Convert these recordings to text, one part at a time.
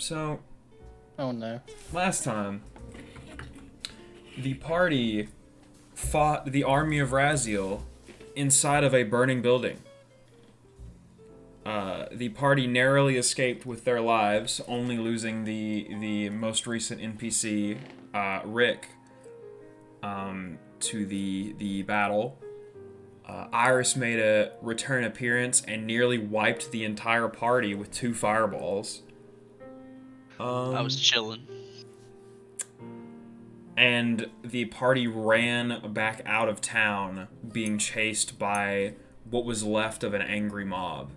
So, Oh no. last time, the party fought the army of Raziel inside of a burning building. The party narrowly escaped with their lives, only losing the most recent NPC, Rick, to the battle. Iris made a return appearance and nearly wiped the entire party with 2 fireballs. I was chilling. And the party ran back out of town, being chased by what was left of an angry mob.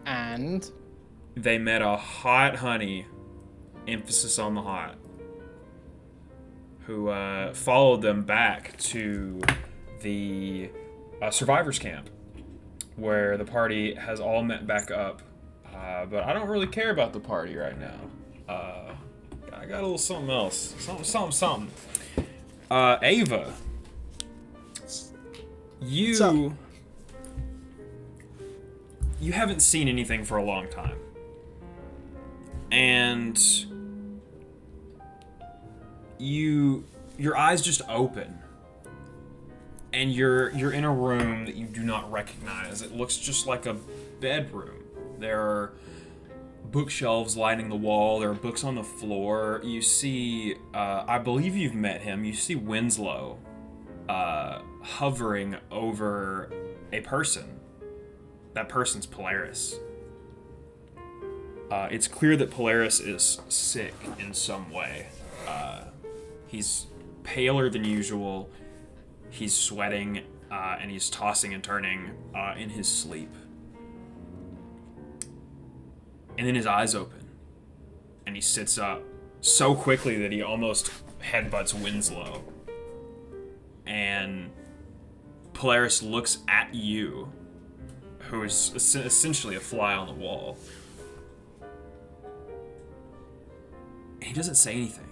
And They met a hot honey, emphasis on the hot, who followed them back to the survivors camp, where the party has all met back up. But I don't really care about the party right now. I got a little something else. Something. Ava. You haven't seen anything for a long time. And your eyes just open. And you're in a room that you do not recognize. It looks just like a bedroom. There are bookshelves lining the wall. There are books on the floor. You see, I believe you've met him. You see Winslow hovering over a person. That person's Polaris. It's clear that Polaris is sick in some way. He's paler than usual. He's sweating, and he's tossing and turning in his sleep. And then his eyes open, and he sits up so quickly that he almost headbutts Winslow. And Polaris looks at you, who is essentially a fly on the wall. And he doesn't say anything.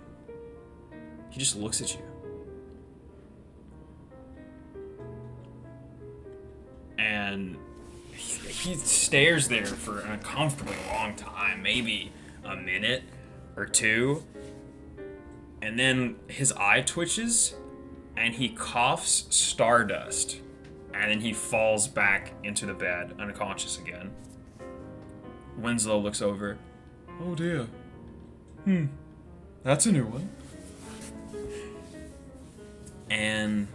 He just looks at you. And he stares there for an uncomfortably long time, maybe a minute or two. And then his eye twitches, and he coughs stardust. And then he falls back into the bed, unconscious again. Winslow looks over. Oh dear. That's a new one. And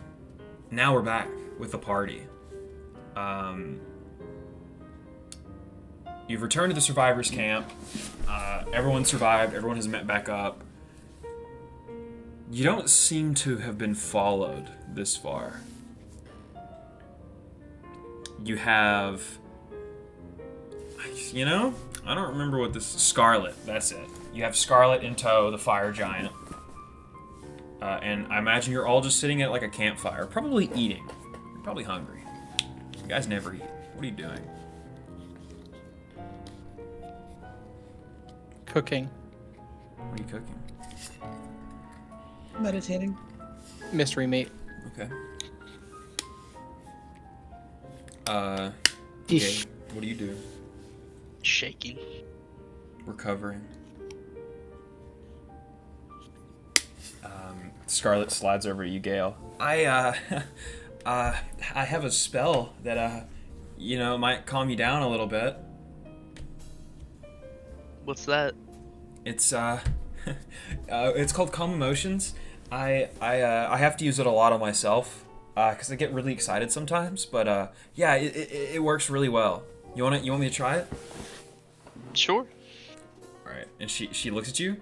now we're back with the party. You've returned to the survivors camp. Everyone survived. Everyone has met back up. You don't seem to have been followed this far. You have, I don't remember what this, Scarlet, that's it. You have Scarlet in tow, the fire giant. And I imagine you're all just sitting at like a campfire, probably eating. You're probably hungry. You guys never eat. What are you doing? cooking. What are you cooking? Meditating. Mystery meat. Okay. Yeesh. Gabe, what do you do? Shaking. Recovering. Scarlet slides over to you, Gale. I have a spell that, might calm you down a little bit. What's that? It's, it's called Calm Emotions. I have to use it a lot on myself, because I get really excited sometimes, but, yeah, it works really well. You want me to try it? Sure. Alright, and she looks at you,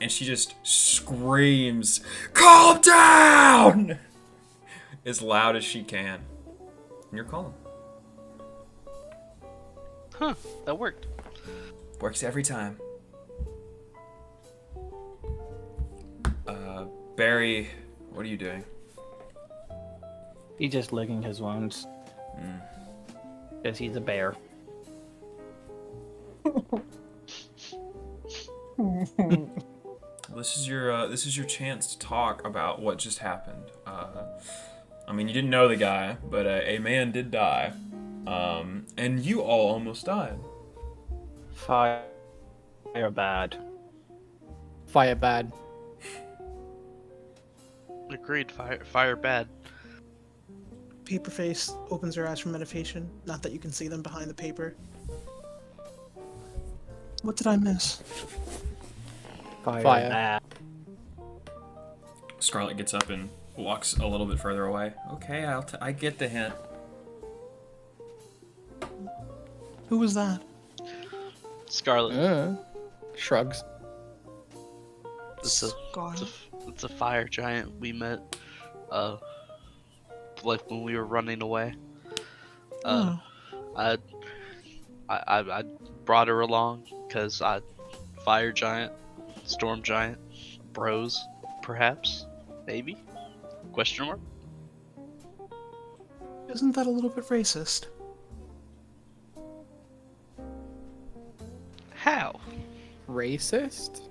and she just screams, "Calm down!" as loud as she can. And you're calm. Huh, that worked. Works every time. Barry, what are you doing? He's just licking his wounds. Because he's a bear. This is your chance to talk about what just happened. I mean, you didn't know the guy, but a man did die, and you all almost died. Fire They're bad. Fire bad. Agreed. Fire bad. Paperface opens her eyes from meditation. Not that you can see them behind the paper. What did I miss? Fire, Fire. bad. Scarlet gets up and walks a little bit further away. Okay, I get the hint. Who was that? Scarlet. Shrugs. It's a Scarlet. it's a fire giant we met. Like when we were running away. Oh. I brought her along because fire giant, storm giant, bros, perhaps, maybe? Question mark. Isn't that a little bit racist? How? Racist?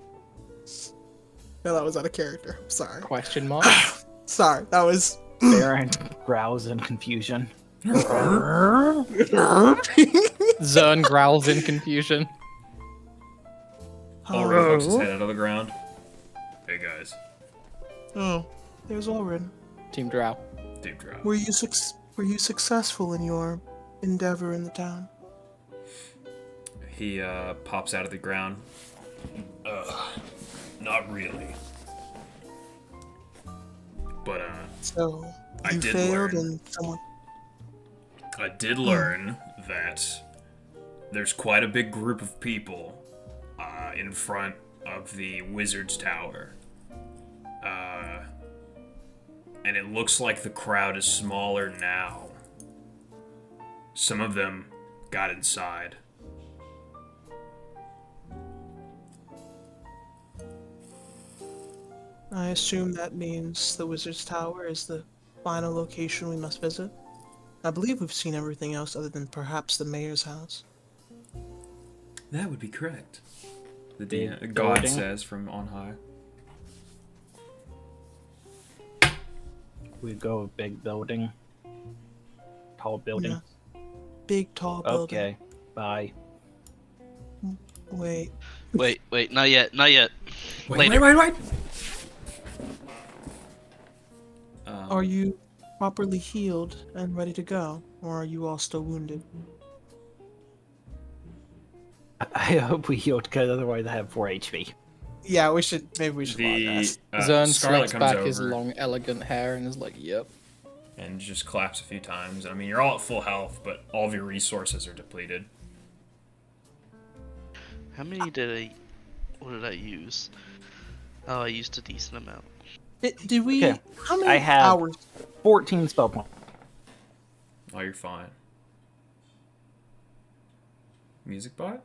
No, that was out of character. I'm sorry. Question mark. Sorry, that was. Baron growls in confusion. Zern growls in confusion. Ulrich pokes his head out of the ground. Hey guys, Oh, there's Ulrin. Team Drow. deep drop. Were you successful in your endeavor in the town? He pops out of the ground. Not really. But So I you did failed, learn. and someone. I did learn that there's quite a big group of people in front of the Wizard's Tower. And it looks like the crowd is smaller now. Some of them got inside. I assume that means the Wizard's Tower is the final location we must visit. I believe we've seen everything else other than perhaps the mayor's house. That would be correct. The Big God building. says from on high. We go with big building. Tall building. Yeah. Big, tall building. Okay. Bye. Wait. Wait, not yet. Wait. Later. Are you properly healed and ready to go? Or are you all still wounded? I hope we healed because otherwise I have 4 HP. Yeah, maybe we should log The rest. Zern Scarlet slicks comes back over his long, elegant hair and is like, "Yep." and just claps a few times. I mean, you're all at full health, but all of your resources are depleted. How many what did I use? Oh, I used a decent amount. Did we? Okay. How many I have- hours? 14 spell points. Oh, you're fine. Music bot?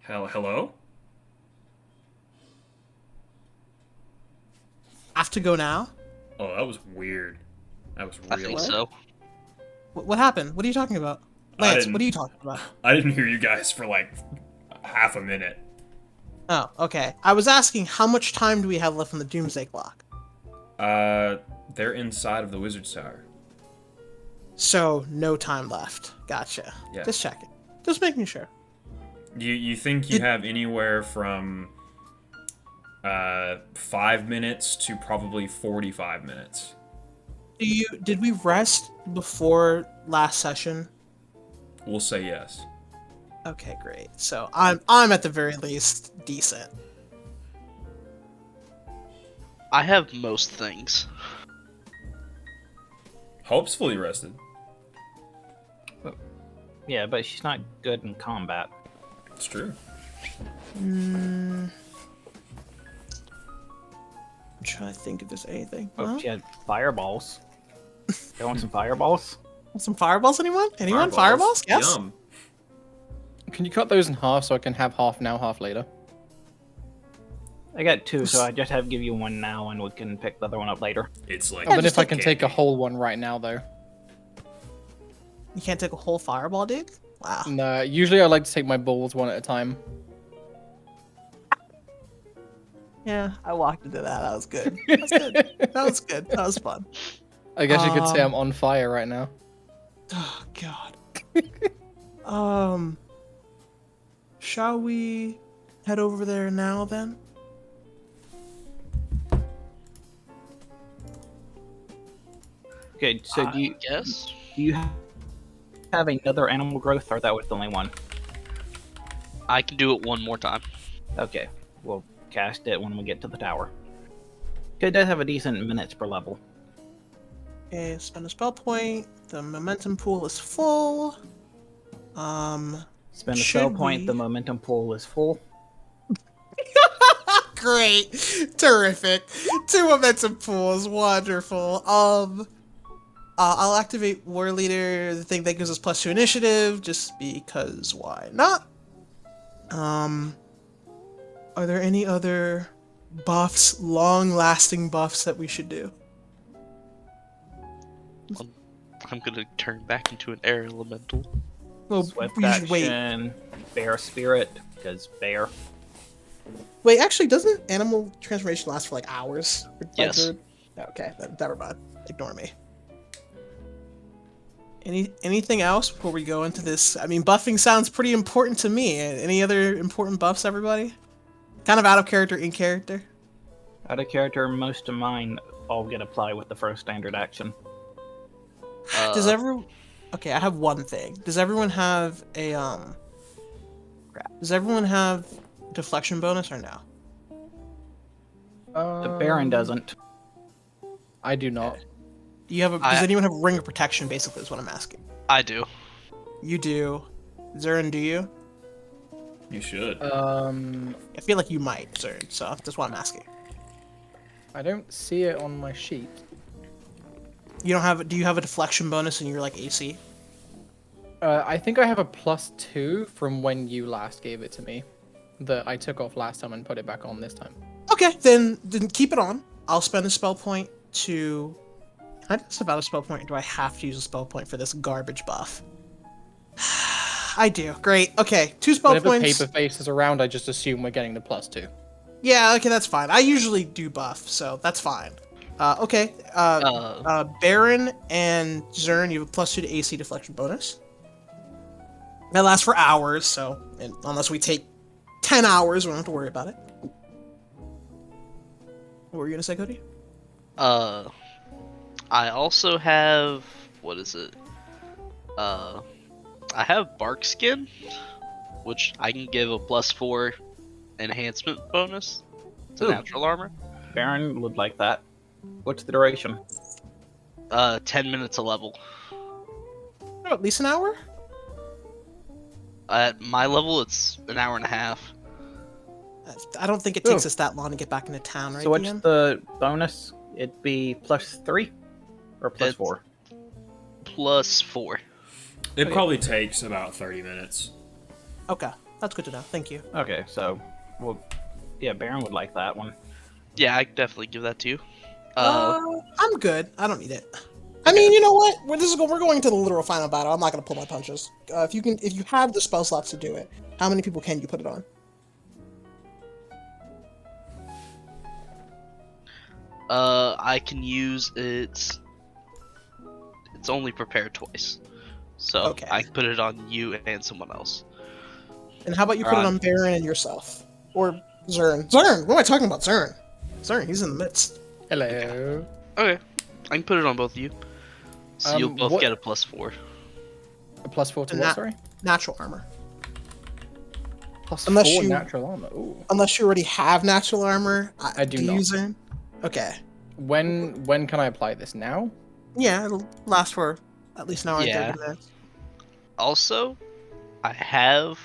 Hello? Have to go now? Oh, that was weird. That was I real. think so. What happened? What are you talking about? I Lance, didn't- what are you talking about? I didn't hear you guys for like half a minute. Oh, okay. I was asking how much time do we have left on the Doomsday Clock? They're inside of the Wizard's Tower. So, no time left. Gotcha. Yeah. Just checking. Just making sure. You think you have anywhere from 5 minutes to probably 45 minutes. Did we rest before last session? We'll say yes. Okay, great. So I'm at the very least decent. I have most things. Hope's fully rested. Yeah, but she's not good in combat. It's true. I'm trying to think if there's anything. Oh, Well, she had fireballs. You want some fireballs? want some fireballs, anyone? Anyone? Fireballs? Yes. Yum. Can you cut those in half so I can have half now, half later? I got 2, so I just have to give you 1 now, and we can pick the other one up later. It's like. I bet just if I like can take a whole one right now, though. You can't take a whole fireball, dude? Wow. No, usually I like to take my balls one at a time. Yeah, I walked into that. That was good. That was good. That was good. That was fun. I guess you could say I'm on fire right now. Oh, God. Shall we head over there now then? Okay, so Yes. do you have another animal growth, or that was the only one? I can do it one more time. Okay, we'll cast it when we get to the tower. Okay, it does have a decent minutes per level. Okay, spend a spell point. The momentum pool is full. Spend a spell Should point, we- the momentum pool is full. Great, terrific. 2 momentum pools, wonderful. I'll activate War Leader, the thing that gives us +2 initiative, just because why not? Are there any other buffs, long-lasting buffs that we should do? I'm gonna turn back into an air elemental. Well, Swift we should wait. action, bear spirit, because bear. Wait, actually, doesn't animal transformation last for like hours? Yes. Okay, never mind. Ignore me. Anything else before we go into this? I mean, buffing sounds pretty important to me. Any other important buffs, everybody? Kind of out of character, in character. Out of character, most of mine all get applied with the first standard action. Does everyone? Okay, I have one thing. Does everyone have a Crap. Does everyone have deflection bonus or no? The Baron doesn't. I do not. Do you have a? Does anyone have a ring of protection? Basically, is what I'm asking. I do. You do. Zurin, do you? You should. I feel like you might, Zurin. So that's what I'm asking. I don't see it on my sheet. You don't have. Do you have a deflection bonus in your like AC? I think I have a +2 from when you last gave it to me, that I took off last time and put it back on this time. Okay, then keep it on. I'll spend a spell point to. Can I just about a spell point? Or do I have to use a spell point for this garbage buff? I do. Great. Okay, 2 spell Whenever points. paper face is around, I just assume we're getting the +2. Yeah. Okay, that's fine. I usually do buff, so that's fine. Okay. Baron and Zern, you have a +2 to AC deflection bonus. That lasts for hours, so unless we take 10 hours, we don't have to worry about it. What were you gonna say, Cody? I also have, what is it? I have bark skin, which I can give a +4 enhancement bonus to Ooh. natural armor. Baron would like that. What's the duration? 10 minutes a level. Oh, at least an hour? At my level, it's an hour and a half. I don't think it takes us that long to get back into town, right? So what's DM? the bonus? It'd be +3 or It's- +4. +4. It probably takes about 30 minutes. Okay, that's good to know. Thank you. Okay, so yeah, Baron would like that one. Yeah, I can definitely give that to you. I'm good. I don't need it. I mean, you know what? We're going to the literal final battle. I'm not gonna pull my punches. If you have the spell slots to do it, how many people can you put it on? I can use it. It's only prepared twice, so Okay. I can put it on you and someone else. And how about you put it Alright. on Baron and yourself, or Zern? Zern, what am I talking about? Zern. Zern, he's in the midst. Hello. Okay, I can put it on both of you, so you'll both what- get a +4. A +4 to And what, that- sorry? Natural armor. +4 Unless you- natural armor. Ooh. Unless you already have natural armor. I do you, not. Zern? Okay. When can I apply this? Now? Yeah, it'll last for at least an hour Yeah. and 30 minutes. Also, I have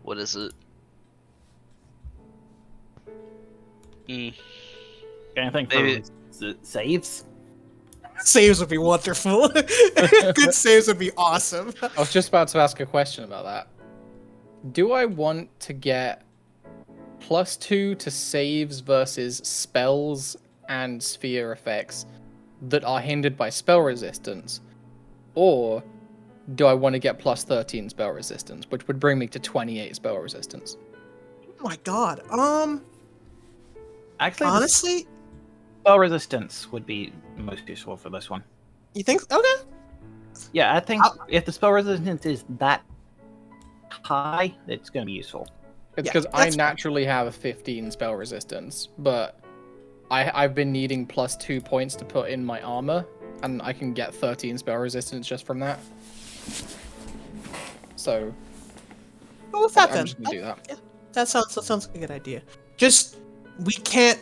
what is it? Anything for Maybe- saves? Saves would be wonderful. Good saves would be awesome. I was just about to ask a question about that. Do I want to get +2 to saves versus spells and sphere effects that are hindered by spell resistance? Or do I want to get +13 spell resistance, which would bring me to 28 spell resistance? Oh my god. Actually, Yeah, I think if the spell resistance is that high, it's going to be useful. It's Yeah, because I that's fine. naturally have a 15 spell resistance, but I've been needing +2 points to put in my armor, and I can get 13 spell resistance just from that. So Go with that I'm then. just gonna do that. Yeah, that sounds like a good idea. Just we can't.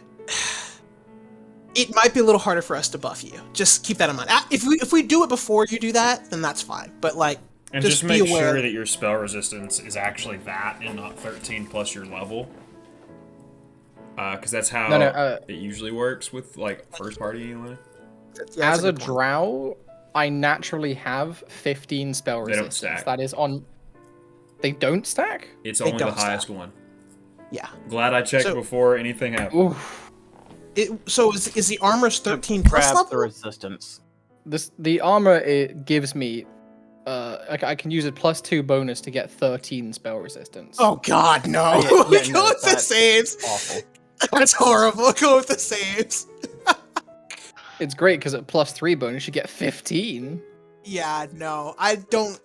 It might be a little harder for us to buff you. Just keep that in mind. If we do it before you do that, then that's fine. But like, And just just be make aware. sure that your spell resistance is actually that and not 13 plus your level. Because that's how it usually works with, like, first party anyway. Yeah, As that's a good point. drow, I naturally have 15 spell They don't resistance. stack. That is on. They don't stack? It's They only the don't stack. highest one. Yeah. Glad I checked So- before anything happened. Oof. So is the armor's 13 plus Grab level? the resistance. The armor it gives me. I can use a +2 bonus to get 13 spell resistance. Oh God, no! Yeah, Go no, with the that's saves. Awful. That's horrible. Go with the saves. It's great because at +3 bonus you get 15. Yeah, no, I don't.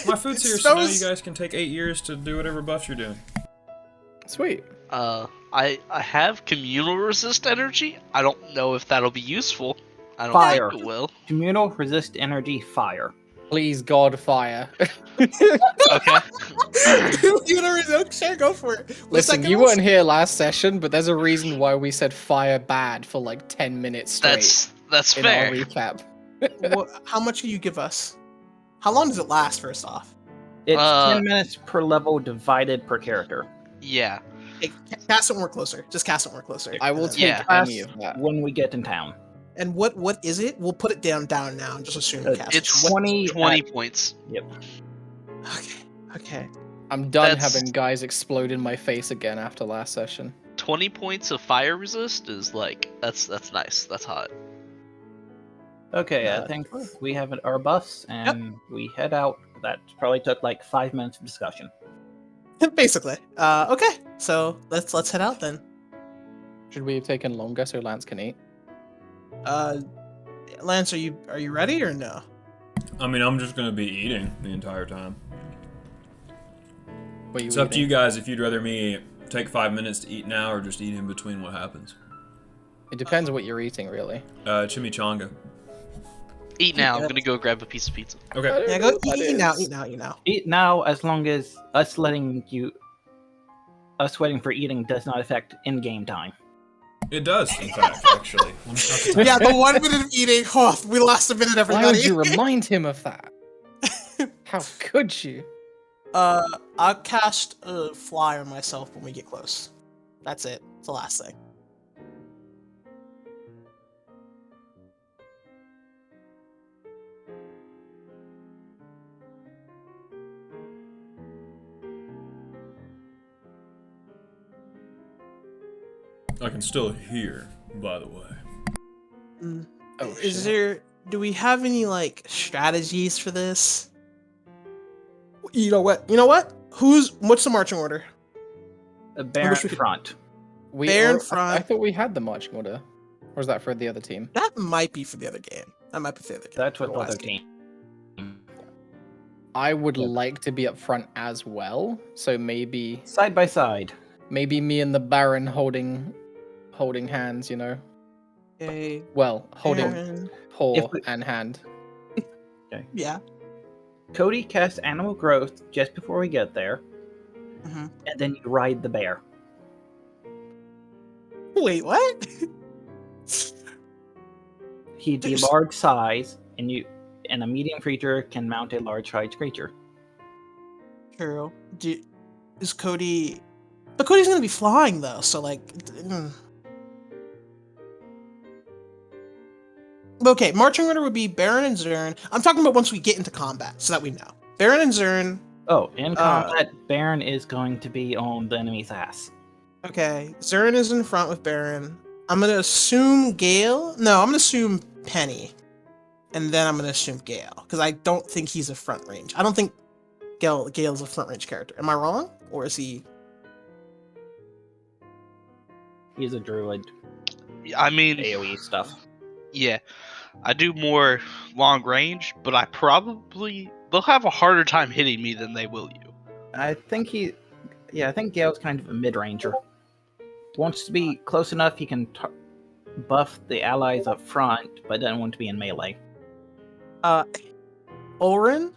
My food's here, so now you Spells- guys can take 8 years to do whatever buffs you're doing. Sweet. I have communal resist energy. I don't know if that'll be useful. I don't Fire. think it will. Communal resist energy fire. Please God, fire. Okay. You know, sure, go for it. What's Listen, that, you girls? weren't here last session, but there's a reason why we said fire bad for like 10 minutes straight That's in fair. our recap. How much can you give us? How long does it last? First off, It's Uh, 10 minutes per level divided per character. Yeah. hey, cast it more closer. Just cast it more closer. I will And then- take Yeah. any of that. When we get in town. And what is it? We'll put it down now and just assume you cast It's it. 20 points. Okay. I'm done That's- having guys explode in my face again after last session. 20 points of fire resist is like that's nice. That's hot. Okay, I think we have our buffs and we head out. That probably took like 5 minutes of discussion. Basically. Okay. So let's head out then. Should we have taken longer so Lance can eat? Lance, are you ready or no? I mean, I'm just gonna be eating the entire time. Were you It's up to eating? you guys if you'd rather me take 5 minutes to eat now or just eat in between what happens. It depends on what you're eating, really. Chimichanga. Eat now. I'm Yeah. gonna go grab a piece of pizza. I Okay. don't Yeah, know go what that eat now. is. Eat now. Eat now. Eat now, as long as us waiting for eating does not affect in-game time. It does, in fact, actually. Let me start the Yeah, the 1 minute of eating. Oh, we lost a minute, Why everybody. would you remind him of that? How could you? I'll cast a fly on myself when we get close. That's it. It's the last thing. I can still hear, by the way. Oh, Is shit. there? Do we have any like strategies for this? You know what? What's the marching order? A Baron wish we could- front. Bear in I front. thought we had the marching order. Or was that for the other team? That might be for the other game. That might be for the other game. That's what for the the other last game. team. I would Yep. like to be up front as well. So maybe Side by side. me and the Baron holding hands, you know? Okay. Well, holding Baron. paw If we- and hand. Yeah. Cody casts Animal Growth just before we get there, Mhm. and then you ride the bear. Wait, what? He'd be There's- large size, and a medium creature can mount a large size creature. True. Is Cody? But Cody's gonna be flying though, so like. Okay, marching order would be Baron and Zern. I'm talking about once we get into combat, so that we know. Baron and Zern. Oh, in combat, Baron is going to be on the enemy's ass. Okay, Zern is in front with Baron. I'm gonna assume Gale. No, I'm gonna assume Penny, and then I'm gonna assume Gale because I don't think he's a front range. I don't think Gale's a front range character. Am I wrong, or is he? He's a druid, I mean, AoE stuff. yeah. I do more long range, but they'll have a harder time hitting me than they will you. I think I think Gale's kind of a mid-ranger. Wants to be close enough he can buff the allies up front, but doesn't want to be in melee. Ulrin,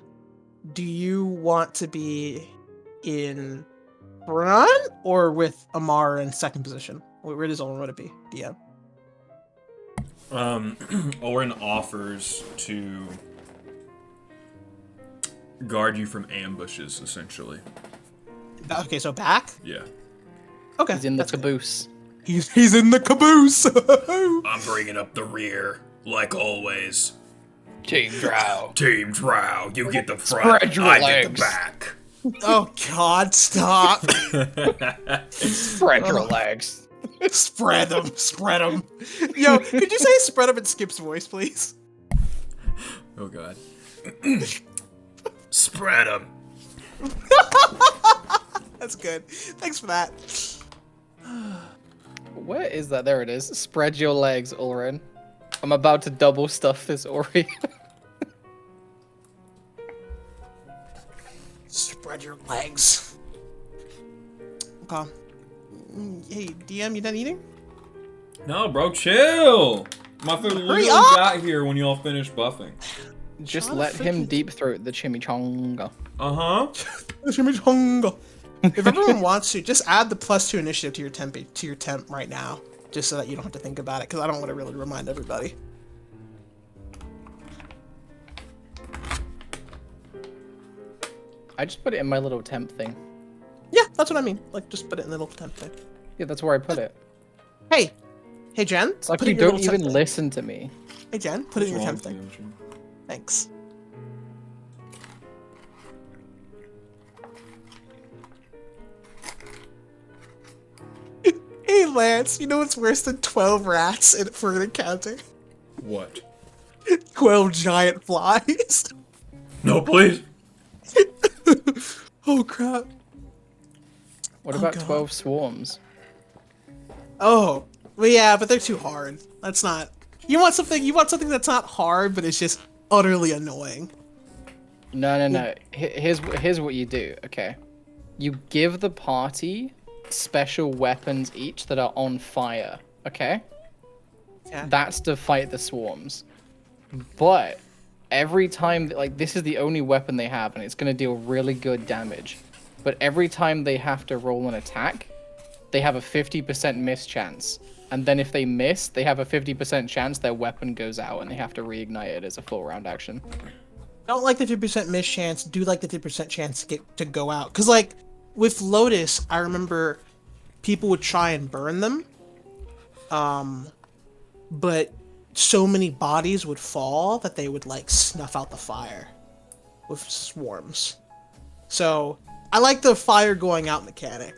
do you want to be in front or with Amara in second position? Where does Ulrin want to be? DM. Ulrin offers to guard you from ambushes, essentially. Okay, so back? Yeah. Okay. He's in the that's good. caboose. He's in the caboose. I'm bringing up the rear, like always. Team Drow. Team Drow, you get the front, Spread your I legs. get the back. Oh God, stop. Spread your legs. Spread them. Yo, could you say spread them in Skip's voice, please? Oh God. Spread them. That's good. Thanks for that. Where is that? There it is. Spread your legs, Ulrin. I'm about to double stuff this Ori. Spread your legs. Okay. Hey, DM, you done eating? No, bro, chill. My food literally up! got here when y'all finished buffing. Just Trying to let him freaking- deep throat the chimichanga. Uh-huh. If everyone wants to, just add the +2 initiative to your temp right now, just so that you don't have to think about it, because I don't want to really remind everybody. I just put it in my little temp thing. Yeah, that's what I mean. Like, just put it in the little temp thing. Yeah, that's where I put it. Hey, Jen. It's like put you it in your don't little even temp thing. listen to me. Hey, Jen, put it in your temp thing. Thanks. Hey, Lance, you know what's worse than 12 rats for an encounter? What? 12 giant flies. No, please. Oh, crap. What Oh, about God. 12 swarms? Oh, well, yeah, but they're too hard. That's not. You want something that's not hard, but it's just utterly annoying. No. Here's what you do, okay? You give the party special weapons each that are on fire, okay? Yeah. That's to fight the swarms. But every time, like, this is the only weapon they have, and it's going to deal really good damage. But every time they have to roll an attack, they have a 50% miss chance. And then if they miss, they have a 50% chance their weapon goes out, and they have to reignite it as a full round action. Don't like the 50% miss chance. Do like the 50% chance to go out. Because, like, with Lotus, I remember people would try and burn them. But so many bodies would fall that they would, like, snuff out the fire with swarms. So, I like the fire going out mechanic.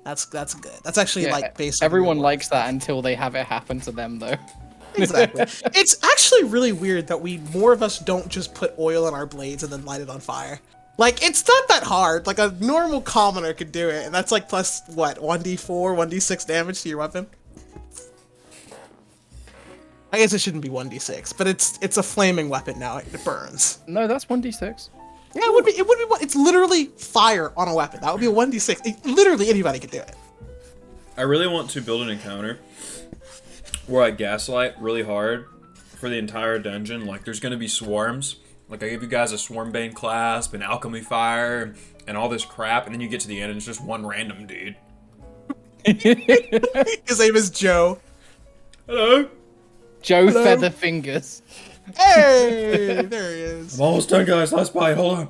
That's good. That's actually, like, basically... Everyone likes that until they have it happen to them, though. Exactly. It's actually really weird that more of us don't just put oil on our blades and then light it on fire. Like, it's not that hard. Like, a normal commoner could do it, and that's like plus, what, 1d4, 1d6 damage to your weapon? I guess it shouldn't be 1d6, but it's a flaming weapon now. It burns. No, that's 1d6. Yeah, it would be. It's literally fire on a weapon. That would be a 1d6. Literally anybody could do it. I really want to build an encounter where I gaslight really hard for the entire dungeon. Like, there's gonna be swarms. Like, I give you guys a Swarmbane clasp, an alchemy fire, and all this crap, and then you get to the end and it's just one random dude. His name is Joe. Hello. Joe Hello? Featherfingers. Hey, there he is. I'm almost done, guys. Last bite. Hold on.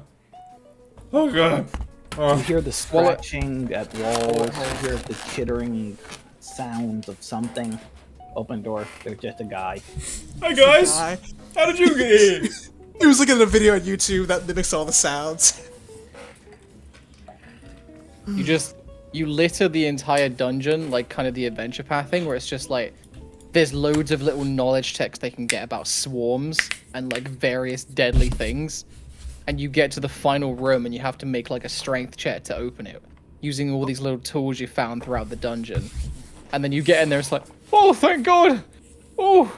Oh god. You Oh. hear the scratching at walls, you hear the chittering sounds of something. Open door, there's just a guy. Hi guys. Hi. How did you get here? He was looking at a video on YouTube that mimics all the sounds. You litter the entire dungeon, like kind of the adventure path thing, where it's just like there's loads of little knowledge text they can get about swarms and like various deadly things. And you get to the final room and you have to make like a strength check to open it using all these little tools you found throughout the dungeon. And then you get in there, it's like, oh, thank God. Oh,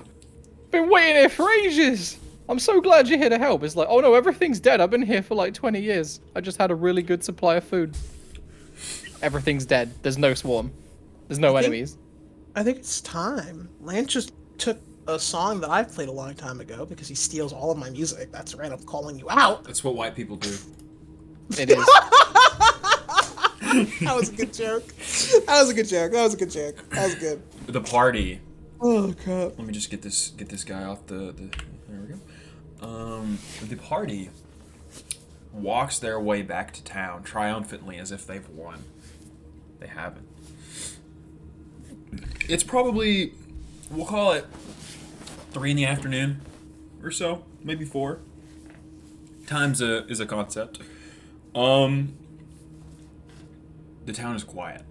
Been waiting here for ages. I'm so glad you're here to help. It's like, oh no, everything's dead. I've been here for like 20 years. I just had a really good supply of food. Everything's dead. There's no swarm. There's no enemies. I think it's time. Lance just took a song that I've played a long time ago because he steals all of my music. That's right, I'm calling you out. That's what white people do. It is. That was a good joke. That was a good joke. That was a good joke. That was good. The party. Oh crap. Let me just get this guy off the there we go. The party walks their way back to town triumphantly as if they've won. They haven't. It's probably, we'll call it 3 in the afternoon or so, maybe 4. Time's is a concept. The town is quiet.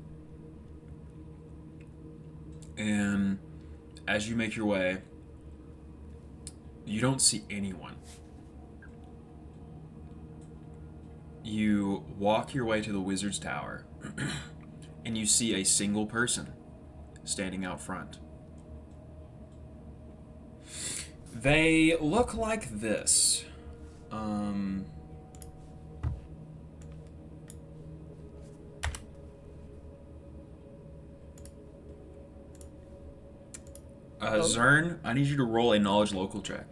And as you make your way, you don't see anyone. You walk your way to the Wizard's Tower, and you see a single person standing out front. They look like this. Zern, I need you to roll a knowledge local check.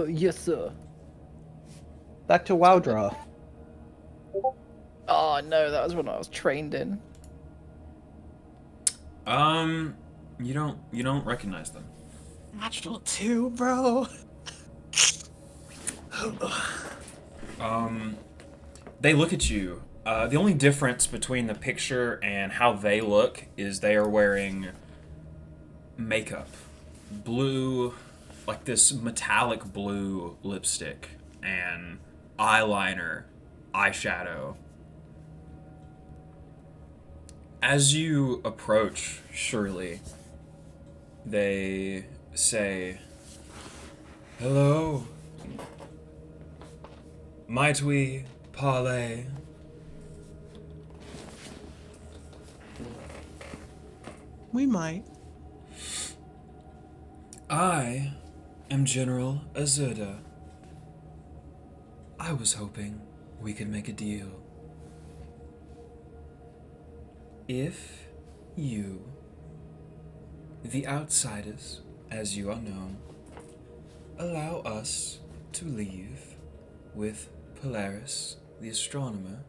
Yes, sir. Back to Wowdraw. Oh no, that was what I was trained in. You don't recognize them. Natural 2, bro. They look at you. The only difference between the picture and how they look is they are wearing makeup. Blue, like this metallic blue lipstick and eyeliner, eyeshadow. As you approach Shirley, they say, "Hello. Might we parley?" We might. I am General Azurda. I was hoping we could make a deal. If you, the outsiders, as you are known, allow us to leave with Polaris, the astronomer,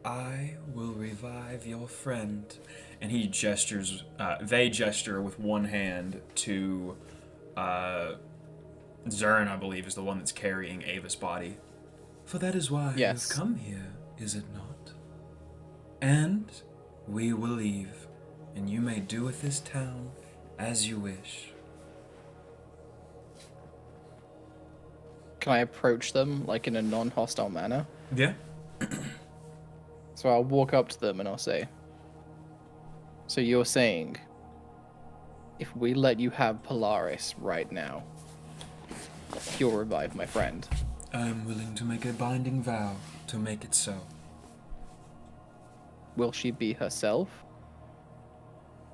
I will revive your friend. And he gestures, they gesture with one hand to Zern, I believe, is the one that's carrying Ava's body. For that is why Yes. you've come here, is it not? And we will leave, and you may do with this town as you wish. Can I approach them like in a non-hostile manner? Yeah? So I'll walk up to them and I'll say, so you're saying, if we let you have Polaris right now, you'll revive my friend? I am willing to make a binding vow to make it so. Will she be herself?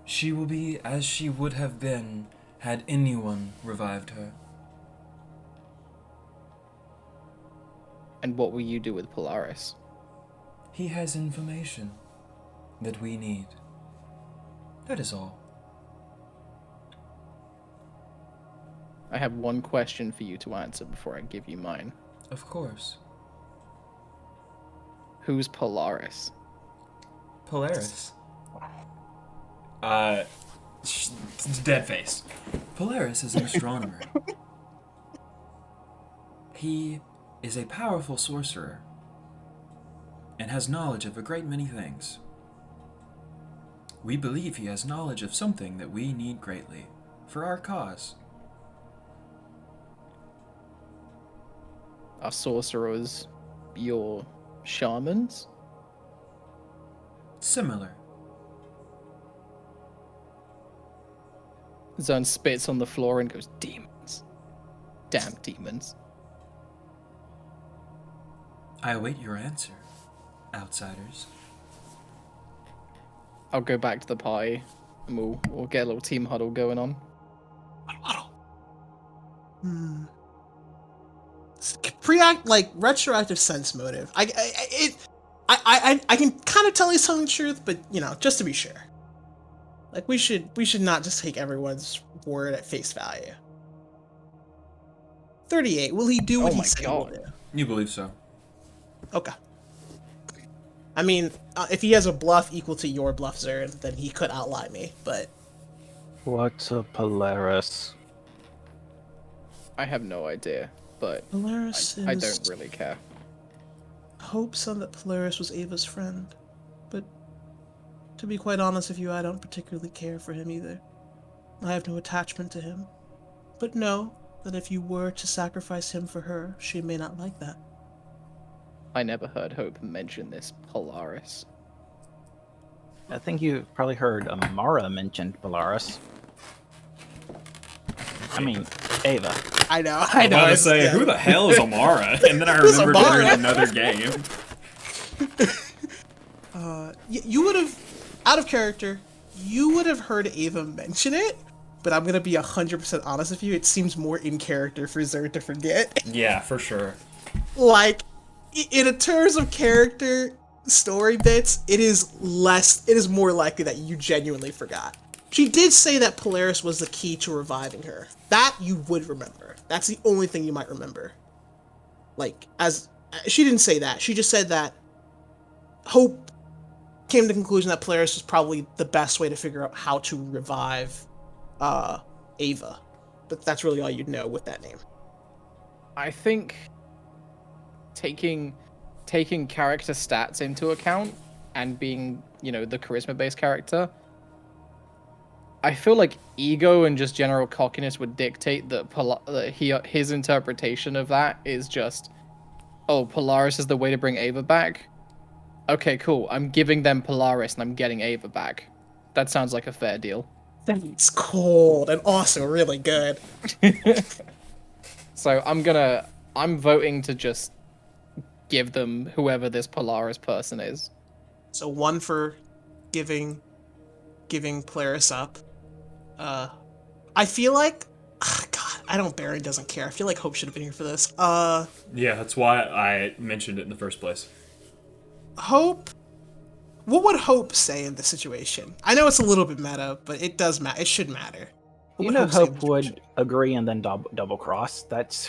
She will be as she would have been had anyone revived her. And what will you do with Polaris? He has information that we need. That is all. I have one question for you to answer before I give you mine. Of course. Who's Polaris? Polaris. Dead face. Polaris is an astronomer. He is a powerful sorcerer and has knowledge of a great many things. We believe he has knowledge of something that we need greatly for our cause. Are sorcerers your shamans? Similar. Zone spits on the floor and goes, demons. Damn demons. I await your answer, outsiders. I'll go back to the party and we'll get a little team huddle going on. Waddle. Like retroactive sense motive. I can kind of tell he's telling the truth, but just to be sure. Like we should not just take everyone's word at face value. 38. Will he do what he said he will do? You believe so? Okay. I mean, if he has a bluff equal to your bluff, Zern, then he could outlie me, but... What's a Polaris? I have no idea, but Polaris I don't really care. Hope said that Polaris was Ava's friend, but to be quite honest with you, I don't particularly care for him either. I have no attachment to him, but know that if you were to sacrifice him for her, she may not like that. I never heard Hope mention this Polaris. I think you probably heard Amara mentioned Polaris. I mean, Ava. I know. I was about to say, who the hell is Amara? And then I remembered we were in another game. You would have, out of character, you would have heard Ava mention it, but I'm gonna be 100% honest with you. It seems more in character for Zerd to forget. Yeah, for sure. Like, in terms of character story bits, it is more likely that you genuinely forgot. She did say that Polaris was the key to reviving her. That you would remember. That's the only thing you might remember. Like, she didn't say that. She just said that Hope came to the conclusion that Polaris was probably the best way to figure out how to revive Ava. But that's really all you'd know with that name. I think taking character stats into account and being, the charisma-based character, I feel like ego and just general cockiness would dictate that his interpretation of that is just, oh, Polaris is the way to bring Ava back. Okay, cool. I'm giving them Polaris and I'm getting Ava back. That sounds like a fair deal. That's cold and also really good. So I'm voting to just give them whoever this Polaris person is. So 1 for giving Polaris up. I feel like, God, I don't. Baron doesn't care. I feel like Hope should have been here for this. Yeah, that's why I mentioned it in the first place. Hope. What would Hope say in this situation? I know it's a little bit meta, but it does matter. It should matter. Hope would agree and then double cross. That's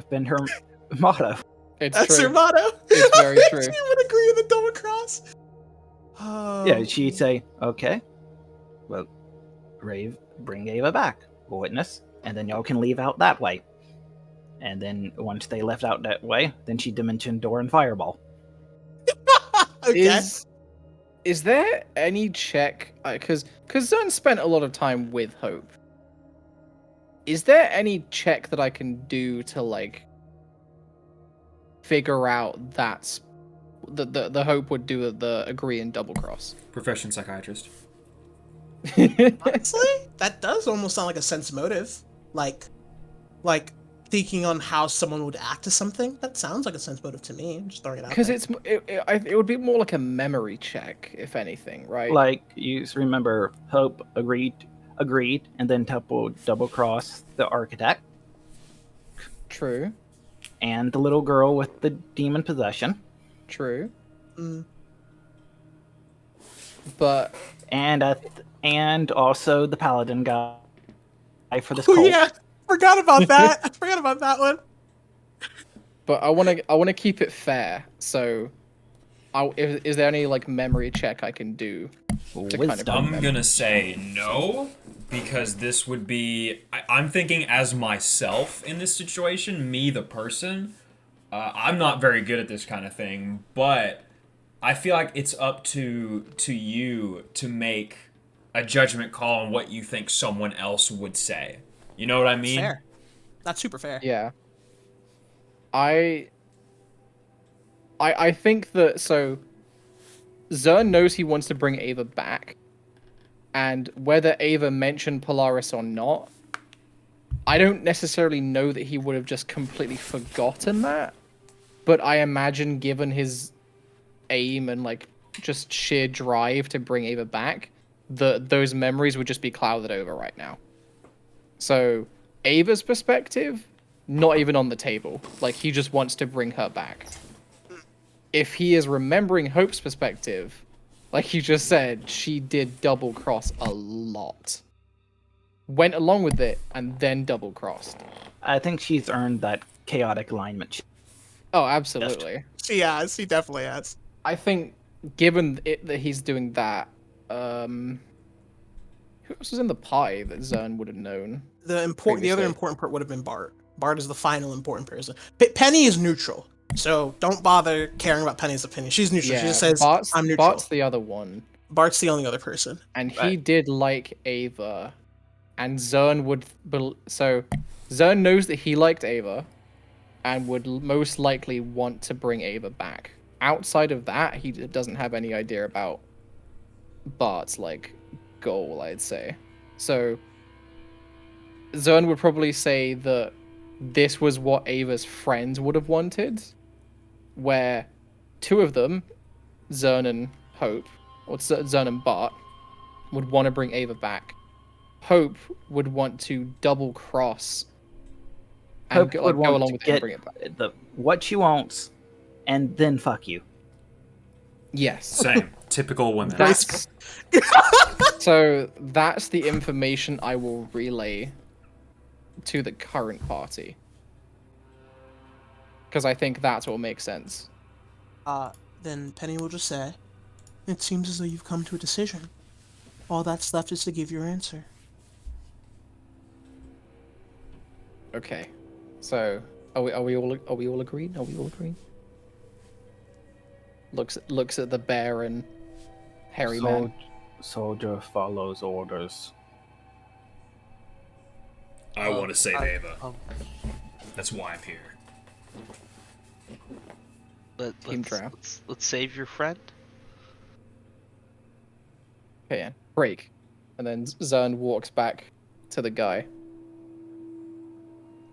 been her motto. That's her motto. It's very true. She would agree and then double cross. Yeah, she'd say, okay, well, Rave, bring Ava back. We'll witness, and then y'all can leave out that way. And then once they left out that way, then she'd dimension door and fireball. Okay. Is there any check? Because Zern spent a lot of time with Hope. Is there any check that I can do to figure out that's the Hope would do the agree and double cross? Profession psychiatrist. Honestly, that does almost sound like a sense motive. Like thinking on how someone would act to something. That sounds like a sense motive to me. I'm just throwing it out. Because it would be more like a memory check, if anything, right? Like you remember, Hope agreed, and then double cross the architect. True. And the little girl with the demon possession. True. Mm. But and also the paladin guy for this Oh cult. yeah, forgot about that. I forgot about that one. But I want to keep it fair. So, is there any memory check I can do? I'm gonna say no, because this would be. I'm thinking as myself in this situation, me the person. I'm not very good at this kind of thing, but I feel like it's up to you to make a judgment call on what you think someone else would say. You know what I mean? Fair. That's super fair. Yeah. I think that Zern knows he wants to bring Ava back, and whether Ava mentioned Polaris or not, I don't necessarily know that he would have just completely forgotten that, but I imagine given his aim and just sheer drive to bring Ava back, those memories would just be clouded over right now. So Ava's perspective, not even on the table. Like, he just wants to bring her back. If he is remembering Hope's perspective, like you just said, she did double cross a lot. Went along with it and then double crossed. I think she's earned that chaotic alignment. Oh, absolutely. She has. She definitely has. I think, given it that he's doing that, who else was in the party that Zern would have known? The other Previously. important part would have been Bart. Bart is the final important person. Penny is neutral, so don't bother caring about Penny's opinion. She's neutral. She just says, "I'm neutral." Bart's the other one, Bart's the only other person. and he did like Ava, and Zern would. So Zern knows that he liked Ava, and would most likely want to bring Ava back. Outside of that, he doesn't have any idea about Bart's like goal, I'd say. So Zern would probably say that this was what Ava's friends would have wanted, where two of them, Zern and Hope, or Zern and Bart, would want to bring Ava back. Hope would want to double cross and Hope go would want along to with it and get bring it back. what she wants, and then fuck you. Yes. Same. Typical women. That's, so that's the information I will relay to the current party. Because I think that's what makes sense. Then Penny will just say, "It seems as though you've come to a decision. All that's left is to give your answer." Okay. So are we all agreed? Are we all agreed? Looks at the bear and hairy man. Soldier follows orders. I want to save Ava. That's why I'm here. Let's save your friend. Okay, yeah. Break. And then Zern walks back to the guy.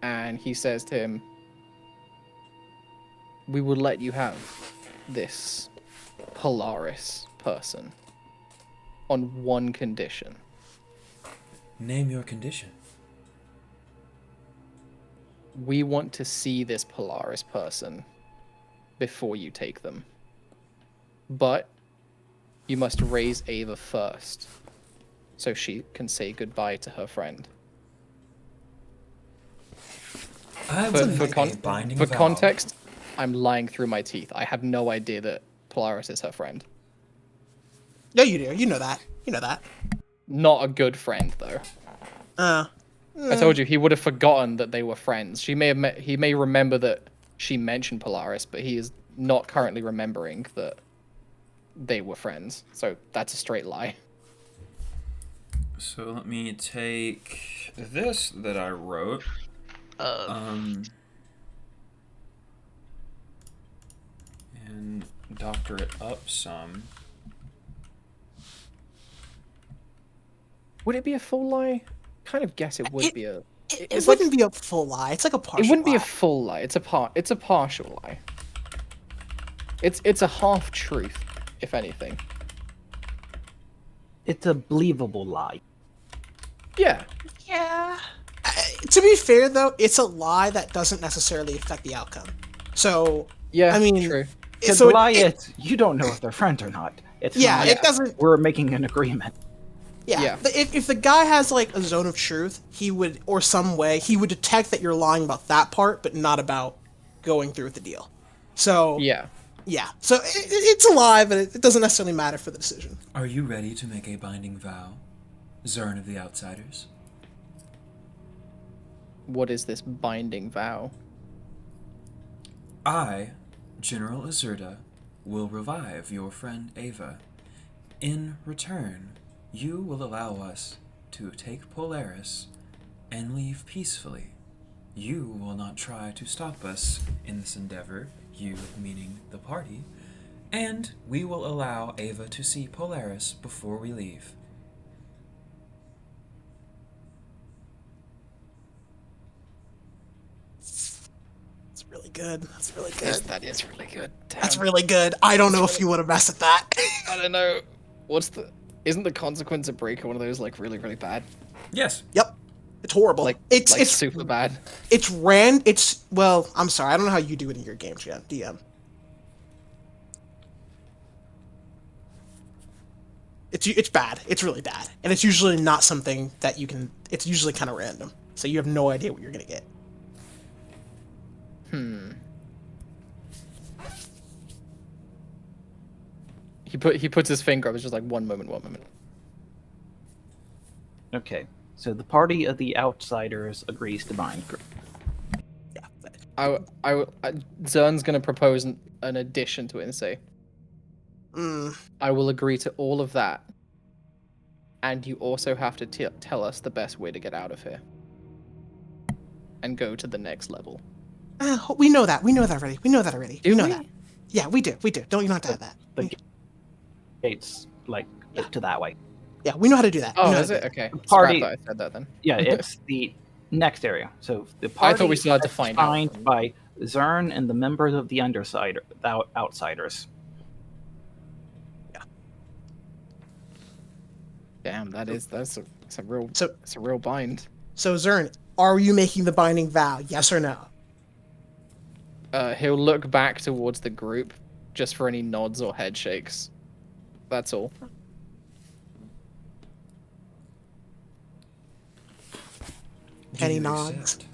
And he says to him, "We will let you have this Polaris person on one condition." Name your condition. We want to see this Polaris person before you take them. But you must raise Ava first, so she can say goodbye to her friend. I For, will for, make con- a binding for vow. context, I'm lying through my teeth. I have no idea that Polaris is her friend. No, you do. You know that. You know that. Not a good friend, though. I told you, he would have forgotten that they were friends. He may remember that she mentioned Polaris, but he is not currently remembering that they were friends. So that's a straight lie. So let me take this that I wrote. And doctor it up some. Would it be a full lie? Kind of guess it would be a. It wouldn't be a full lie. It's like a partial It wouldn't be a lie. full lie. It's a partial lie. It's a half truth, if anything. It's a believable lie. Yeah. Yeah. To be fair, though, it's a lie that doesn't necessarily affect the outcome. So, Yeah. I mean, true. To so lie, it's you don't know if they're friends or not. It's yeah, not, it doesn't. we're making an agreement. Yeah. Yeah. If the guy has like a zone of truth, he would, or some way, he would detect that you're lying about that part, but not about going through with the deal. So Yeah. yeah. So it's a lie, but it doesn't necessarily matter for the decision. Are you ready to make a binding vow, Zern of the Outsiders? What is this binding vow? I, General Azurda, will revive your friend Ava. In return, you will allow us to take Polaris and leave peacefully. You will not try to stop us in this endeavor, you meaning the party, and we will allow Ava to see Polaris before we leave. It's really good. That's really good. That is really good. Damn. That's really good. I don't know if you would have messed at that. I don't know. Isn't the consequence of breaker one of those like really, really bad? Yes. Yep. It's horrible. Like it's super bad. It's well, I'm sorry, I don't know how you do it in your games, DM. It's bad. It's really bad, and it's usually not something that you can. It's usually kind of random, so you have no idea what you're gonna get. He puts his finger up. It's just like one moment. Okay, so the party of the outsiders agrees to bind. Yeah. Zern's gonna propose an addition to it and say, I will agree to all of that, and you also have to tell us the best way to get out of here and go to the next level. We know that. We know that already. Do we know we? that. Yeah, we do. Don't you not have to have that? The gates like to that way. Yeah, we know how to do that. Oh, We know how is to it? do that. Okay. Party- Scrap that I said that then. Yeah, it's the next area. So the party I thought we still had to is find out. defined by Zern and the members of the outsiders. Damn, that's a real So- it's a real bind. So Zern, are you making the binding vow? Yes or no? He'll look back towards the group just for any nods or head shakes. That's all. Do Any you nods? accept?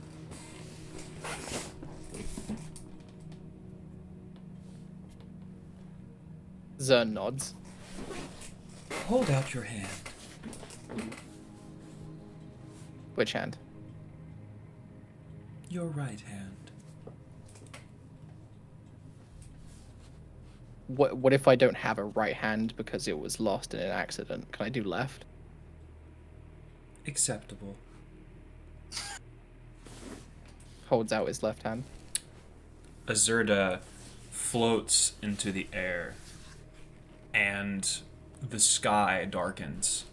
Zern nods. Hold out your hand. Which hand? Your right hand. What if I don't have a right hand because it was lost in an accident? Can I do left? Acceptable. Holds out his left hand. Azurda floats into the air, and the sky darkens.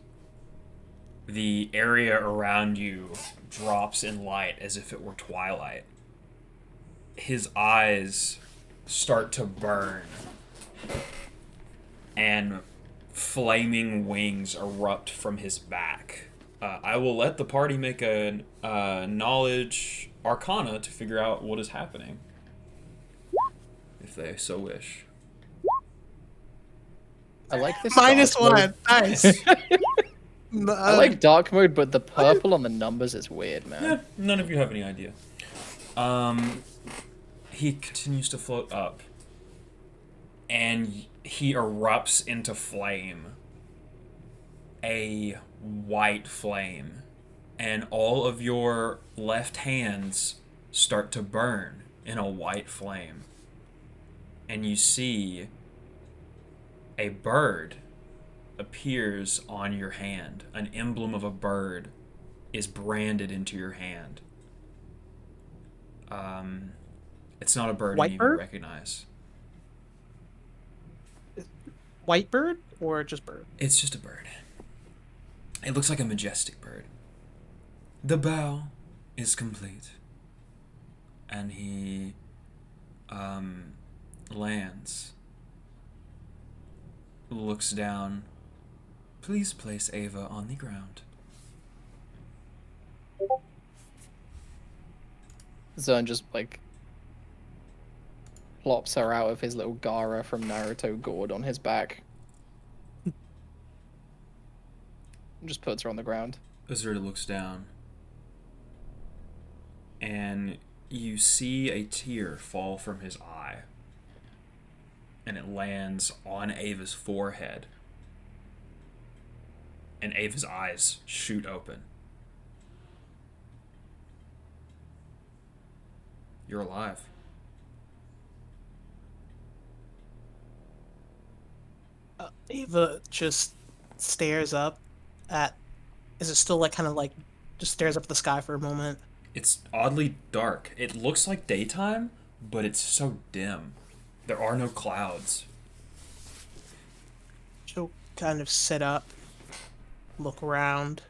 The area around you drops in light as if it were twilight. His eyes start to burn, and flaming wings erupt from his back. I will let the party make a knowledge arcana to figure out what is happening, if they so wish. I like this. Minus dark one. mode. Nice. I like dark mode, but the purple on the numbers is weird, man. Yeah, none of you have any idea. He continues to float up, and he erupts into flame. A white flame. And all of your left hands start to burn in a white flame. And you see a bird appears on your hand. An emblem of a bird is branded into your hand. It's not a bird White you bird? recognize. White bird or just bird? It's just a bird. It looks like a majestic bird. The bow is complete. And he lands. Looks down. Please place Ava on the ground. Zern just like plops her out of his little Gaara from Naruto gourd on his back. And just puts her on the ground. Azurda looks down. And you see a tear fall from his eye. And it lands on Ava's forehead. And Ava's eyes shoot open. You're alive. Ava just stares up at. Is it still like kind of like just stares up at the sky for a moment? It's oddly dark. It looks like daytime, but it's so dim. There are no clouds. She'll kind of sit up, look around,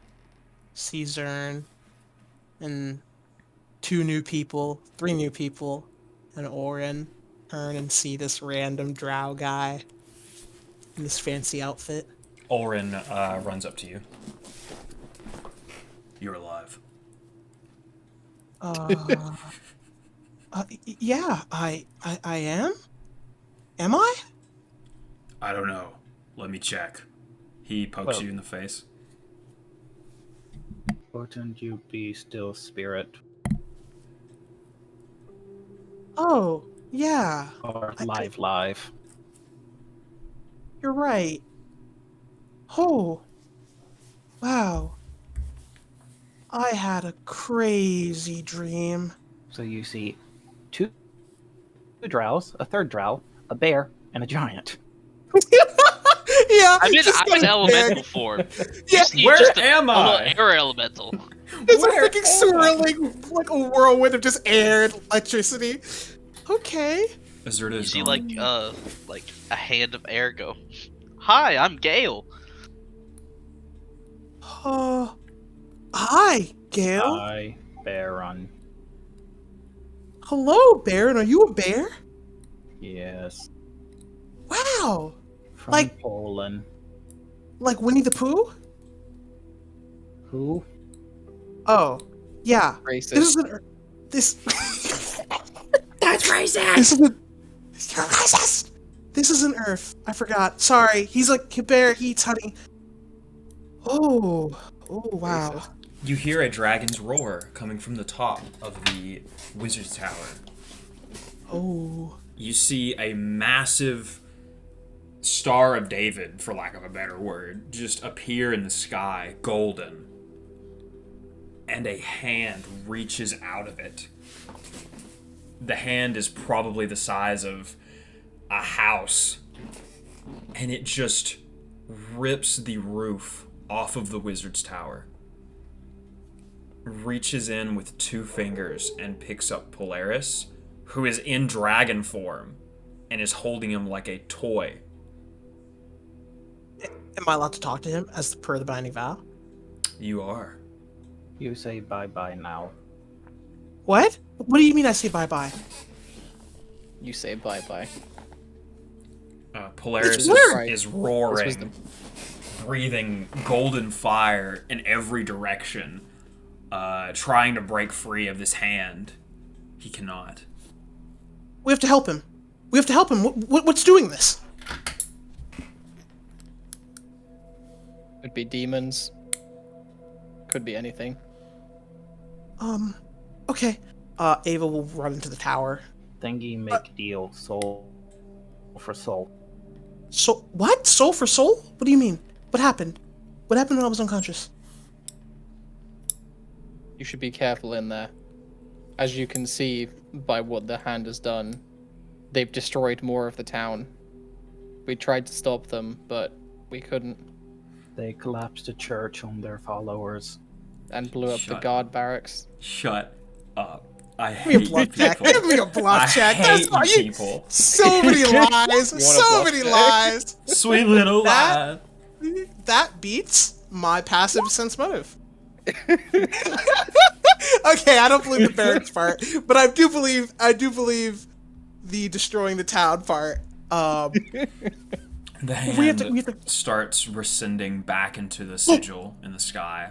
see Zern, and 2 new people, 3 new people, and Orin turn and see this random drow guy in this fancy outfit. Orin runs up to you. You're alive. Uh, yeah, I am. Am I? I don't know. Let me check. He pokes Well- you in the face. Wouldn't you be still spirit Oh, yeah. or I- live? You're right. Oh, wow. I had a crazy dream. So you see two drows, a third drow, a bear, and a giant. Yeah, I'm in, just I'm in got a elemental bear. form. Yeah, See, Where just am a little I? air elemental. it's a Where freaking am I? swirling, like a whirlwind of just air and electricity. Okay. Azurta You is see gone. like a hand of air go. Hi, I'm Gale. Hi, Gale. Hi, Baron. Hello, Baron. Are you a bear? Yes. Wow. From Like- Poland. Like Winnie the Pooh? Who? Oh, yeah. Racist. This is an this. That's racist! This is a. You're racist. This is an Earth. I forgot. Sorry. He's like a bear. He eats honey. Oh. Oh wow. Racist. You hear a dragon's roar coming from the top of the wizard's tower. Oh. You see a massive Star of David, for lack of a better word, just appear in the sky, golden. And a hand reaches out of it. The hand is probably the size of a house. And it just rips the roof off of the wizard's tower. Reaches in with 2 fingers and picks up Polaris, who is in dragon form, and is holding him like a toy. Am I allowed to talk to him as per the binding vow? You are. You say bye-bye now. What? What do you mean I say bye bye? You say bye-bye. Polaris It's weird. is This roaring, was the- breathing golden fire in every direction, trying to break free of this hand. He cannot. We have to help him. We have to help him. What's doing this? Could be demons. Could be anything. Okay. Ava will run into the tower. Thingy make deal, soul for soul. So what? Soul for soul? What do you mean? What happened? What happened when I was unconscious? You should be careful in there. As you can see by what the hand has done, they've destroyed more of the town. We tried to stop them, but we couldn't, They collapsed a church on their followers. and blew up the Shut guard barracks. Shut up. I Give me a hate you bluff check. people. Give me a bluff I check. hate That's fine. you people. So many lies. You want a So bluff many check? lies. Sweet little That- lad. That beats my passive sense motive. Okay, I don't believe the barracks part, but I do believe the destroying the town part. The hand We have to- starts rescinding back into the sigil in the sky.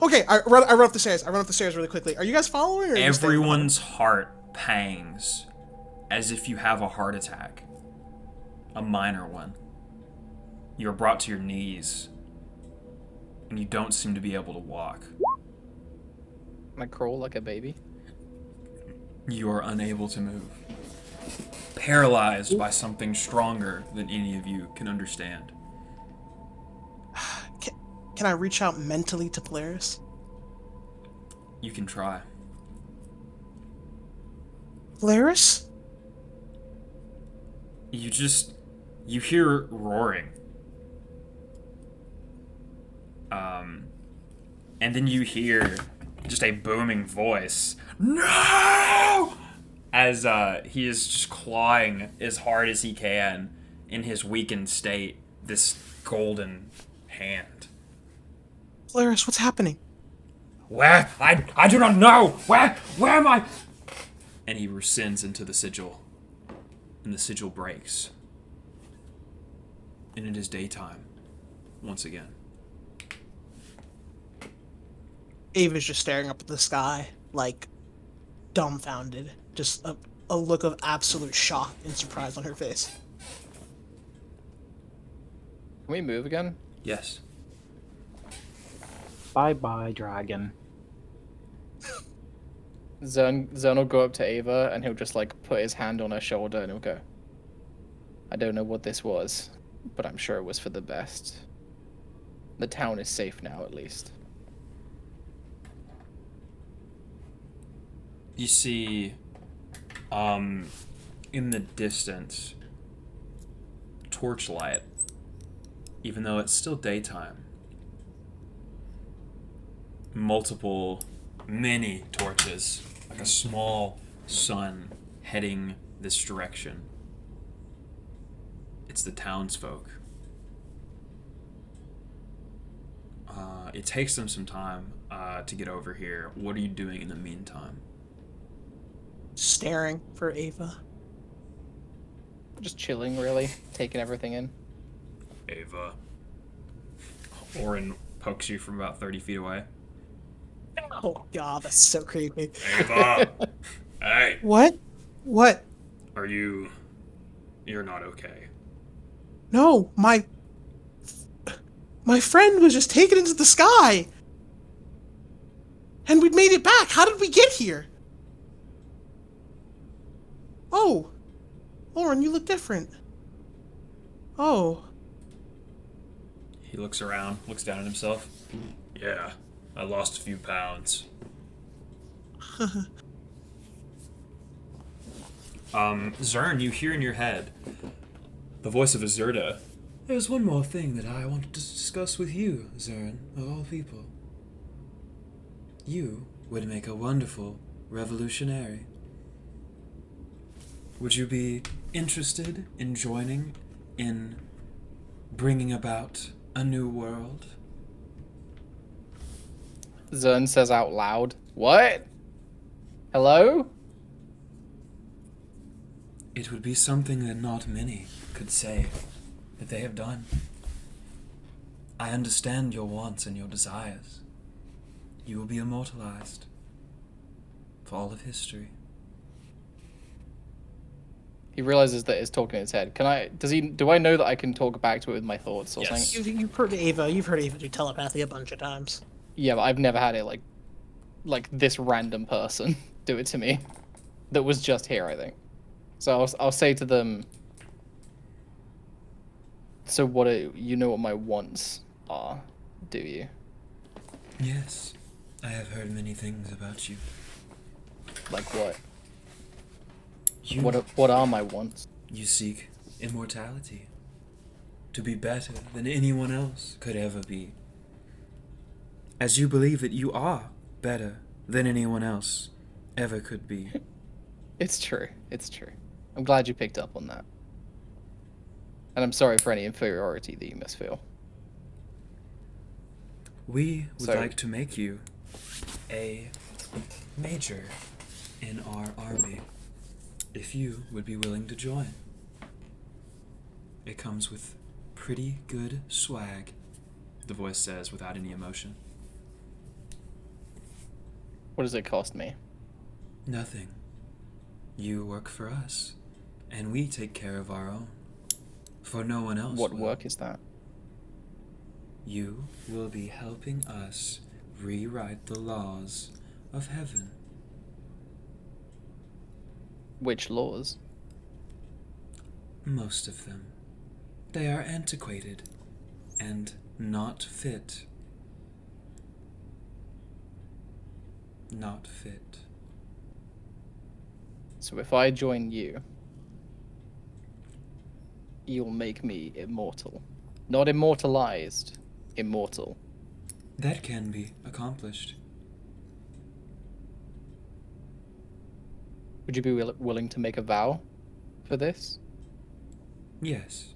Okay. I run up the stairs. I run up the stairs really quickly. Are you guys following? Or are you staying behind? Everyone's heart pangs as if you have a heart attack. A minor one. You are brought to your knees, and you don't seem to be able to walk. Can I crawl like a baby? You are unable to move. Paralyzed by something stronger than any of you can understand. Can I reach out mentally to Polaris? You can try. Polaris? You hear roaring. And then you hear just a booming voice. No! As he is just clawing as hard as he can in his weakened state, this golden hand. Polaris, what's happening? Where? I do not know! Where am I? And he rescinds into the sigil. And the sigil breaks. And it is daytime. Once again. Ava's just staring up at the sky. like, dumbfounded. Just a look of absolute shock and surprise on her face. Can we move again? Yes. Bye-bye, dragon. Zern will go up to Ava and he'll just like put his hand on her shoulder and he'll go, I don't know what this was, but I'm sure it was for the best. The town is safe now, at least. You see, in the distance, torchlight, even though it's still daytime. Many torches, like a small sun heading this direction. It's the townsfolk. It takes them some time to get over here. What are you doing in the meantime? Staring for Ava. Just chilling, really, taking everything in. Ava. Orin pokes you from about 30 feet away. Oh god, that's so creepy. Ava! Hey! What? What? You're not okay. No, my friend was just taken into the sky. And we'd made it back. How did we get here? Oh. Orin, you look different. Oh. He looks around, looks down at himself. Yeah, I lost a few pounds. Zern, you hear in your head the voice of Azurda. There's one more thing that I wanted to discuss with you, Zern, of all people. You would make a wonderful revolutionary. Would you be interested in joining in bringing about a new world? Zern says out loud, what? Hello? It would be something that not many could say that they have done. I understand your wants and your desires. You will be immortalized for all of history. He realizes that it's talking in his head. Do I know that I can talk back to it with my thoughts or Yes. something? You've heard Ava do telepathy a bunch of times. Yeah, but I've never had it like this random person do it to me. That was just here, I think. So I'll say to them, so you know what my wants are, do you? Yes, I have heard many things about you. Like what? You, What are my wants? you seek immortality. To be better than anyone else could ever be. As you believe that you are better than anyone else ever could be. It's true. It's true. I'm glad you picked up on that. And I'm sorry for any inferiority that you must feel. We would So- like to make you a major in our army, if you would be willing to join. It comes with pretty good swag, the voice says without any emotion. What does it cost me? Nothing. You work for us, and we take care of our own. For no one else What will. work is that? You will be helping us rewrite the laws of heaven. Which laws? Most of them. They are antiquated and not fit. Not fit. So if I join you, you'll make me immortal. Not immortalized, immortal. That can be accomplished. Would you be willing to make a vow for this? Yes.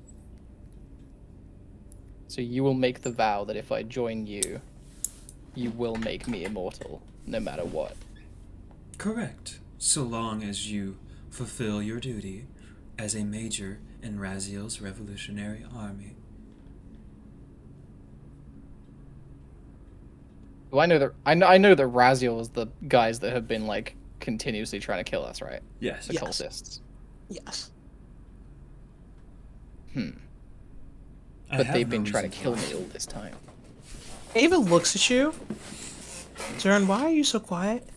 So you will make the vow that if I join you, you will make me immortal, no matter what. Correct. So long as you fulfill your duty as a major in Raziel's revolutionary army. Well, I know that Raziel is the guys that have been like continuously trying to kill us, right? Yes. The Yes. cultists. Yes. I But have they've no been trying to reason kill lie. me all this time. Ava looks at you. Zern, why are you so quiet?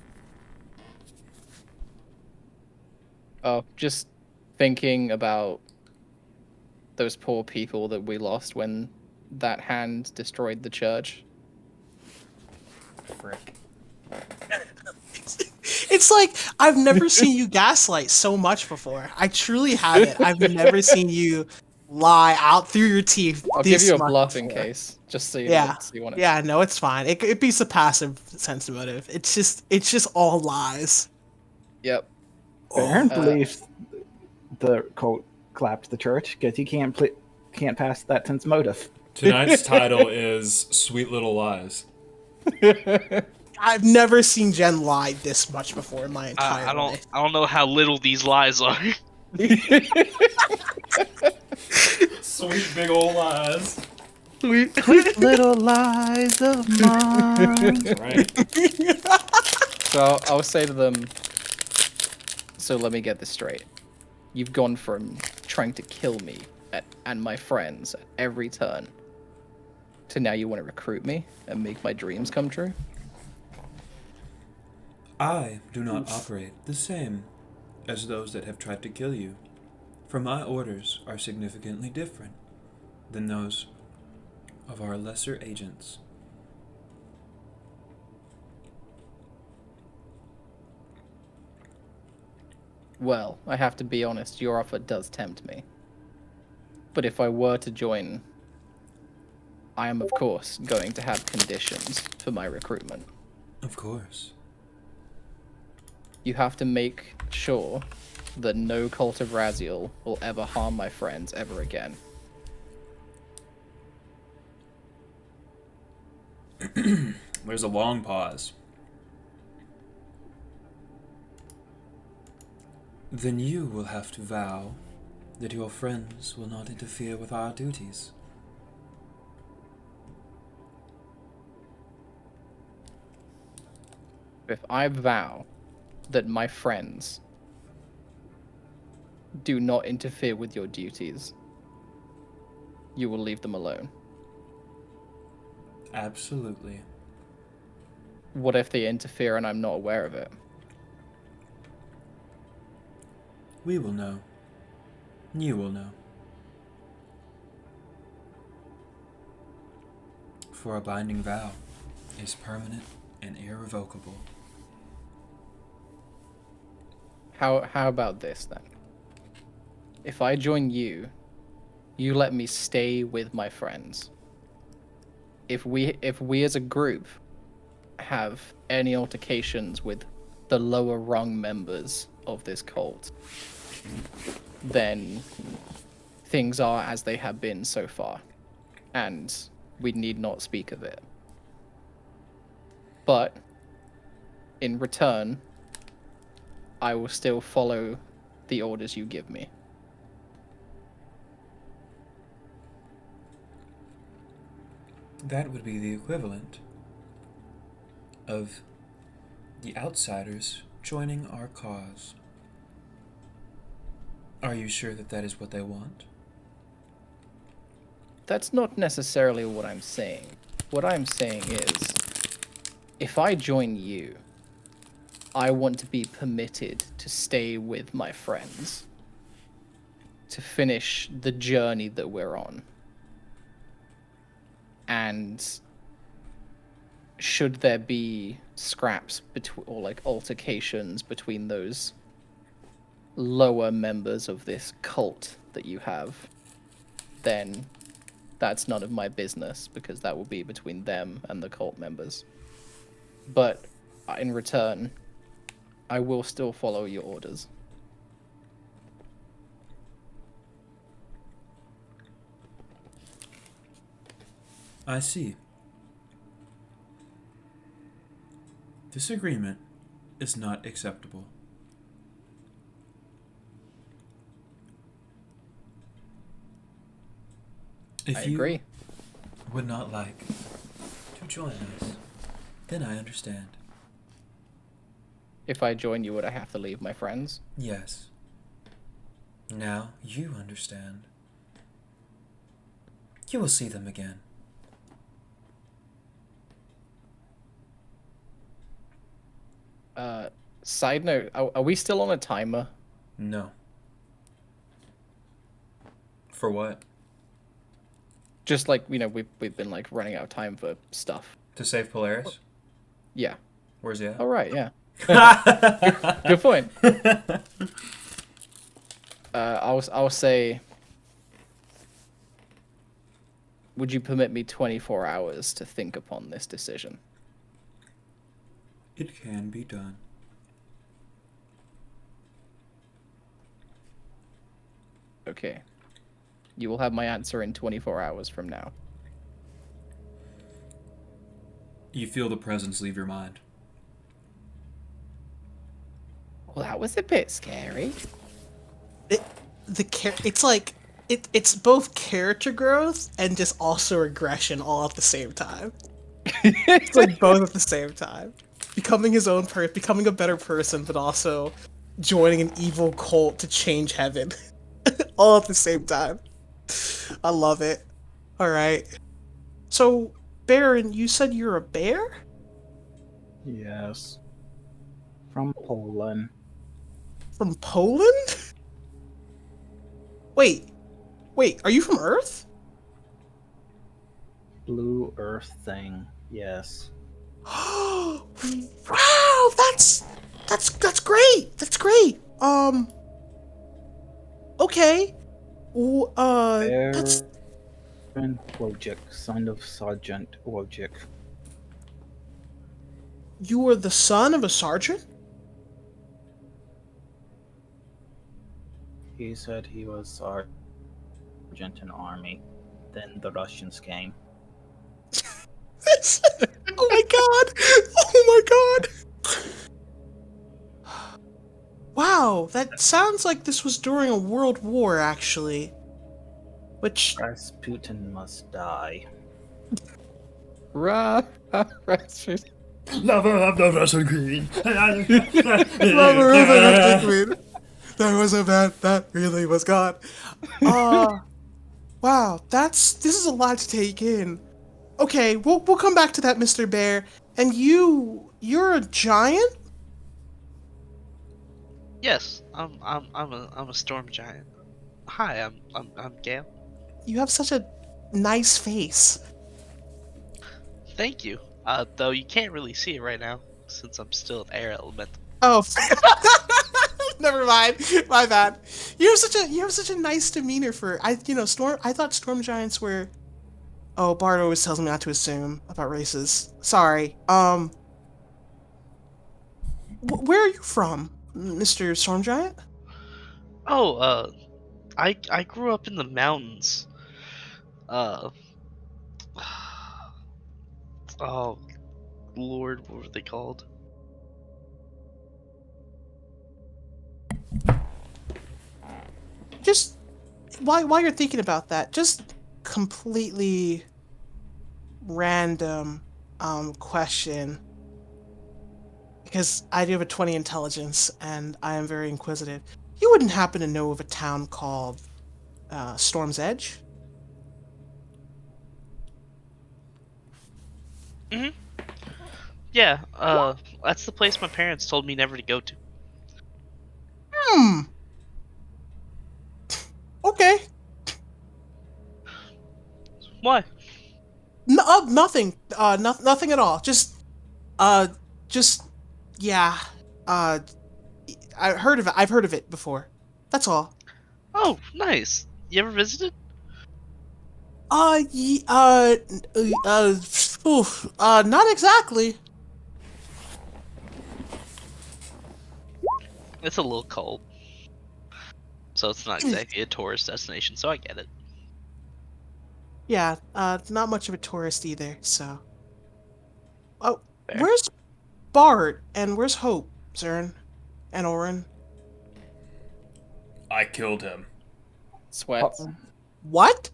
Oh, just thinking about those poor people that we lost when that hand destroyed the church. Frick. It's like I've never seen you gaslight so much before. I truly haven't. I've never seen you lie out through your teeth. I'll give this you a much bluff in before. case, just so you Yeah. so you want to. Yeah, no, it's fine. It beats the passive sense motive. It's just all lies. Yep. Baron Uh, believes the cult collapsed the church because he can't pass that sense motive. Tonight's title is Sweet Little Lies. I've never seen Jen lie this much before in my entire I life. don't know how little these lies are. Sweet big old lies. Little lies of mine. That's right. So I'll say to them. So let me get this straight. You've gone from trying to kill me and my friends at every turn to now you want to recruit me and make my dreams come true? I do not operate the same as those that have tried to kill you, for my orders are significantly different than those of our lesser agents. Well, I have to be honest, your offer does tempt me. But if I were to join, I am of course going to have conditions for my recruitment. Of course. You have to make sure that no cult of Raziel will ever harm my friends ever again. There's a long pause. Then you will have to vow that your friends will not interfere with our duties. If I vow that my friends do not interfere with your duties, you will leave them alone. Absolutely. What if they interfere and I'm not aware of it? We will know. You will know. For a binding vow is permanent and irrevocable. How about this then? If I join you, you let me stay with my friends. If we as a group have any altercations with the lower rung members of this cult, then things are as they have been so far, and we need not speak of it. But in return, I will still follow the orders you give me. That would be the equivalent of the outsiders joining our cause. Are you sure that that is what they want? That's not necessarily what I'm saying. What I'm saying is, if I join you, I want to be permitted to stay with my friends, to finish the journey that we're on. And should there be scraps or like altercations between those lower members of this cult that you have, then that's none of my business, because that will be between them and the cult members. But in return, I will still follow your orders. I see. This agreement is not acceptable. If I you agree. would not like to join us, Then I understand. If I join you, would I have to leave my friends? Yes. Now you understand. You will see them again. Side note, are we still on a timer? No. For what? Just like, we've been like running out of time for stuff. To save Polaris? Yeah. Where's he at? Oh, right, yeah. Good point. I'll say, would you permit me 24 hours to think upon this decision? It can be done. Okay. You will have my answer in 24 hours from now. You feel the presence leave your mind. Well, that was a bit scary. It's like it's both character growth and just also regression all at the same time. It's like both at the same time. Becoming his own person, becoming a better person, but also joining an evil cult to change heaven. All at the same time. I love it. Alright. So, Baron, you said you're a bear? Yes. From Poland. From Poland? Wait, are you from Earth? Blue Earth thing. Yes. Wow, that's great. That's great. Okay. That's Baron Wojcik, son of Sergeant Wojcik. You were the son of a sergeant? He said he was sergeant in army. Then the Russians came. Oh my god! Oh my god! Wow, that sounds like this was during a world war, actually. Which... Rasputin must die. Rasputin. Lover of the Russian Queen. Lover of the Russian Queen. There was a man that really was God. Wow, this is a lot to take in. Okay, we'll come back to that, Mr. Bear. And you're a giant? Yes, I'm a storm giant. Hi, I'm Gale. You have such a nice face. Thank you. Though you can't really see it right now since I'm still an air element. Oh, never mind. My bad. You have such a nice demeanor for I thought storm giants were. Oh, Bart always tells me not to assume about races. Sorry. Where are you from, Mr. Storm Giant? Oh, I grew up in the mountains. Oh, Lord, what were they called? Just while you're thinking about that, just completely random question, because I do have a 20 intelligence and I am very inquisitive. You wouldn't happen to know of a town called Storm's Edge? Mm-hmm. Yeah, that's the place my parents told me never to go to. Okay. Why? No, nothing. Nothing at all. Just, yeah. I've heard of it. I've heard of it before. That's all. Oh, nice. You ever visited? Not exactly. It's a little cold. So it's not exactly a tourist destination, so I get it. Yeah, not much of a tourist either, so. Oh, Fair. Where's Bart and where's Hope, Zern, and Orin? I killed him. Sweats. What?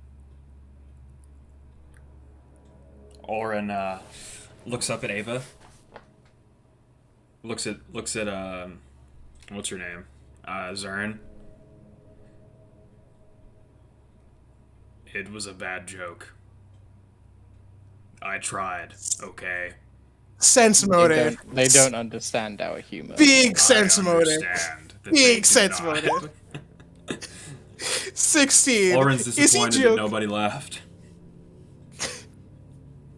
Orin looks up at Ava. looks at what's her name? Zern. It was a bad joke. I tried, okay? Sense motive. They don't understand our humor. Big sense I motive. understand that they Big do sense not. motive. 16. Oren's Is he disappointed that joking? nobody laughed.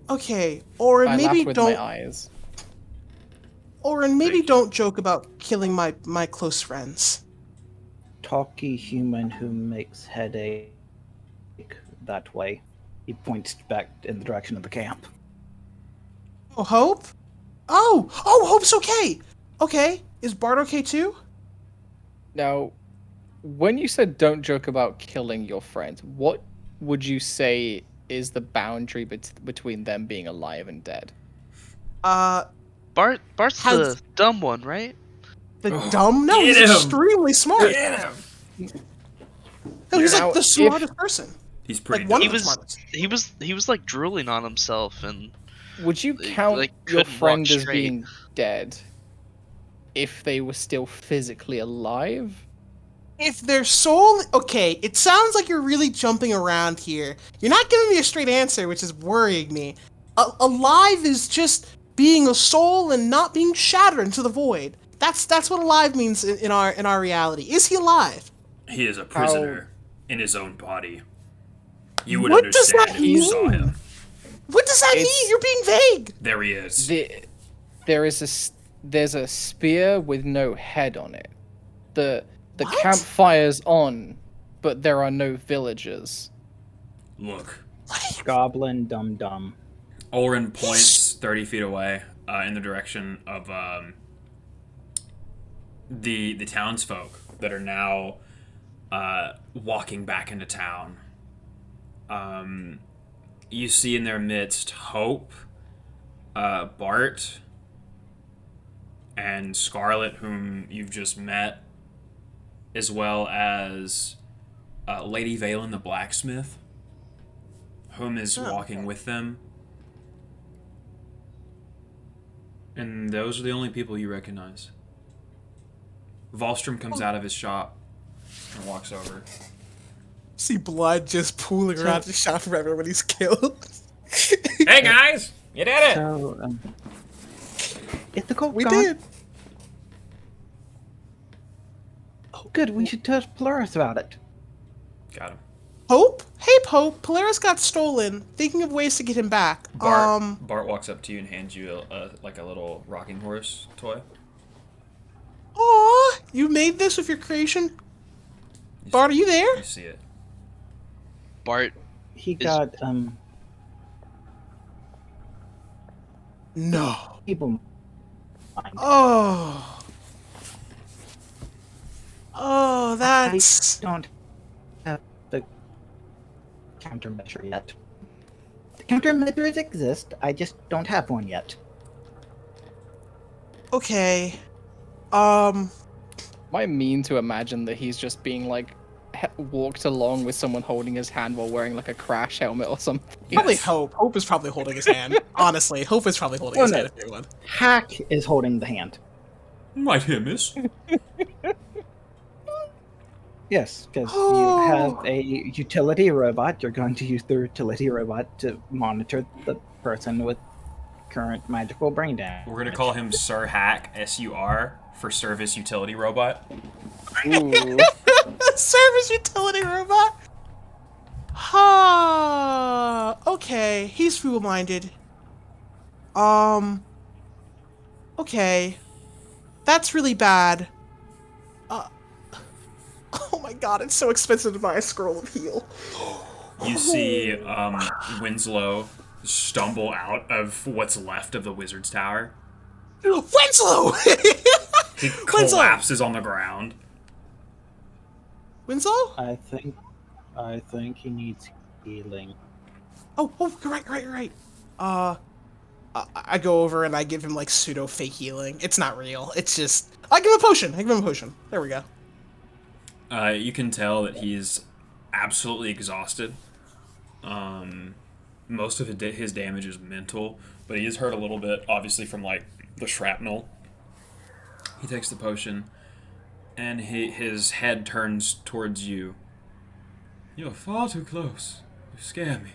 Okay, Oren, I maybe laugh with don't. my eyes. Oren, maybe Thank you. don't joke about killing my close friends. Talky human who makes headache that way. He points back in the direction of the camp. Oh, Hope? Oh, Hope's okay. Okay, is Bart okay too? Now, when you said don't joke about killing your friends, what would you say is the boundary between them being alive and dead? Bart's Has- the dumb one, right? The Oh, dumb? No, get he's him! extremely smart. Get him! No, he's Now, like the if- smartest person. He's pretty Like one dumb. of the smartest. He was like drooling on himself, and Would you They, count like, your couldn't walk friend as straight. being dead if they were still physically alive? If their soul, okay, it sounds like you're really jumping around here. You're not giving me a straight answer, which is worrying me. Alive is just being a soul and not being shattered into the void. That's what alive means in our reality. Is he alive? He is a prisoner in his own body. You would What does understand that if you saw mean? him. What does that It's- mean? You're being vague. There he is. There's a spear with no head on it. The What? campfire's on, but there are no villagers. Look. Goblin dum dum. Oren points 30 feet away in the direction of the townsfolk that are now walking back into town. You see in their midst Hope, Bart, and Scarlet, whom you've just met, as well as Lady Valen the blacksmith, whom is Oh, walking with them. And those are the only people you recognize. Volstrom comes out of his shop and walks over. See blood just pooling around the shop from everyone he's killed. Hey guys, you did it! So, is the cult We gone? did. Oh, good. We should tell Polaris about it. Got him. Hope? Hey, Pope. Polaris got stolen. Thinking of ways to get him back. Bart walks up to you and hands you like a little rocking horse toy. Aw, you made this with your creation? Bart, are you there? You see it. Bart. He got No. people mind. Oh. Oh, that's... I don't have the countermeasure yet. The countermeasures exist. I just don't have one yet. Okay. Am I mean to imagine that he's just being like walked along with someone holding his hand while wearing like a crash helmet or something? Probably Yes. Hope. Hope is probably holding his hand. Honestly, Hope is probably holding his Oh, no. hand if anyone. Hack is holding the hand. Right here, miss. Yes, because Oh. you have a utility robot. You're going to use the utility robot to monitor the person with current magical brain damage. We're gonna call him Sir Hack, S-U-R, for Service Utility Robot. Ooh. Service utility robot? Ha. Okay, he's feeble-minded. Okay. That's really bad. Oh my god, it's so expensive to buy a scroll of heal. You see Winslow stumble out of what's left of the Wizard's Tower. Winslow! He Winslow! collapses on the ground. Winslow? I think he needs healing. Oh, you're right. I go over and I give him like pseudo fake healing. It's not real. It's just I give him a potion. There we go. You can tell that he's absolutely exhausted. Most of his damage is mental, but he is hurt a little bit, obviously from like the shrapnel He takes the potion, and his head turns towards you. You're far too close. You scare me.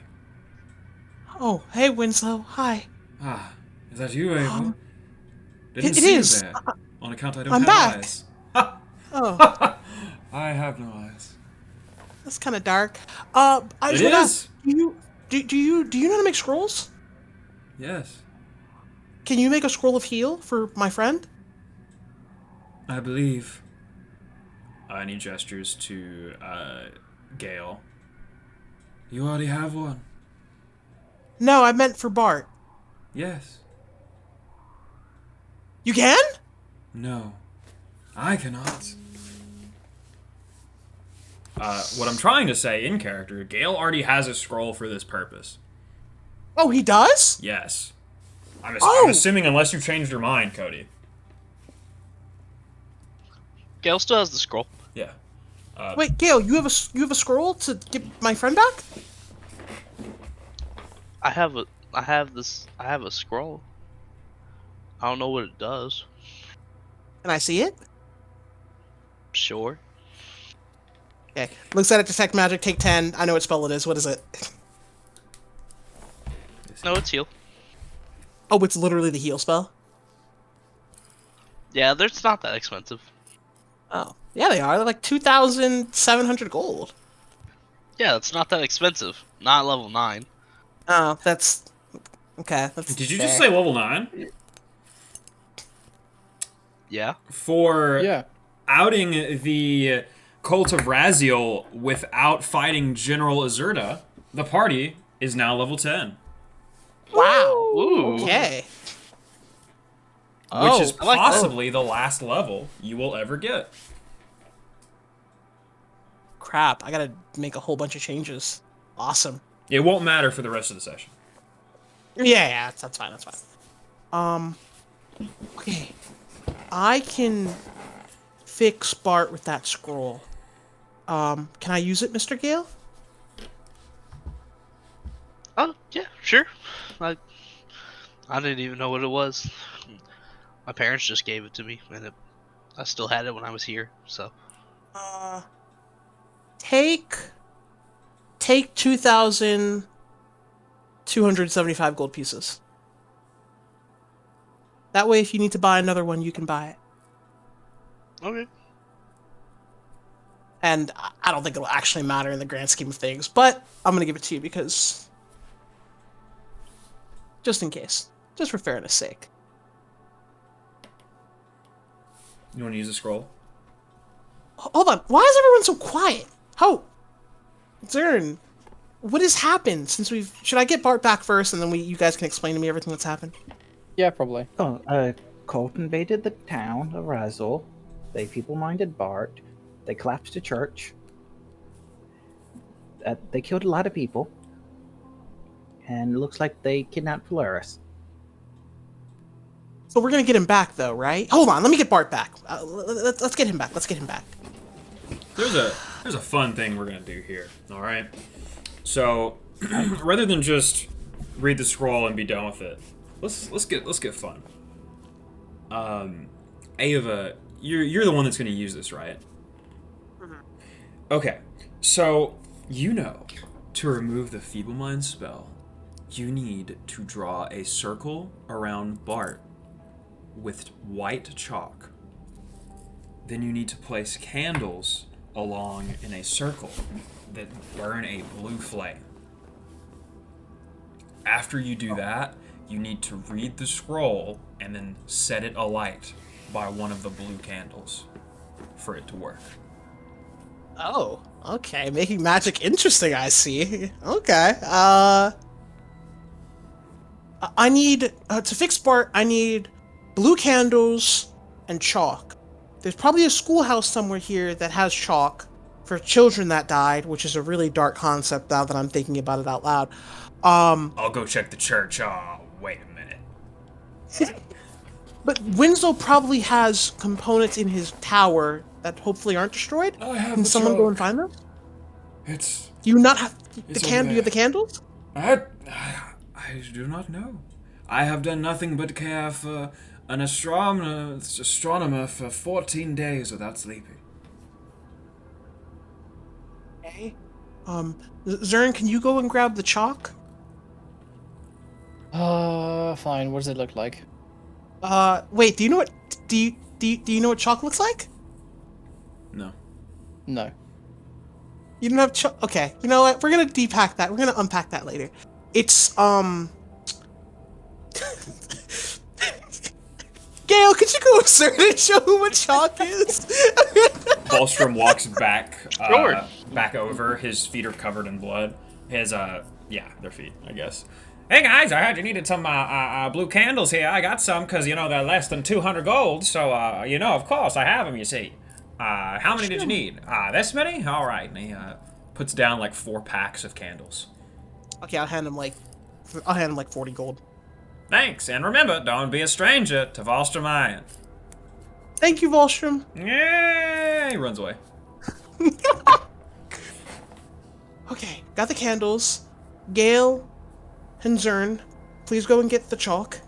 Oh, hey, Winslow. Hi. Ah, is that you, Ava? it see is. you there. On account I don't I'm have back. eyes. Ha! Oh, I have no eyes. that's kind of dark. I It just wanna is. ask, do you know how to make scrolls? Yes, Can you make a scroll of heal for my friend? I believe. And he gestures to Gale. You already have one. No, I meant for Bart. Yes. You can? No. I cannot. What I'm trying to say in character, Gale already has a scroll for this purpose. Oh, he does? Yes. I'm Oh! assuming unless you've changed your mind, Cody. Gale still has the scroll. Yeah. Wait, Gale, you have a scroll to get my friend back? I have a scroll. I don't know what it does. Can I see it? Sure. Okay. Looks at it, detect magic, take 10. I know what spell it is. What is it? No, it's heal. Oh, it's literally the heal spell? Yeah, it's not that expensive. Oh. Yeah, they are. They're like 2,700 gold. Yeah, it's not that expensive. Not level 9. Oh, that's... Okay, that's Did you fair. just say level 9? Yeah. For Yeah. outing the cult of Raziel without fighting General Azurda, the party is now level 10. Wow. Ooh. Okay. Which is I like that. possibly the last level you will ever get. Crap, I gotta make a whole bunch of changes. Awesome. It won't matter for the rest of the session. Yeah, that's fine, that's fine. Okay. I can fix Bart with that scroll. Can I use it, Mr. Gale? Oh, yeah, sure. I didn't even know what it was. My parents just gave it to me, and I still had it when I was here, so. Take 2,275 gold pieces. That way, if you need to buy another one, you can buy it. Okay. And I don't think it'll actually matter in the grand scheme of things, but I'm gonna give it to you because... just in case. Just for fairness sake. You want to use a scroll? Hold on, why is everyone so quiet? Ho! Zern, what has happened since we've... Should I get Bart back first, and then you guys can explain to me everything that's happened? Yeah, probably. Colt invaded the town of Razzle. They feeble-minded Bart. They collapsed a church. They killed a lot of people. And it looks like they kidnapped Polaris. So we're gonna get him back, though, right? Hold on, let me get Bart back. Let's get him back. Let's get him back. There's a fun thing we're gonna do here. All right. So rather than just read the scroll and be done with it, let's get fun. Ava, you're the one that's gonna use this, right? Okay. So to remove the Feeble Mind spell, you need to draw a circle around Bart with white chalk. Then you need to place candles along in a circle that burn a blue flame. After you do that, you need to read the scroll and then set it alight by one of the blue candles for it to work. Oh, okay. Making magic interesting, I see. Okay. I need... to fix Bart, I need blue candles and chalk. There's probably a schoolhouse somewhere here that has chalk for children that died, which is a really dark concept now that I'm thinking about it out loud. I'll go check the church. Oh, wait a minute. But Winslow probably has components in his tower that hopefully aren't destroyed. I have Can the someone go chalk. and find them? It's... Do you not have the It's can? over Do you have the there. candles? I do not know. I have done nothing but care for an astronomer for 14 days without sleeping. Okay. Zern, can you go and grab the chalk? Fine. What does it look like? Wait. Do you know what? Do you know what chalk looks like? No. No. You don't have chalk. Okay. You know what? We're gonna depack that. We're gonna unpack that later. It's Gail, could you go observe and show him what chalk is? Ballstrom walks back, Sure. back over. His feet are covered in blood. Their feet, I guess. Hey guys, I heard you needed some blue candles here. I got some because they're less than 200 gold. So of course I have them. You see. How many did you need? This many? All right. And he puts down like 4 packs of candles. Okay, I'll hand him like 40 gold. Thanks, and remember, don't be a stranger to Volstrom Iron. Thank you, Volstrom. Yeah, he runs away. Okay, got the candles. Gale and Zern, please go and get the chalk.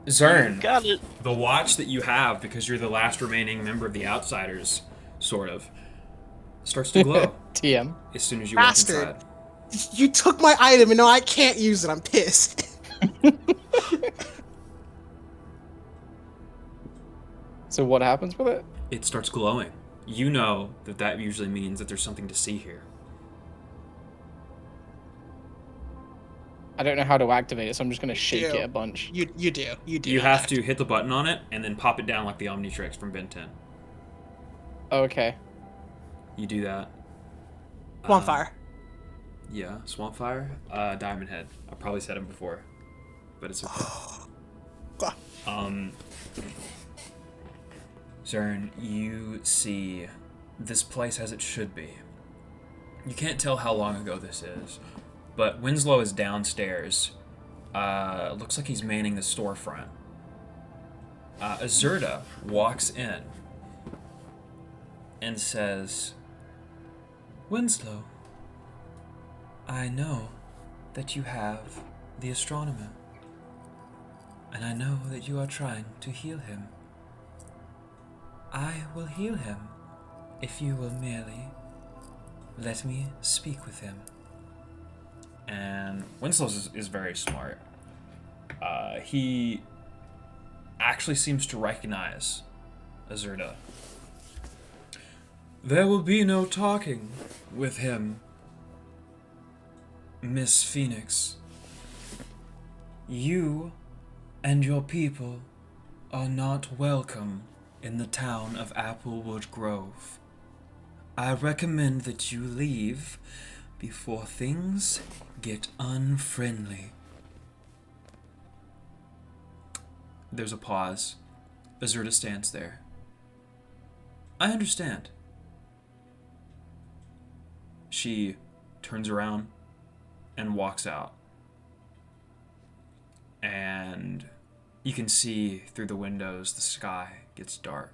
Zern, Got it. the watch that you have, because you're the last remaining member of the Outsiders, sort of, starts to glow TM. as soon as you walk Bastard. inside. You took my item and now I can't use it. I'm pissed. So what happens with it? It starts glowing. You know that usually means that there's something to see here. I don't know how to activate it, so I'm just gonna shake do. it a bunch. You do. You have to hit the button on it and then pop it down like the Omnitrix from Ben 10. Okay. You do that. Bonfire. Yeah, Swampfire, Diamond Head. I probably said him before, but it's okay. Zern, you see this place as it should be. You can't tell how long ago this is, but Winslow is downstairs. Looks like he's manning the storefront. Azurda walks in and says, Winslow, I know that you have the astronomer, and I know that you are trying to heal him. I will heal him if you will merely let me speak with him. And Winslow is very smart. He actually seems to recognize Azurda. There will be no talking with him, Miss Phoenix. You and your people are not welcome in the town of Applewood Grove. I recommend that you leave before things get unfriendly. There's a pause. Azurda stands there. I understand. She turns around and walks out. And you can see through the windows the sky gets dark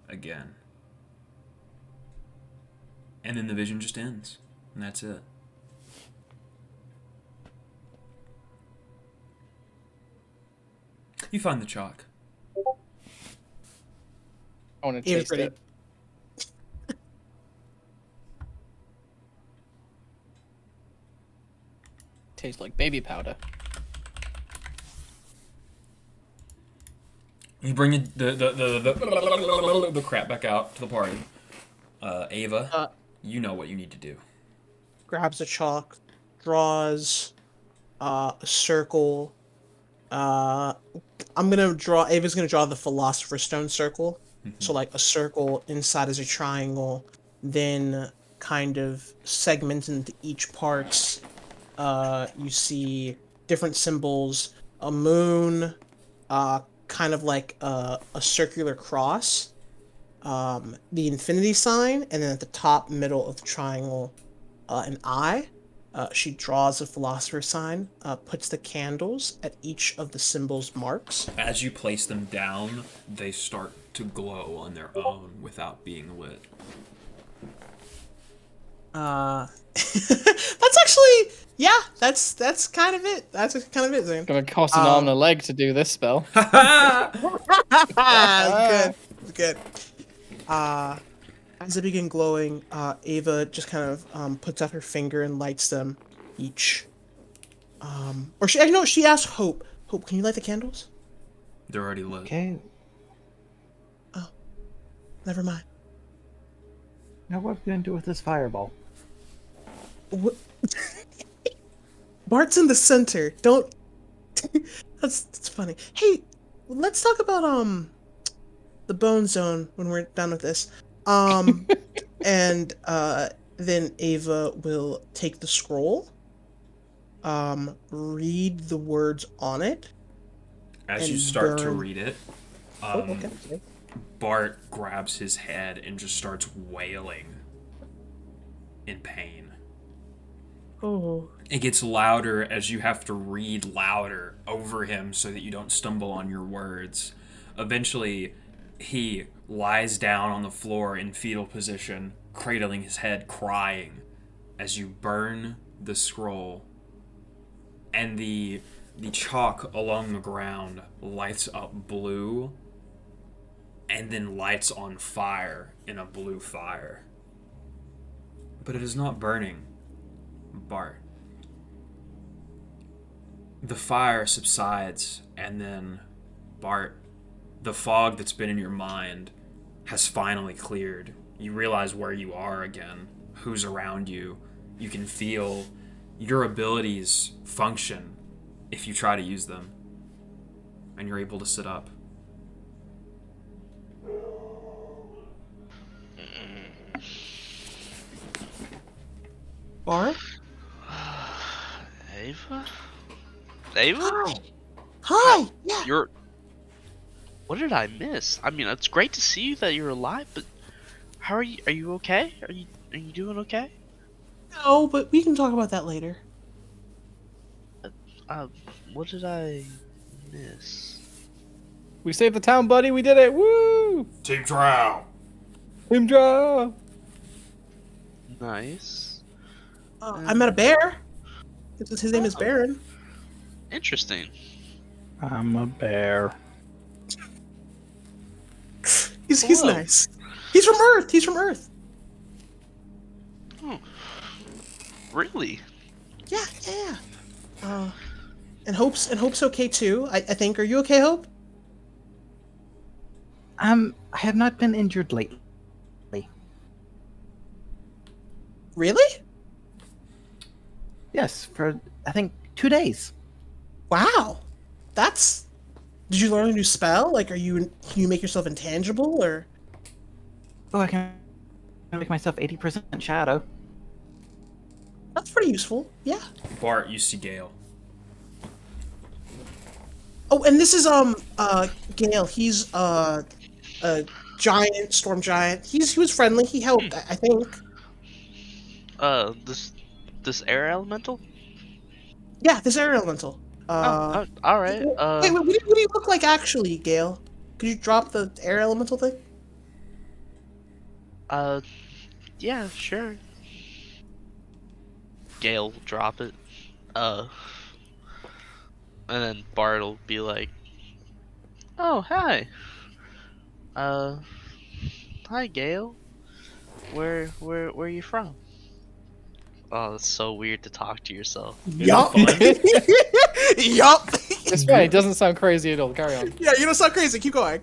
again. And then the vision just ends. And that's it. You find the chalk. I want to It was taste pretty- it. Tastes like baby powder. You bring the crap back out to the party. Ava, you know what you need to do. Grabs a chalk, draws a circle. Ava's gonna draw the Philosopher's Stone circle. So like a circle inside is a triangle, then kind of segments into each parts. You see different symbols, a moon, kind of like a circular cross, the infinity sign, and then at the top middle of the triangle, an eye. She draws a philosopher's sign, puts the candles at each of the symbols' marks. As you place them down, they start to glow on their own without being lit. That's actually Yeah, that's kind of it. That's kind of it, Zane. Gonna cost an arm and a leg to do this spell. Good, good. As they begin glowing, Ava just kind of puts out her finger and lights them each. Or she, no, she asked Hope. Hope, can you light the candles? They're already lit. Okay. Oh, never mind. Now what are we gonna do with this fireball? What? Bart's in the center. Don't. That's funny. Hey, let's talk about the bone zone when we're done with this. And then Ava will take the scroll, read the words on it. As you and start to burn- read it, Okay. Bart grabs his head and just starts wailing in pain. Oh. It gets louder as you have to read louder over him so that you don't stumble on your words. Eventually, he lies down on the floor in fetal position, cradling his head, crying as you burn the scroll. And the chalk along the ground lights up blue and then lights on fire in a blue fire. But it is not burning Bart. The fire subsides, and then, Bart, the fog that's been in your mind has finally cleared. You realize where you are again, who's around you. You can feel your abilities function if you try to use them, and you're able to sit up. Bart? Ava? Ava? Hi. Hi. Yeah. You're. What did I miss? I mean, it's great to see you that you're alive, but how are you? Are you okay? Are you doing okay? No, but we can talk about that later. What did I miss? We saved the town, buddy. We did it. Woo! Team Drow! Team draw. Nice. I met a bear. His name is Baron. Interesting. I'm a bear. He's Whoa. nice. He's from Earth. He's from Earth. Oh. Really? Yeah, yeah. And Hope's okay too. I think. Are you okay, Hope? I have not been injured lately. Really? Yes, for I think 2 days. Wow. That's. Did you learn a new spell? Like, can you make yourself intangible or? Oh, I can make myself 80% shadow. That's pretty useful. Yeah. Bart, you see Gale. Oh, and this is Gale. He's a giant storm giant. He was friendly. He helped. I think. This air elemental? Yeah, this air elemental. All right. Wait, what do you look like actually, Gale? Could you drop the air elemental thing? Yeah, sure. Gale will drop it. And then Bart will be like, "Oh, hi. Hi, Gale. Where are you from?" Oh, it's so weird to talk to yourself. Yup. Yup. It's fine. It doesn't sound crazy at all. Carry on. Yeah, you don't sound crazy. Keep going.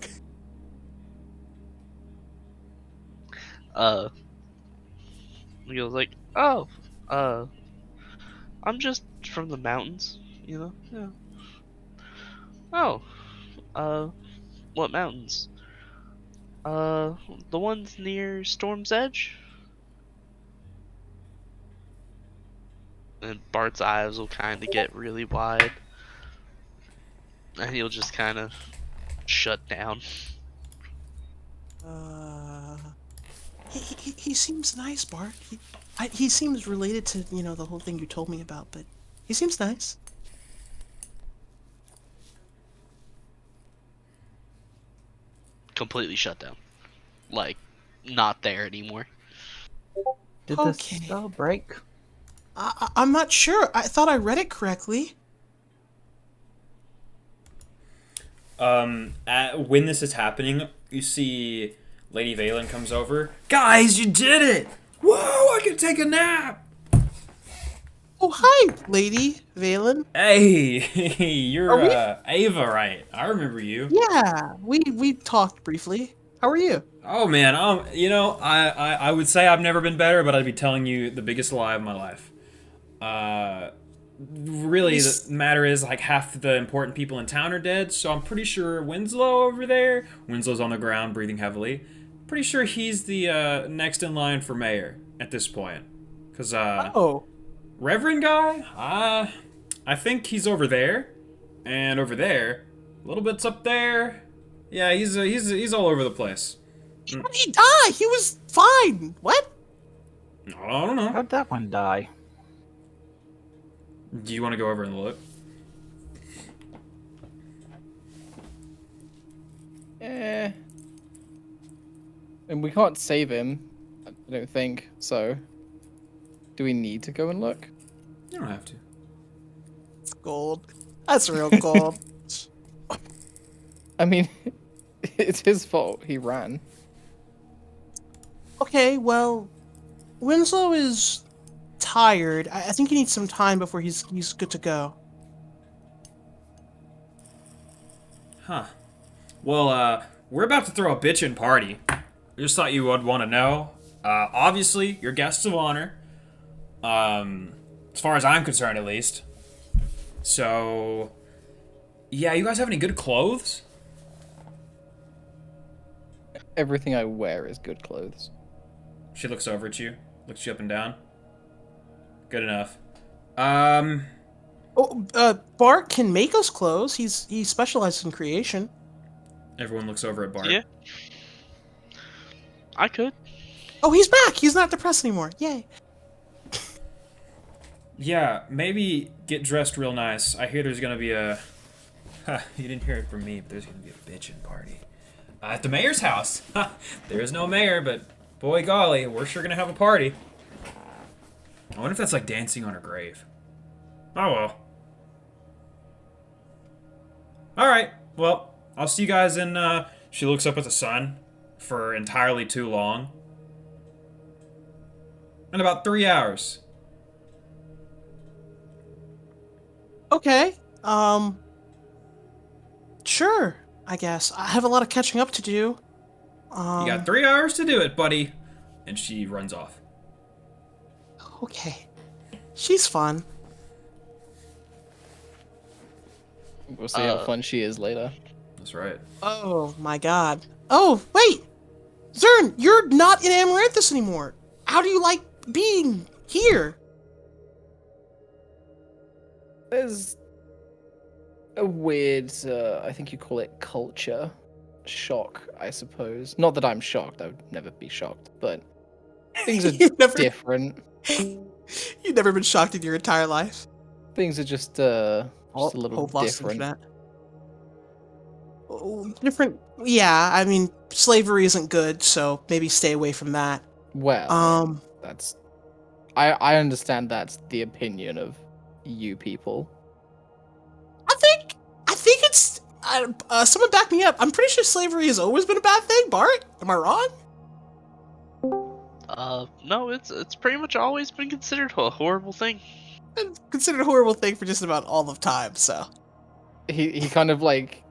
He goes like, "Oh, I'm just from the mountains, you know? Yeah. Oh, what mountains? The ones near Storm's Edge?" And Bart's eyes will kind of get really wide. And he'll just kind of shut down. He seems nice, Bart. He seems related to, the whole thing you told me about, but he seems nice. Completely shut down. Like, not there anymore. Did Okay. the spell break? I'm not sure. I thought I read it correctly. When this is happening, you see Lady Valen comes over. Guys, you did it! Whoa, I can take a nap! Oh, hi, Lady Valen. Hey, you're Are we- Ava, right? I remember you. Yeah, we talked briefly. How are you? Oh man, I would say I've never been better, but I'd be telling you the biggest lie of my life. Really, the matter is like half the important people in town are dead, so I'm pretty sure Winslow over there. Winslow's on the ground, breathing heavily. Pretty sure he's the next in line for mayor at this point, cause Oh, Reverend guy, I think he's over there, and over there, a little bit's up there. Yeah, he's all over the place. how did he die? He was fine. What? I don't know. How'd that one die? Do you want to go over and look? Eh. And we can't save him, I don't think. So, do we need to go and look? You don't have to. It's gold. That's real gold. I mean, it's his fault. He ran. Okay, well, Winslow is tired. I think he needs some time before he's good to go. Huh. Well, we're about to throw a bitchin' party. I just thought you would want to know. Obviously, you're guests of honor. As far as I'm concerned, at least. So, yeah, you guys have any good clothes? Everything I wear is good clothes. She looks over at you, looks you up and down. Good enough. Bart can make us clothes. He specializes in creation. Everyone looks over at Bart. Yeah. I could. Oh, he's back. He's not depressed anymore. Yay. Yeah, maybe get dressed real nice. I hear there's gonna be a... you didn't hear it from me, but there's gonna be a bitchin' party. At the mayor's house. There is no mayor, but boy golly, we're sure gonna have a party. I wonder if that's like dancing on her grave. Oh well. Alright, well, I'll see you guys in, She looks up at the sun for entirely too long. In about 3 hours. Okay. Sure. I guess I have a lot of catching up to do. You got 3 hours to do it, buddy. And she runs off. Okay. She's fun. We'll see how fun she is later. That's right. Oh my god. Oh, wait! Zern, you're not in Amaranthus anymore. How do you like being here? There's a weird, I think you call it culture shock, I suppose. Not that I'm shocked, I would never be shocked, but things are You've never, different. You've never been shocked in your entire life. Things are just a little Hope lost different. internet. Oh, different. Yeah, I mean, slavery isn't good, so maybe stay away from that. Well, that's... I understand that's the opinion of you people. I think it's. Someone back me up. I'm pretty sure slavery has always been a bad thing. Bart, am I wrong? No, it's pretty much always been considered a horrible thing. It's considered a horrible thing for just about all of time. So He kind of like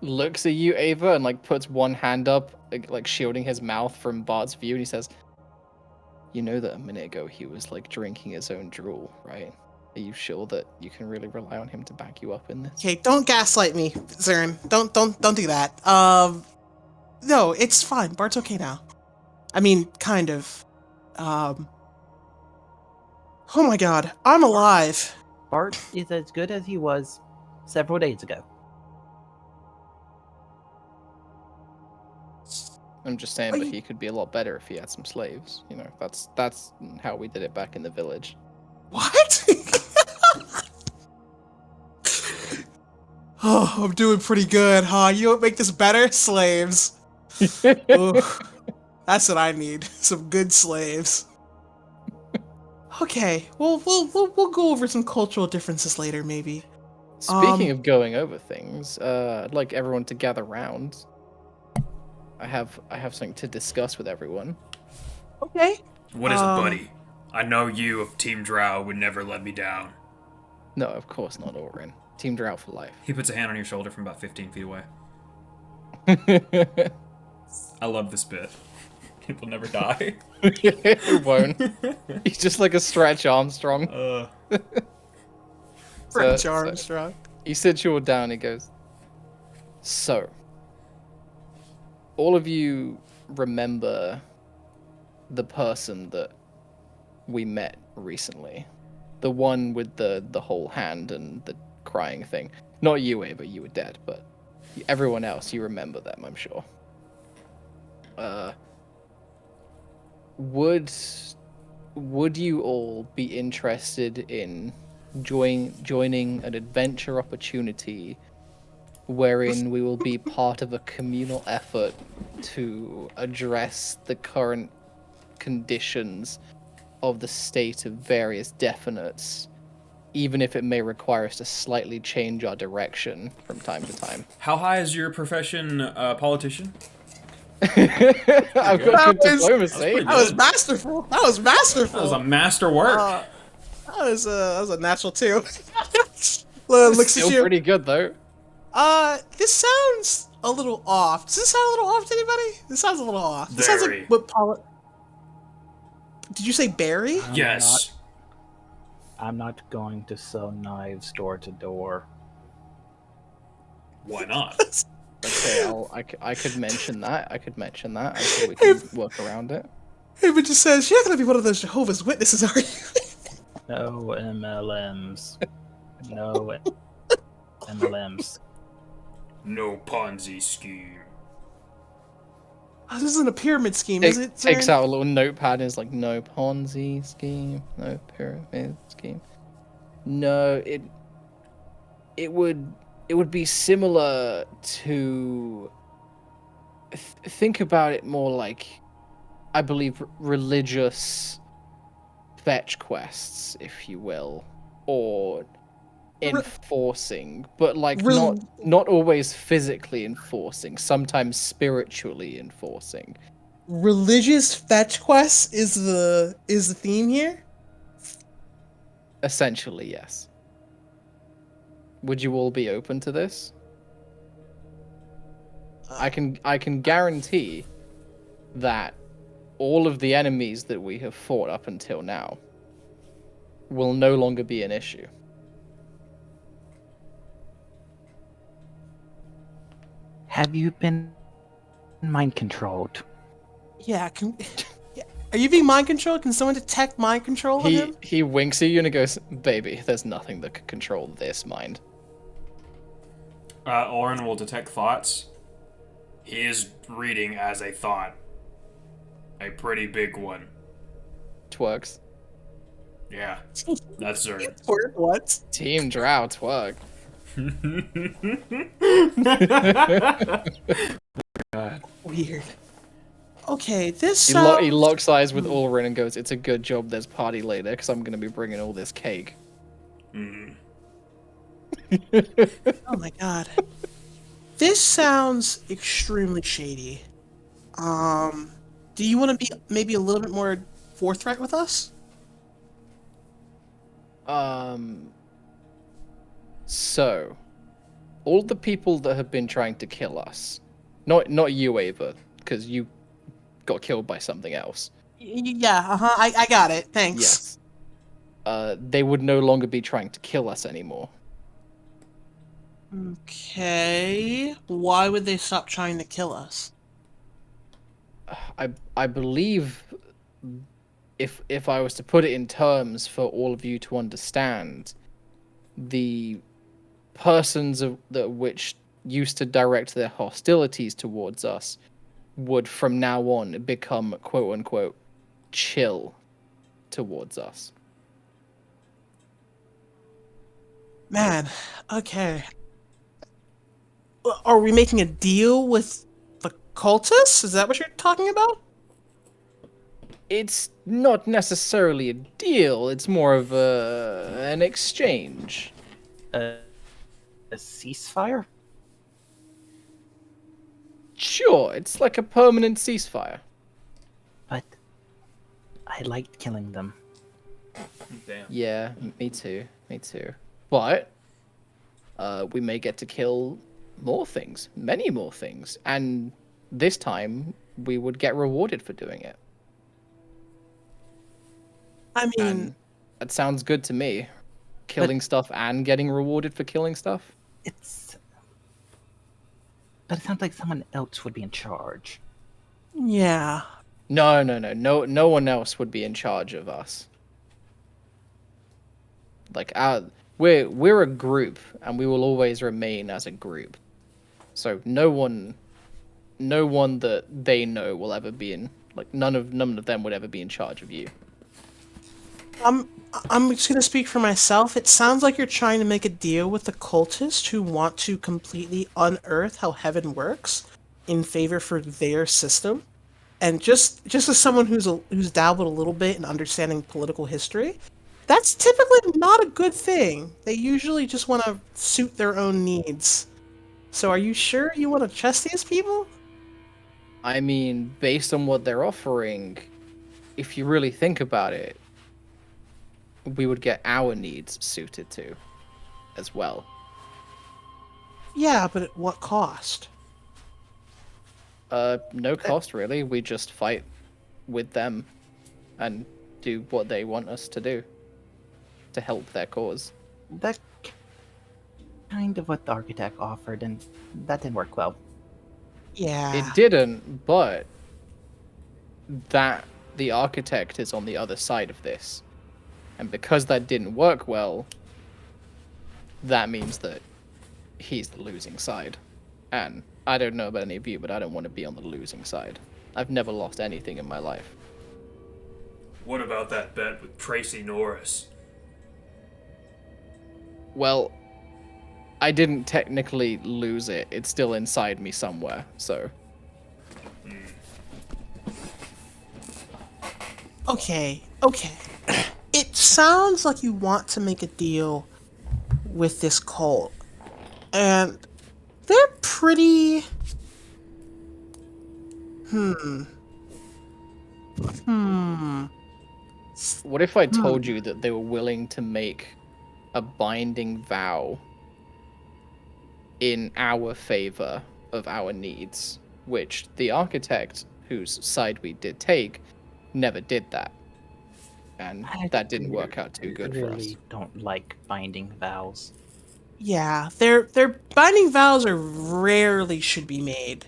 looks at you, Ava, and like puts one hand up, like shielding his mouth from Bart's view, and he says, "You know that a minute ago he was like drinking his own drool, right? Are you sure that you can really rely on him to back you up in this?" okay, don't gaslight me, Zern. Don't do that. No, it's fine. Bart's okay now. I mean, kind of. Oh my god, I'm alive. Bart is as good as he was several days ago. I'm just saying, but he could be a lot better if he had some slaves. You know, that's how we did it back in the village. What? Oh, I'm doing pretty good, huh? You know what make this better? Slaves. Ooh, that's what I need. Some good slaves. Okay, well, we'll go over some cultural differences later, maybe. Speaking of going over things, I'd like everyone to gather round. I have something to discuss with everyone. Okay. What is it, buddy? I know you of Team Drow would never let me down. No, of course not, Orin. Team Drought for life. He puts a hand on your shoulder from about 15 feet away. I love this bit. It will never die. It won't. He's just like a Stretch Armstrong. French Armstrong. He sits you all down. He goes, so, all of you remember the person that we met recently? The one with the whole hand and the crying thing. Not you, Ava, you were dead, but everyone else, you remember them, I'm sure. Would you all be interested in joining an adventure opportunity wherein we will be part of a communal effort to address the current conditions of the state of various definites, even if it may require us to slightly change our direction from time to time? How high is your profession, politician? I've got good diplomacy. That was masterful. That was masterful. That was a master work. That was a natural 2. Looks Still at you. pretty good though. This sounds a little off. Does this sound a little off to anybody? This sounds a little off. This sounds Very. like what Did you say Barry? Yes. I'm not going to sell knives door to door. Why not? Okay, I could mention that. I think we can work around it. Ava just says, "You're not gonna be one of those Jehovah's Witnesses, are you?" No MLMs. No MLMs. No Ponzi scheme. Oh, this isn't a pyramid scheme, is it? Takes out a little notepad and is like, no Ponzi scheme, no pyramid scheme. No, it would be similar to think about it more like, I believe, religious fetch quests, if you will, or enforcing, but like not always physically enforcing, sometimes spiritually enforcing. Religious fetch quests is the theme here. Essentially, yes. Would you all be open to this? I can guarantee that all of the enemies that we have fought up until now will no longer be an issue. Have you been mind controlled? Yeah, are you being mind controlled? Can someone detect mind control on him? He winks at you and he goes, "Baby, there's nothing that could control this mind." Orin will detect thoughts. He is reading as a thought. A pretty big one. Twerks. Yeah, that's certain. What? Team Drow twerk. Weird. Okay, this He locks eyes with Ulrin and goes, "It's a good job there's party later, because I'm going to be bringing all this cake." Oh my god. This sounds extremely shady. Do you want to be maybe a little bit more forthright with us? So, all the people that have been trying to kill us, not you, Ava, because you got killed by something else. Yeah, I got it. Thanks. Yes. They would no longer be trying to kill us anymore. Okay. Why would they stop trying to kill us? I believe, if I was to put it in terms for all of you to understand, the persons which used to direct their hostilities towards us would from now on become quote unquote chill towards us. Man, okay. Are we making a deal with the cultists? Is that what you're talking about? It's not necessarily a deal. It's more of an exchange. A ceasefire? Sure, it's like a permanent ceasefire. But I liked killing them. Damn. Yeah, me too. Me too. But we may get to kill more things, many more things, and this time we would get rewarded for doing it. I mean, And that sounds good to me. Killing stuff and getting rewarded for killing stuff. But it sounds like someone else would be in charge. yeah. No one else would be in charge of us. Like we're a group, and we will always remain as a group. So no one that they know will ever be in, like, none of them would ever be in charge of you. I'm just gonna speak for myself. It sounds like you're trying to make a deal with the cultists who want to completely unearth how heaven works in favor for their system. And just as someone who's dabbled a little bit in understanding political history, that's typically not a good thing. They usually just want to suit their own needs. So are you sure you want to trust these people? I mean, based on what they're offering, if you really think about it, we would get our needs suited to as well. Yeah, but at what cost? No cost really. We just fight with them and do what they want us to do to help their cause. That's kind of what the architect offered, and that didn't work well. Yeah. It didn't, but the architect is on the other side of this. And because that didn't work well, that means that he's the losing side. And I don't know about any of you, but I don't want to be on the losing side. I've never lost anything in my life. What about that bet with Tracy Norris? Well, I didn't technically lose it. It's still inside me somewhere, so... Okay. It sounds like you want to make a deal with this cult. And they're pretty... What if I told you that they were willing to make a binding vow in our favor of our needs, which the architect, whose side we did take, never did that. And that didn't work out too good for us. I really don't like binding vows. Yeah, their binding vows are rarely should be made.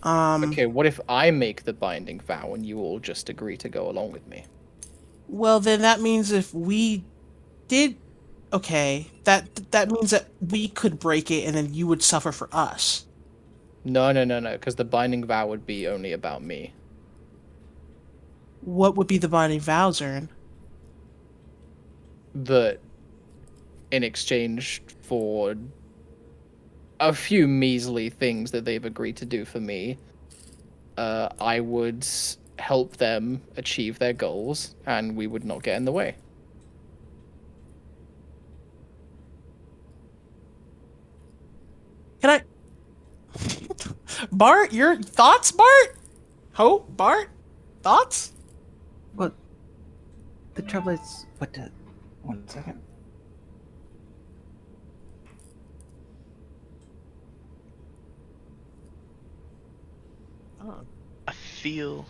Okay, what if I make the binding vow and you all just agree to go along with me? Well, then that means if we did... Okay, that means that we could break it and then you would suffer for us. No, because the binding vow would be only about me. What would be the binding vows, Ern? That in exchange for a few measly things that they've agreed to do for me, I would help them achieve their goals, and we would not get in the way. Can I... Bart, your thoughts, Bart? Bart? Thoughts? Well, the trouble is... One second. I feel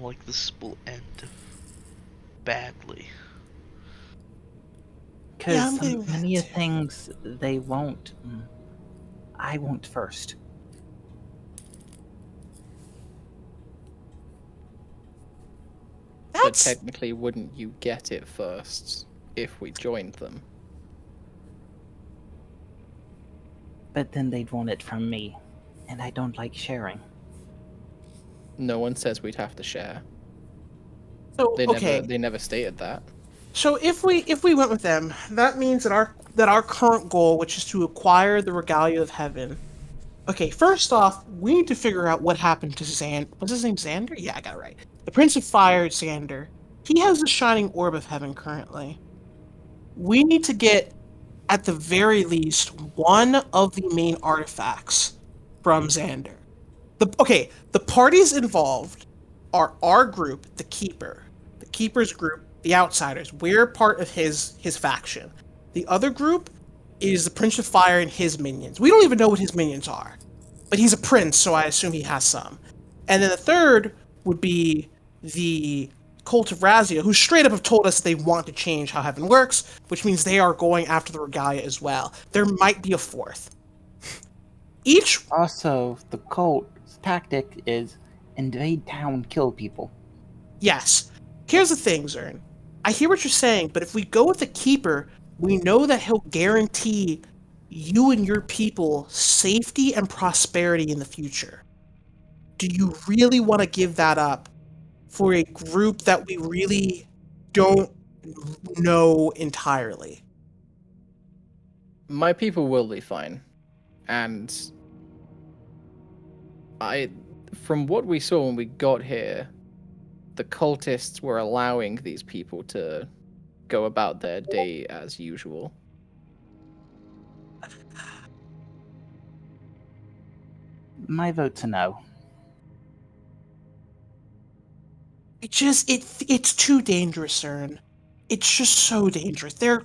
like this will end badly. Yeah, I'm Because getting that many too. things they won't. I won't first. But That's... technically, wouldn't you get it first if we joined them? But then they'd want it from me, and I don't like sharing. No one says we'd have to share. So, They okay. never stated that. So if we went with them, that means that our current goal, which is to acquire the regalia of heaven, Okay, first off, we need to figure out what happened to What's his name? Xander? Yeah, I got it right. The Prince of Fire, Xander. He has the Shining Orb of Heaven currently. We need to get, at the very least, one of the main artifacts from Xander. The parties involved are our group, the Keeper, the Keeper's group, the Outsiders. We're part of his faction. The other group is the Prince of Fire and his minions. We don't even know what his minions are, but he's a prince, so I assume he has some. And then the third would be the Cult of Razia, who straight up have told us they want to change how heaven works, which means they are going after the Regalia as well. There might be a fourth. Each Also, the cult's tactic is invade town, kill people. Yes. Here's the thing, Zern. I hear what you're saying, but if we go with the Keeper, we know that he'll guarantee you and your people safety and prosperity in the future. Do you really want to give that up for a group that we really don't know entirely? My people will be fine. And from what we saw when we got here, the cultists were allowing these people to go about their day as usual. My vote's a no. It's too dangerous, Cern. It's just so dangerous. They're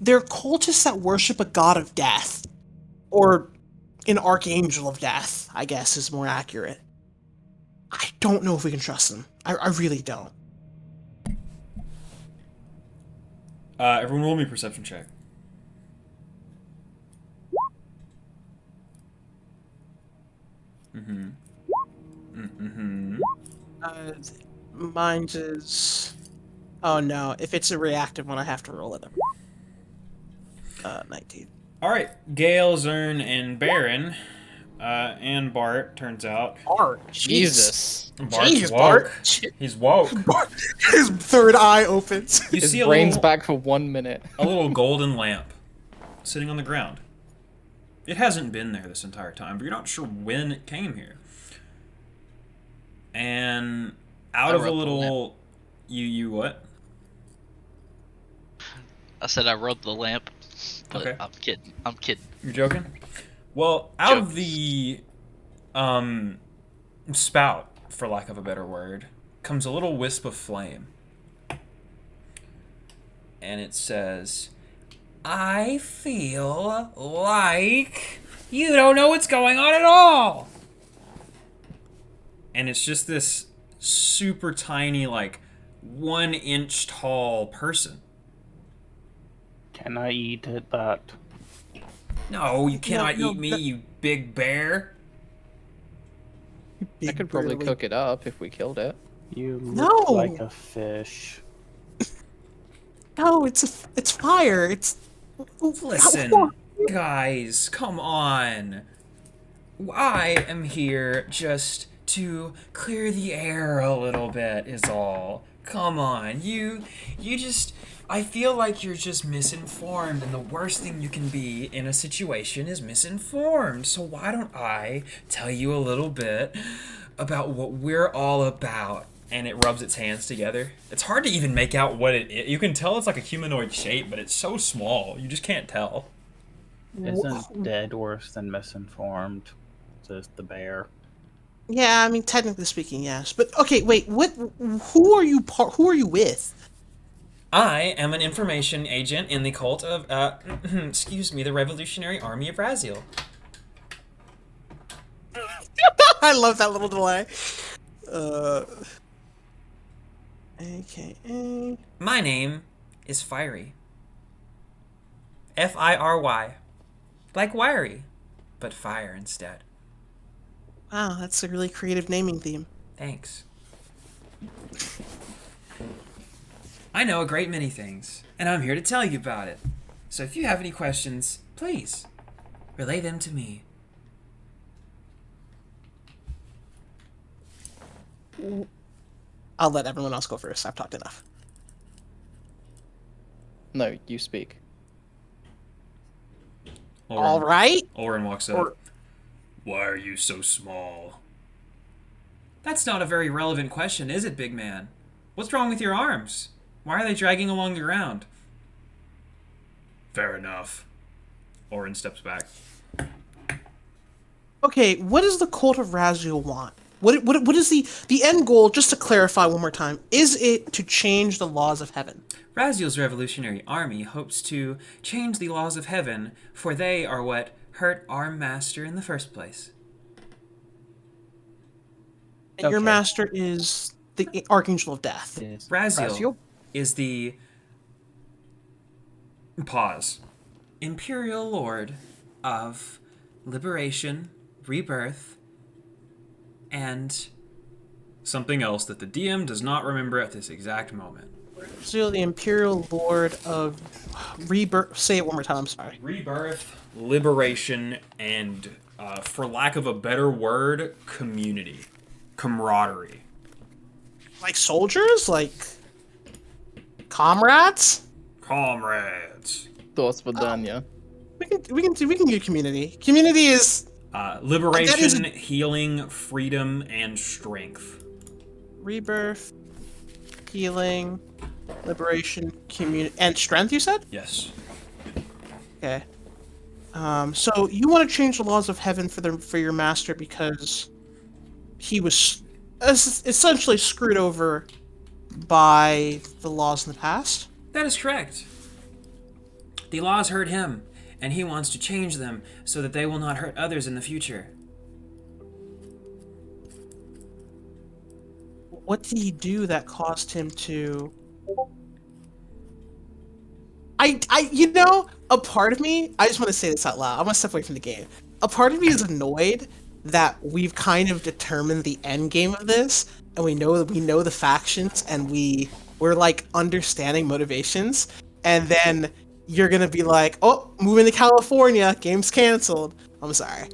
cultists that worship a god of death, or an archangel of death, I guess is more accurate. I don't know if we can trust them. I really don't. Everyone roll me a perception check. Mine's is... Oh no, if it's a reactive one, I have to roll it. 19. Alright, Gale, Zern, and Baron, and Bart, turns out. Bart, Jesus. Bart's Jeez, woke. Bart. He's woke. His third eye opens. You His see brain's back for 1 minute. a little golden lamp sitting on the ground. It hasn't been there this entire time, but you're not sure when it came here. And out of a little... You what? I said I rubbed the lamp, but Okay. I'm kidding. You're joking? Well, out of the spout, for lack of a better word, comes a little wisp of flame. And it says, I feel like you don't know what's going on at all. And it's just this super tiny, like 1 inch tall person. Can I eat that? No, you cannot no, eat me, you big bear. I could probably cook it up if we killed it. You look No! like a fish. No, it's fire. It's... Listen, guys, come on. I am here just to clear the air a little bit, is all. Come on, you just... I feel like you're just misinformed, and the worst thing you can be in a situation is misinformed. So why don't I tell you a little bit about what we're all about? And it rubs its hands together. It's hard to even make out what it is. You can tell it's like a humanoid shape, but it's so small. You just can't tell. Isn't dead worse than misinformed? Says the bear. Yeah, I mean, technically speaking, yes. But okay, wait. What? Who are you? Who are you with? I am an information agent in the cult of, excuse me, the Revolutionary Army of Raziel. I love that little delay. AKA. My name is Fiery. Firy. Like wiry, but fire instead. Wow, that's a really creative naming theme. Thanks. I know a great many things, and I'm here to tell you about it. So if you have any questions, please relay them to me. I'll let everyone else go first. I've talked enough. No, you speak. All right. Oren walks up. Or- Why are you so small? That's not a very relevant question, is it, big man? What's wrong with your arms? Why are they dragging along the ground? Fair enough. Orin steps back. Okay, what does the cult of Raziel want? What is the end goal, just to clarify one more time, is it to change the laws of heaven? Raziel's revolutionary army hopes to change the laws of heaven, for they are what hurt our master in the first place. And your Okay. master is the Archangel of Death. Is Raziel is the... Pause. Imperial Lord of Liberation, Rebirth, and something else that the DM does not remember at this exact moment. Raziel, the Imperial Lord of Rebirth. Say it one more time, I'm sorry. Rebirth, Liberation, and, for lack of a better word, community. Camaraderie. Like soldiers? Like comrades? Comrades. Thoughts were done, yeah. We can do community. Community is Liberation, healing, freedom, and strength. rebirth, healing, liberation, community, and strength. You said? Yes. Okay. So you want to change the laws of heaven for your master because he was essentially screwed over by the laws in the past? That is correct. The laws hurt him, and he wants to change them so that they will not hurt others in the future. What did he do that caused him to... a part of me, I just want to say this out loud. I want to step away from the game. A part of me is annoyed that we've kind of determined the end game of this, and we know the factions, and we're like understanding motivations, and then you're gonna be like, oh, moving to California, game's canceled. I'm sorry.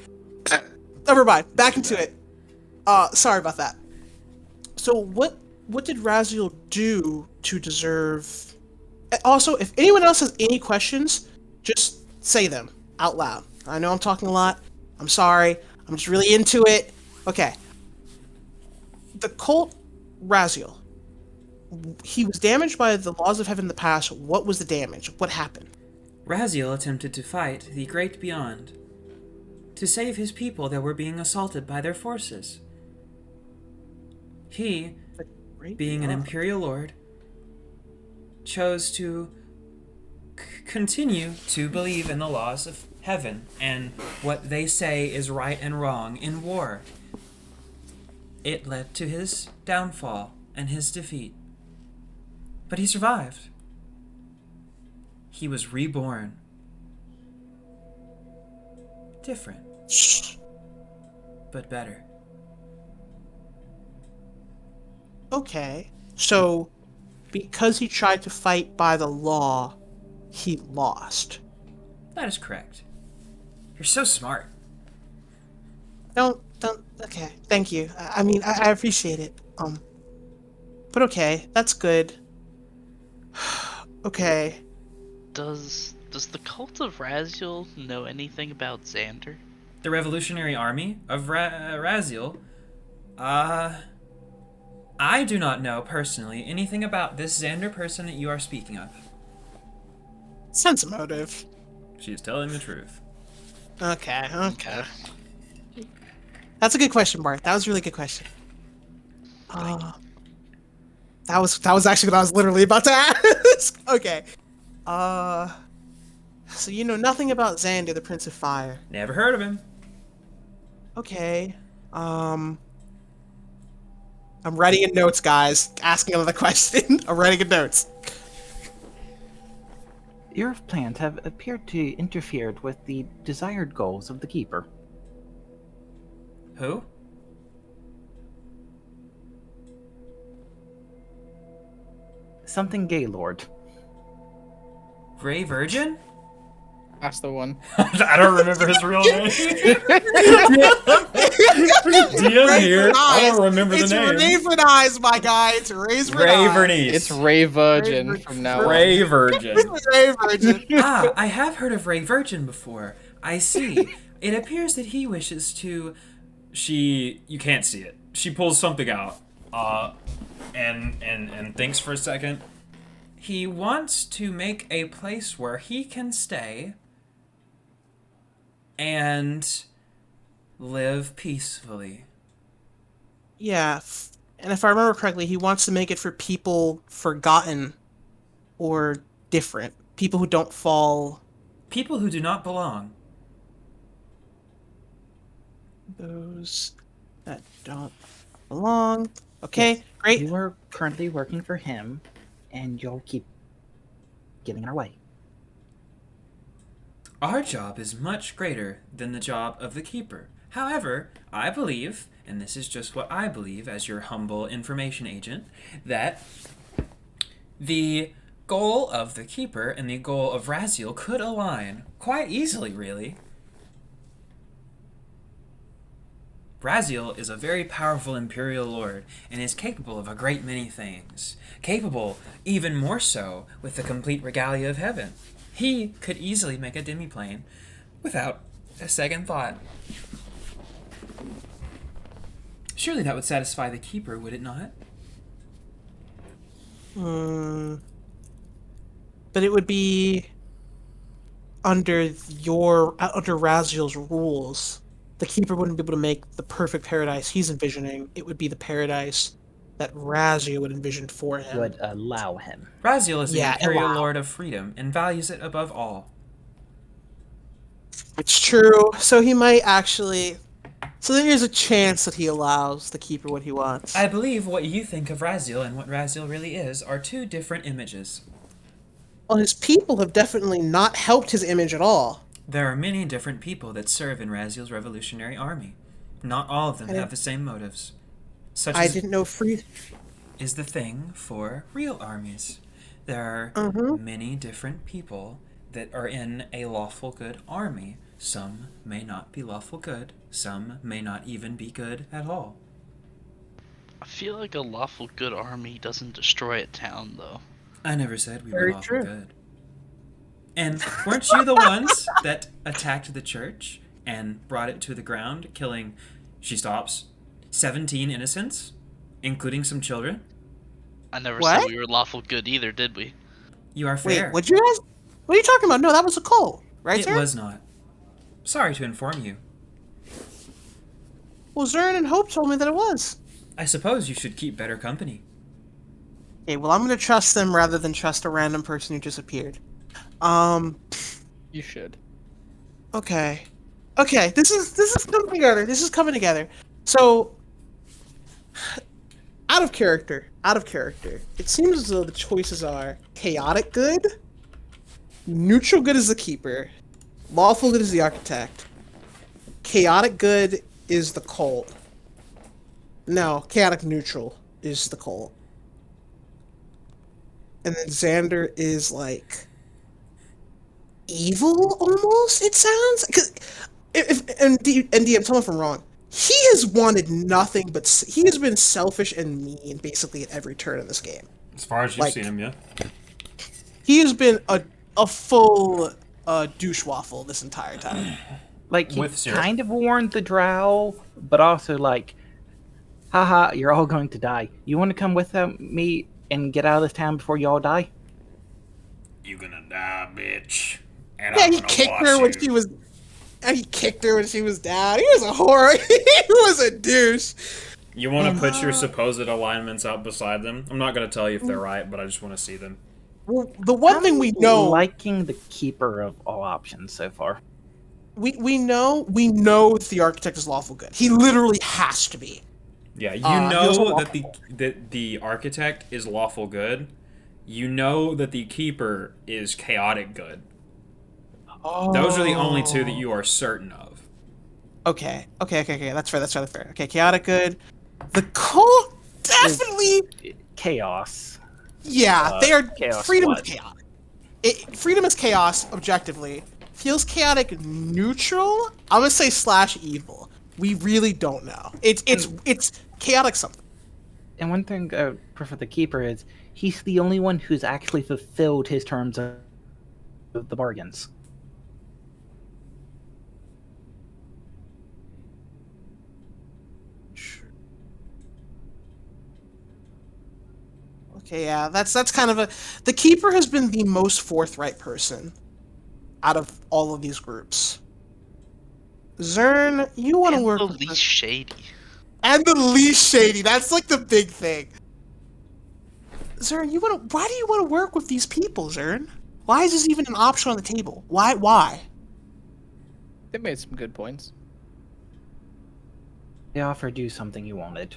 Never mind. Back into it. Sorry about that. So what did Raziel do to deserve? Also, if anyone else has any questions, just say them out loud. I know I'm talking a lot. I'm sorry. I'm just really into it. Okay. The cult Raziel. He was damaged by the laws of heaven in the past. What was the damage? What happened? Raziel attempted to fight the Great Beyond, to save his people that were being assaulted by their forces. He, being an Imperial Lord, chose to continue to believe in the laws of heaven and what they say is right and wrong in war. It led to his downfall and his defeat. But he survived. He was reborn. Different, but better. Okay. So, because he tried to fight by the law, he lost. That is correct. You're so smart. Don't, okay, thank you. I mean, I appreciate it. But okay, that's good. Okay. Does the cult of Raziel know anything about Xander? The Revolutionary Army of Raziel? I do not know personally anything about this Xander person that you are speaking of. Sense of motive. She is telling the truth. Okay. That's a good question, Bart. That was a really good question. That was actually what I was literally about to ask. Okay. So you know nothing about Xander, the Prince of Fire. Never heard of him. Okay. I'm writing in notes, guys. Asking another question. I'm writing in notes. Your plans have appeared to interfere with the desired goals of the Keeper. Who? Something Gaylord. Ray Virgin? That's the one. I don't remember his real name. DM here. I don't remember the name. It's Raven Eyes, my guy. It's Raven Ray Eyes. Vernice. It's Ray Virgin Ray from now on. Ray Virgin. Ray Virgin. Ah, I have heard of Ray Virgin before. I see. It appears that he wishes to. You can't see it. She pulls something out, and thinks for a second. He wants to make a place where he can stay and live peacefully. Yeah, and if I remember correctly, he wants to make it for people forgotten or different. People who don't fall... People who do not belong. Those that don't belong. Okay, Yes, great. You are currently working for him, and you'll keep getting in our way. Our job is much greater than the job of the keeper. However, I believe, and this is just what I believe as your humble information agent, that the goal of the keeper and the goal of Raziel could align quite easily, really. Raziel is a very powerful Imperial Lord and is capable of a great many things. Capable, even more so, with the complete regalia of heaven. He could easily make a demiplane without a second thought. Surely that would satisfy the keeper, would it not? But it would be under Raziel's rules. The keeper wouldn't be able to make the perfect paradise he's envisioning. It would be the paradise that Raziel would envision for him. Would allow him. Raziel is the Imperial allow. Lord of freedom and values it above all. It's true. So he might actually... So there is a chance that he allows the keeper what he wants. I believe what you think of Raziel and what Raziel really is are two different images. Well, his people have definitely not helped his image at all. There are many different people that serve in Raziel's revolutionary army. Not all of them have the same motives. Such I as didn't know free... is the thing for real armies. There are many different people that are in a lawful good army. Some may not be lawful good. Some may not even be good at all. I feel like a lawful good army doesn't destroy a town, though. I never said we Very were lawful true. good. And weren't you the ones that attacked the church and brought it to the ground, killing, she stops, 17 innocents, including some children? I never What? said we were lawful good either, did we? You are Wait, fair. would you guys... What are you talking about? No, that was a cult, right, It Zern? was not. Sorry to inform you. Well, Zern and Hope told me that it was. I suppose you should keep better company. Okay, well, I'm gonna trust them rather than trust a random person who just appeared. You should. Okay. Okay, this is coming together. This is coming together. So, out of character. It seems as though the choices are chaotic good, neutral good is the keeper, lawful good is the architect, chaotic good is the cult. No, chaotic neutral is the cult. And then Xander is like evil almost, it sounds. 'Cause and DM, tell me if I'm wrong. He has wanted nothing but he has been selfish and mean basically at every turn in this game. As far as you've Like- seen him, yeah. He has been a full douche waffle this entire time. Like, he With syrup. kind of warned the drow, but also like, haha, you're all going to die. You want to come with me and get out of this town before you all die? You gonna die, bitch. And Yeah, I'm he gonna kicked wash her when you. she was. And he kicked her when she was down. He was a whore. He was a douche. You want to put your supposed alignments out beside them? I'm not gonna tell you if they're right, but I just want to see them. Well, the one thing we know, Liking the keeper of all options so far. we know that the architect is lawful good. He literally has to be. Yeah, you he also know lawful- that the architect is lawful good. You know that the keeper is chaotic good. Oh. Those are the only two that you are certain of. Okay. That's fair. Okay, chaotic good. The cult definitely. Chaos. Yeah, they are. Chaos Freedom is what? chaotic. Freedom is chaos. Objectively, feels chaotic neutral. I'm gonna say / evil. We really don't know. It's chaotic something. And one thing for the keeper is he's the only one who's actually fulfilled his terms of the bargains. Okay, yeah, that's kind of a. The keeper has been the most forthright person out of all of these groups. Zern, you want to And work the with least shady. and the least shady. That's like the big thing. Zern, you want to? Why do you want to work with these people, Zern? Why is this even an option on the table? Why? Why? They made some good points. They offered you something you wanted.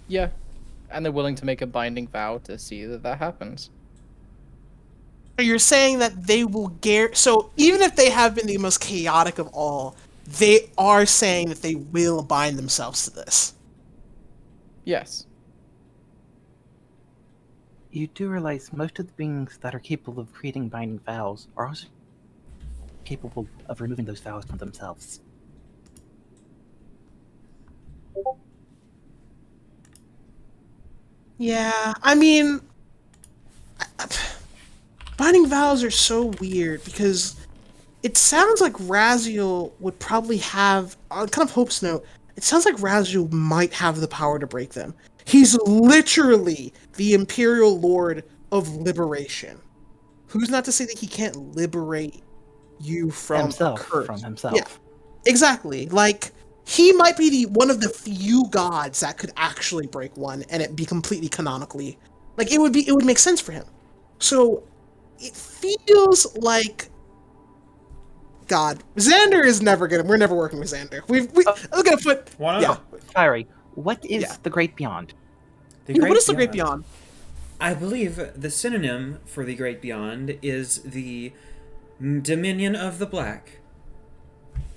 Yeah, and they're willing to make a binding vow to see that that happens. So you're saying that they will so even if they have been the most chaotic of all, they are saying that they will bind themselves to this. Yes. You do realize most of the beings that are capable of creating binding vows are also capable of removing those vows from themselves. Yeah, I mean, binding vows are so weird because it sounds like Raziel would probably have, on kind of Hope's note, it sounds like Raziel might have the power to break them. He's literally the Imperial Lord of Liberation. Who's not to say that he can't liberate you from Himself, a curse? from himself. Yeah, exactly. Like, he might be one of the few gods that could actually break one and it be completely canonically. Like, it would make sense for him. So, it feels like God, Xander is never gonna. We're never working with Xander. We're gonna put. Why Yeah, not? Fiery, what is Yeah. the Great Beyond? What is the Great Beyond? I believe the synonym for the Great Beyond is the Dominion of the Black.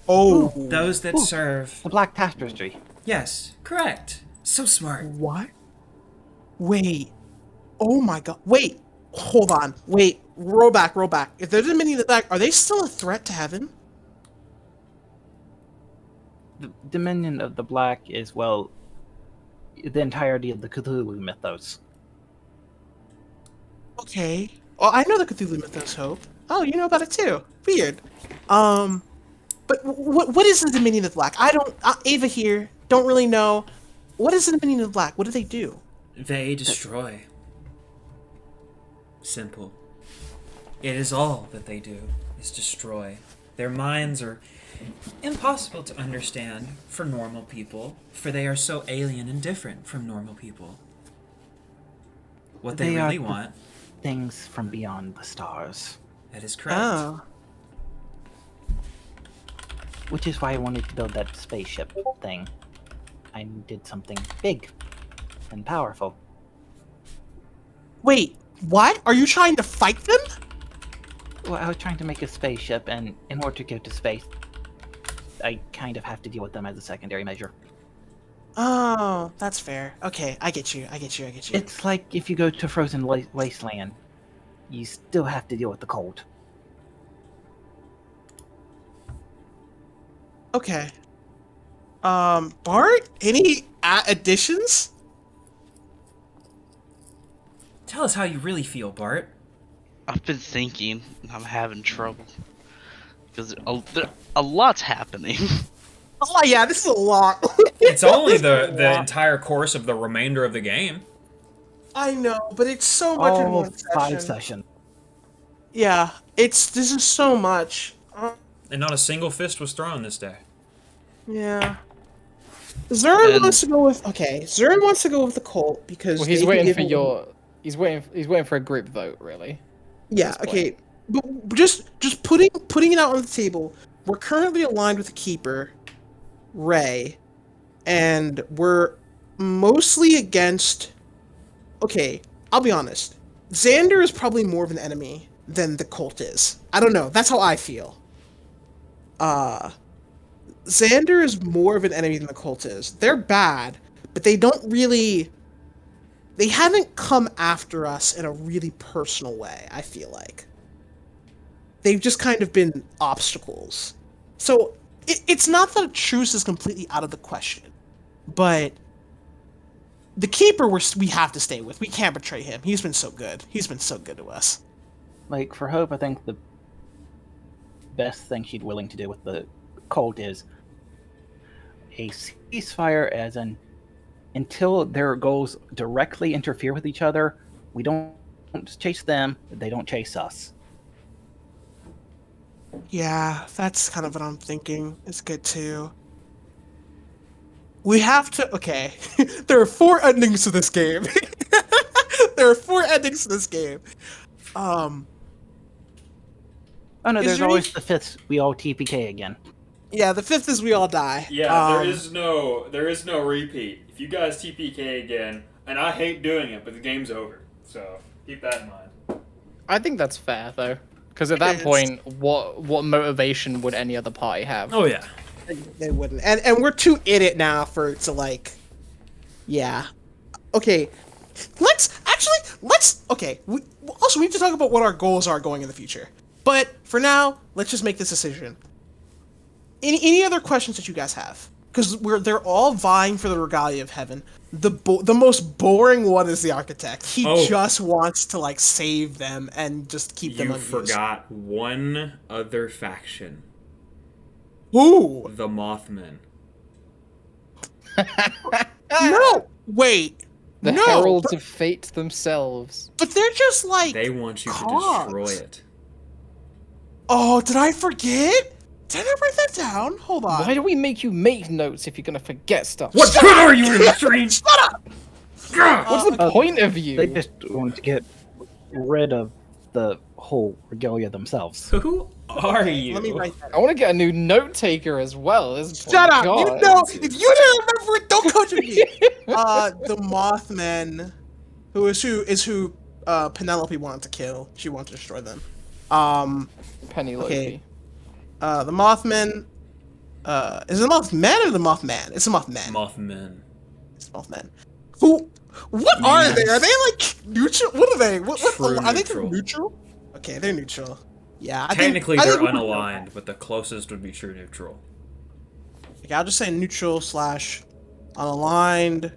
Oh, Those that Ooh. serve. The Black Tapestry. Yes, correct. So smart. what? Wait. Oh my God. Wait. Hold on. Wait. Roll back. Roll back. If they're the Dominion of the Black, are they still a threat to heaven? The Dominion of the Black is, well, the entirety of the Cthulhu mythos. Okay. Well, I know the Cthulhu mythos, Hope. Oh, you know about it too. Weird. But what is the Dominion of the Black? I don't. Ava here. Don't really know. What is the Dominion of the Black? What do they do? They destroy. Simple. It is all that they do, is destroy. Their minds are impossible to understand for normal people, for they are so alien and different from normal people. What they They are really the- want, Things from beyond the stars. that is correct. Oh. Which is why I wanted to build that spaceship thing. I did something big and powerful. Wait. What? Are you trying to fight them? Well, I was trying to make a spaceship, and in order to go to space, I kind of have to deal with them as a secondary measure. Oh, that's fair. Okay, I get you. It's like if you go to frozen wasteland, you still have to deal with the cold. Okay. Bart, any additions? Tell us how you really feel, Bart. I've been thinking, and I'm having trouble because a lot's happening. Oh yeah, this is a lot. It's only the entire course of the remainder of the game. I know, but it's so much in All one 5 session. sessions. Yeah, this is so much. And not a single fist was thrown this day. Yeah. Zern And- wants to go with Zern wants to go with the cult because Well, he's they waiting give for him- your. He's waiting for a group vote, really. Yeah, this point. okay. But just putting it out on the table, we're currently aligned with the Keeper, Ray, and we're mostly against. Okay, I'll be honest. Xander is probably more of an enemy than the cult is. I don't know. That's how I feel. Xander is more of an enemy than the cult is. They're bad, but they don't really. They haven't come after us in a really personal way, I feel like. They've just kind of been obstacles. So, it's not that a truce is completely out of the question, but the Keeper we have to stay with. We can't betray him. He's been so good. He's been so good to us. Like, for Hope, I think the best thing she'd willing to do with the cult is a ceasefire, as in until their goals directly interfere with each other, we don't chase them, they don't chase us. Yeah, that's kind of what I'm thinking. It's good too. We have to. Okay, there are 4 endings to this game. There are 4 endings to this game. Oh no, Is there's there always any- the 5th. We all TPK again. Yeah, the 5th is we all die. Yeah, there is no repeat. If you guys TPK again, and I hate doing it, but the game's over. So keep that in mind. I think that's fair though, because at It that is. point, what motivation would any other party have? Oh yeah. They wouldn't, and we're too in it now for it to like. Yeah. Okay. Let's. Okay. Also, we need to talk about what our goals are going in the future. But for now, let's just make this decision. Any other questions that you guys have? Because they're all vying for the regalia of heaven. The most boring one is the architect. He just wants to like save them and just keep them You unused. forgot one other faction. Who? The Mothmen. No. Wait. The no. heralds of fate themselves. But they're just like. They want you to cogs. destroy it. Oh, did I forget? Did I write that down? Hold on. Why do we make you make notes if you're gonna forget stuff? What good are you in the street? Shut up! What's the point of you? They just want to get rid of the whole regalia themselves. Who are you? Let me write that. I want to get a new note taker as well. Shut up! God. You know, if you didn't remember it, don't coach me. The Mothman, who Penelope wanted to kill. She wanted to destroy them. Penelope. Okay. The Mothman. Is it the Mothman or the Mothman? It's the Mothman. Mothmen. It's Mothman. What are they? Are they like neutral? What are they? What True are they neutral. neutral? Okay, they're neutral. Yeah, Technically, I they're think we- unaligned, but the closest would be true neutral. Okay, I'll just say neutral / unaligned.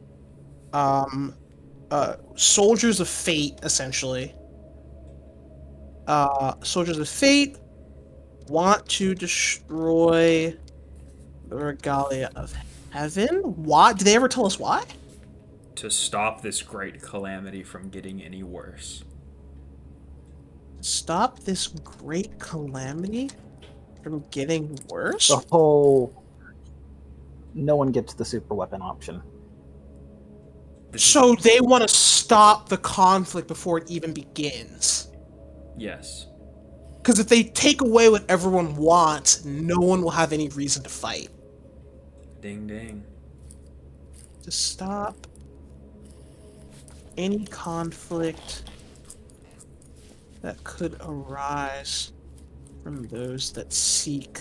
Soldiers of Fate, essentially. Soldiers of Fate want to destroy the regalia of heaven. Why? Did they ever tell us why? To stop this great calamity from getting any worse. Stop this great calamity from getting worse? The whole no one gets the super weapon option. So they want to stop the conflict before it even begins. Yes. Because if they take away what everyone wants, no one will have any reason to fight. Ding ding. To stop any conflict that could arise from those that seek.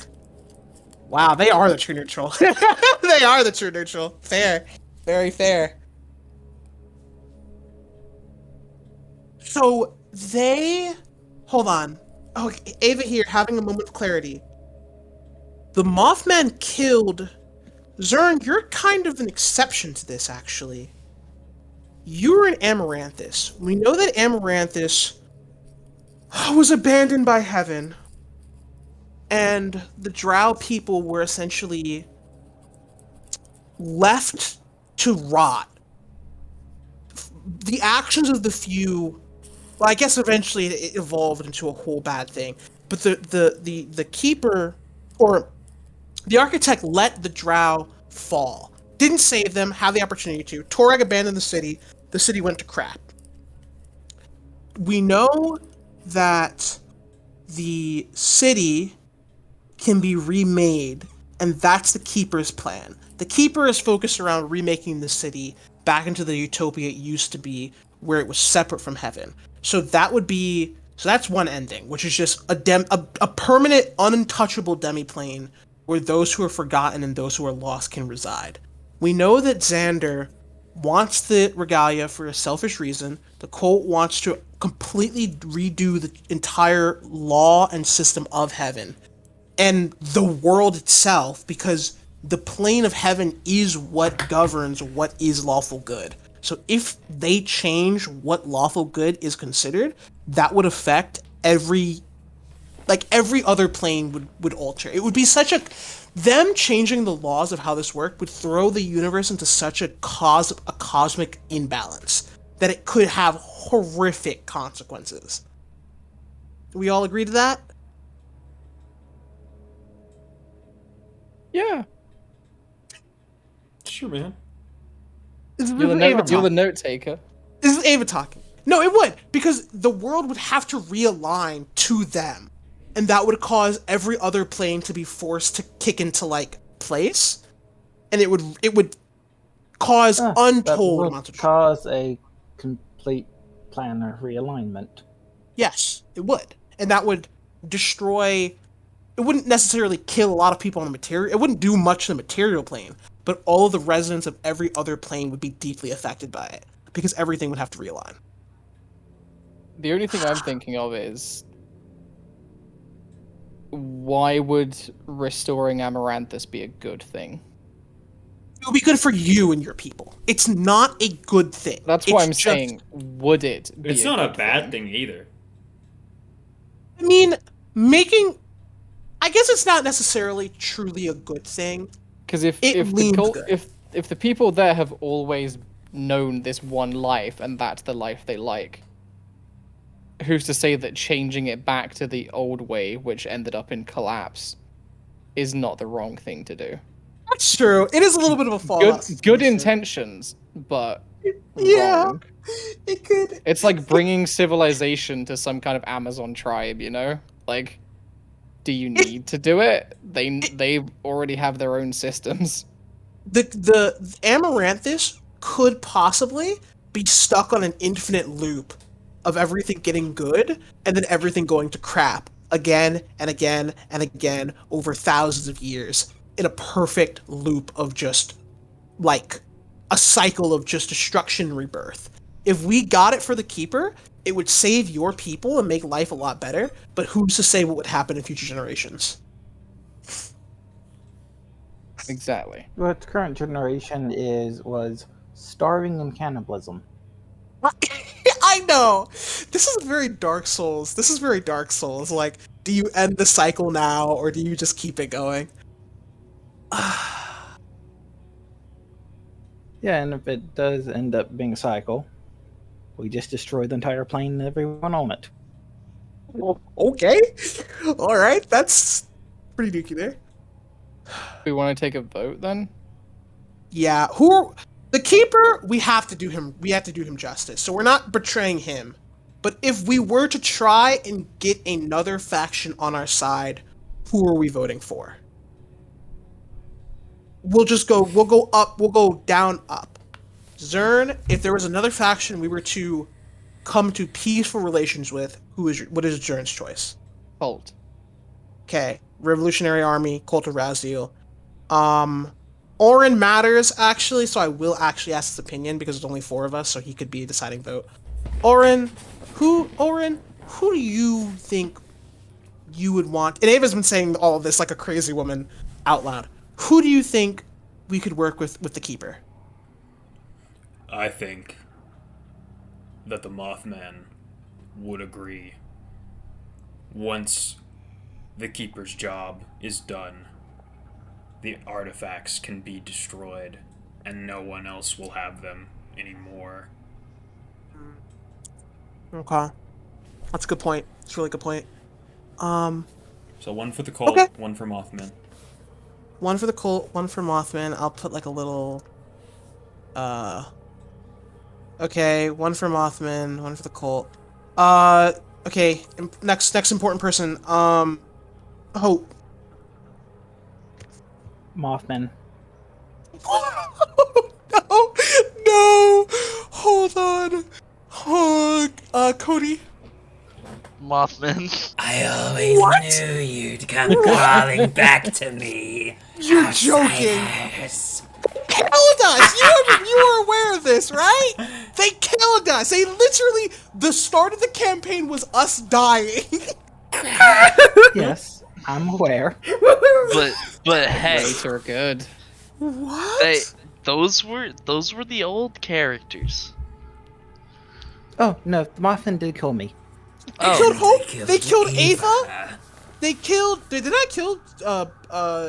Wow, they are the true neutral. They are the true neutral. Fair. Very fair. So they. Hold on. Oh, Ava here, having a moment of clarity. The Mothman killed. Zern, you're kind of an exception to this, actually. You were in Amaranthus. We know that Amaranthus was abandoned by heaven, and the Drow people were essentially left to rot. The actions of the few, well, I guess eventually it evolved into a whole bad thing. But the keeper, or the architect, let the Drow fall. Didn't save them, had the opportunity to. Torag abandoned the city. The city went to crap. We know that the city can be remade, and that's the Keeper's plan. The Keeper is focused around remaking the city back into the utopia it used to be, where it was separate from heaven. So that's one ending, which is just a permanent, untouchable demiplane where those who are forgotten and those who are lost can reside. We know that Xander wants the regalia for a selfish reason. The cult wants to completely redo the entire law and system of heaven and the world itself, because the plane of heaven is what governs what is lawful good. So if they change what lawful good is considered, that would affect every Like every other plane would alter. It would be such a them changing the laws of how this worked would throw the universe into such a cosmic imbalance that it could have horrific consequences. Do we all agree to that? Yeah. Sure, man. You're the note taker. This is Ava talking. No, it would, because the world would have to realign to them. And that would cause every other plane to be forced to kick into, like, place. And it would cause untold amounts of trouble. Cause a complete planar realignment. Yes, it would. And that would destroy... It wouldn't necessarily kill a lot of people on the material... It wouldn't do much to the material plane, but all of the residents of every other plane would be deeply affected by it, because everything would have to realign. The only thing I'm thinking of is... why would restoring Amaranthus be a good thing? It would be good for you and your people. It's not a good thing. That's what I'm saying. Would it be It's not a bad thing either. I mean, making... I guess it's not necessarily truly a good thing. Because if the people there have always known this one life, and that's the life they like, who's to say that changing it back to the old way, which ended up in collapse, is not the wrong thing to do? That's true. It is a little bit of a fallout. Good intentions, but yeah, wrong. It could. It's like bringing civilization to some kind of Amazon tribe, you know? Like, do you need to do it? They already have their own systems. The Amaranthus could possibly be stuck on an infinite loop of everything getting good and then everything going to crap again and again and again over thousands of years in a perfect loop of just like a cycle of just destruction and rebirth. If we got it for the Keeper, it would save your people and make life a lot better, but who's to say what would happen in future generations? Exactly. What the current generation was starving and cannibalism. I know! This is very Dark Souls. This is very Dark Souls. Like, do you end the cycle now, or do you just keep it going? Yeah, and if it does end up being a cycle, we just destroy the entire plane and everyone on it. Okay. Alright, that's pretty dookie there. We want to take a vote then? Yeah, the Keeper, we have to do him justice. So we're not betraying him. But if we were to try and get another faction on our side, who are we voting for? We'll go down, up. Zern, if there was another faction we were to come to peaceful relations with, what is Zern's choice? Cult. Okay, Revolutionary Army, Cult of Raziel. Orin matters, actually, so I will actually ask his opinion, because there's only 4 of us, so he could be a deciding vote. Orin, who do you think you would want? And Ava's been saying all of this like a crazy woman out loud. Who do you think we could work with the Keeper? I think that the Mothman would agree. Once the Keeper's job is done, the artifacts can be destroyed, and no one else will have them anymore. Okay. That's a good point. It's a really good point. So 1 for the Cult, okay. 1 for Mothman. 1 for the Cult, 1 for Mothman. I'll put like a little... Okay, 1 for Mothman, 1 for the Cult. Okay, next important person. Hope. Mothman. No! Hold on. Cody. Mothman. I always knew you'd come crawling back to me. You're joking. Killed us! You were aware of this, right? They killed us! They literally... The start of the campaign was us dying. Yes, I'm aware. But hey, Rates are good. What? those were the old characters. Oh, no, the Mothman did kill me. They killed Hope? They killed Ava? They killed. They did not kill.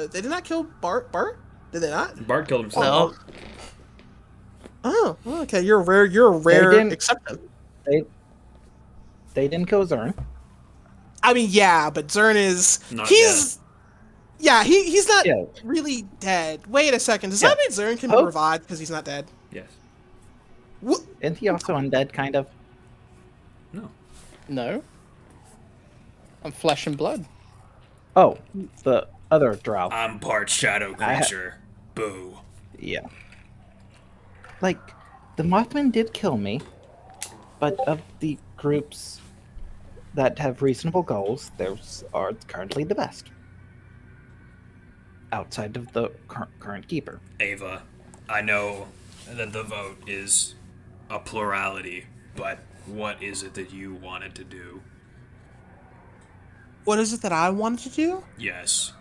They did not kill Bart. Bart? Did they not? Bart killed himself. No. Oh, okay. You're a rare. You're a rare didn't- exception. They didn't kill Zern. I mean, yeah, but Zern is. Not he's. Yeah, he's not Yeah. really dead. Wait a second. Does Yeah. that mean Zern can be Oh. revived because he's not dead? Yes. What? Isn't he also undead, kind of? No. No. I'm flesh and blood. Oh, the other drow. I'm part shadow I ha- creature. Boo. Yeah. Like, the Mothman did kill me, but of the groups that have reasonable goals, those are currently the best. Outside of the current keeper. Ava, I know that the vote is a plurality, but what is it that you wanted to do? What is it that I wanted to do? Yes.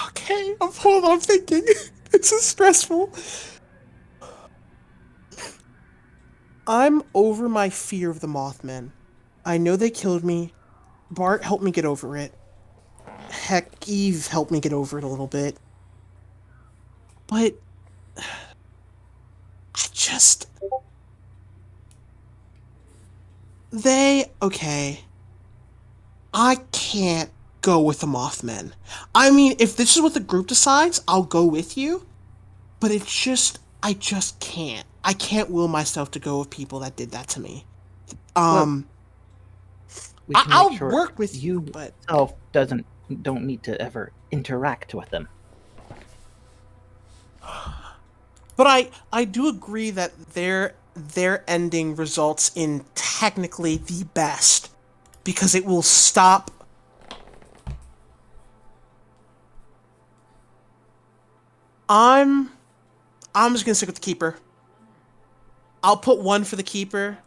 Okay, hold on, I'm thinking. This is stressful. I'm over my fear of the Mothman. I know they killed me. Bart helped me get over it. Heck, Eve helped me get over it a little bit. But I just... Okay. I can't go with the Mothman. I mean, if this is what the group decides, I'll go with you. But I just can't. I can't will myself to go with people that did that to me. We can I'll make sure work with you but yourself don't need to ever interact with them. but I do agree that their ending results in technically the best because it will stop. I'm just gonna stick with the keeper. I'll put one for the keeper.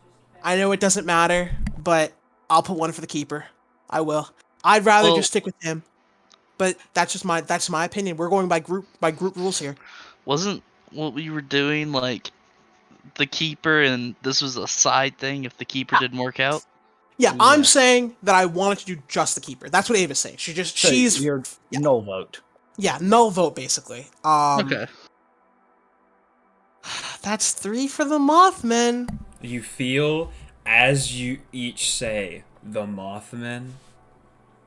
I know it doesn't matter, but I'll put one for the keeper. I will. I'd rather just stick with him. But that's my opinion. We're going by group rules here. Wasn't what we were doing like the keeper, and this was a side thing if the keeper didn't work out? Yeah, I'm saying that I wanted to do just the keeper. That's what Ava's saying. She's your null vote. yeah, null vote basically. Okay. That's 3 for the Mothman. You feel, as you each say, the Mothman,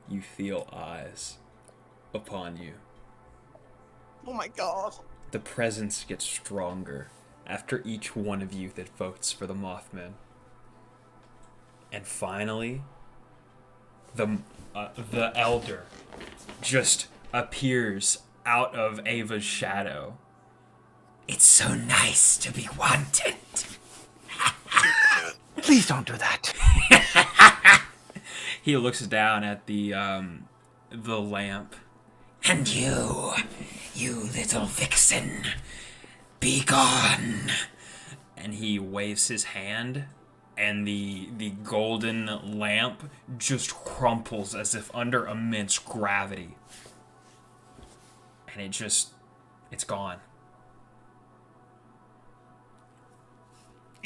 you feel eyes upon you. Oh my god. The presence gets stronger after each one of you that votes for the Mothman. And finally, the Elder just appears out of Ava's shadow. It's so nice to be wanted. Please don't do that. He looks down at the lamp. And you little vixen, be gone. And he waves his hand, and the golden lamp just crumples as if under immense gravity. And it's gone.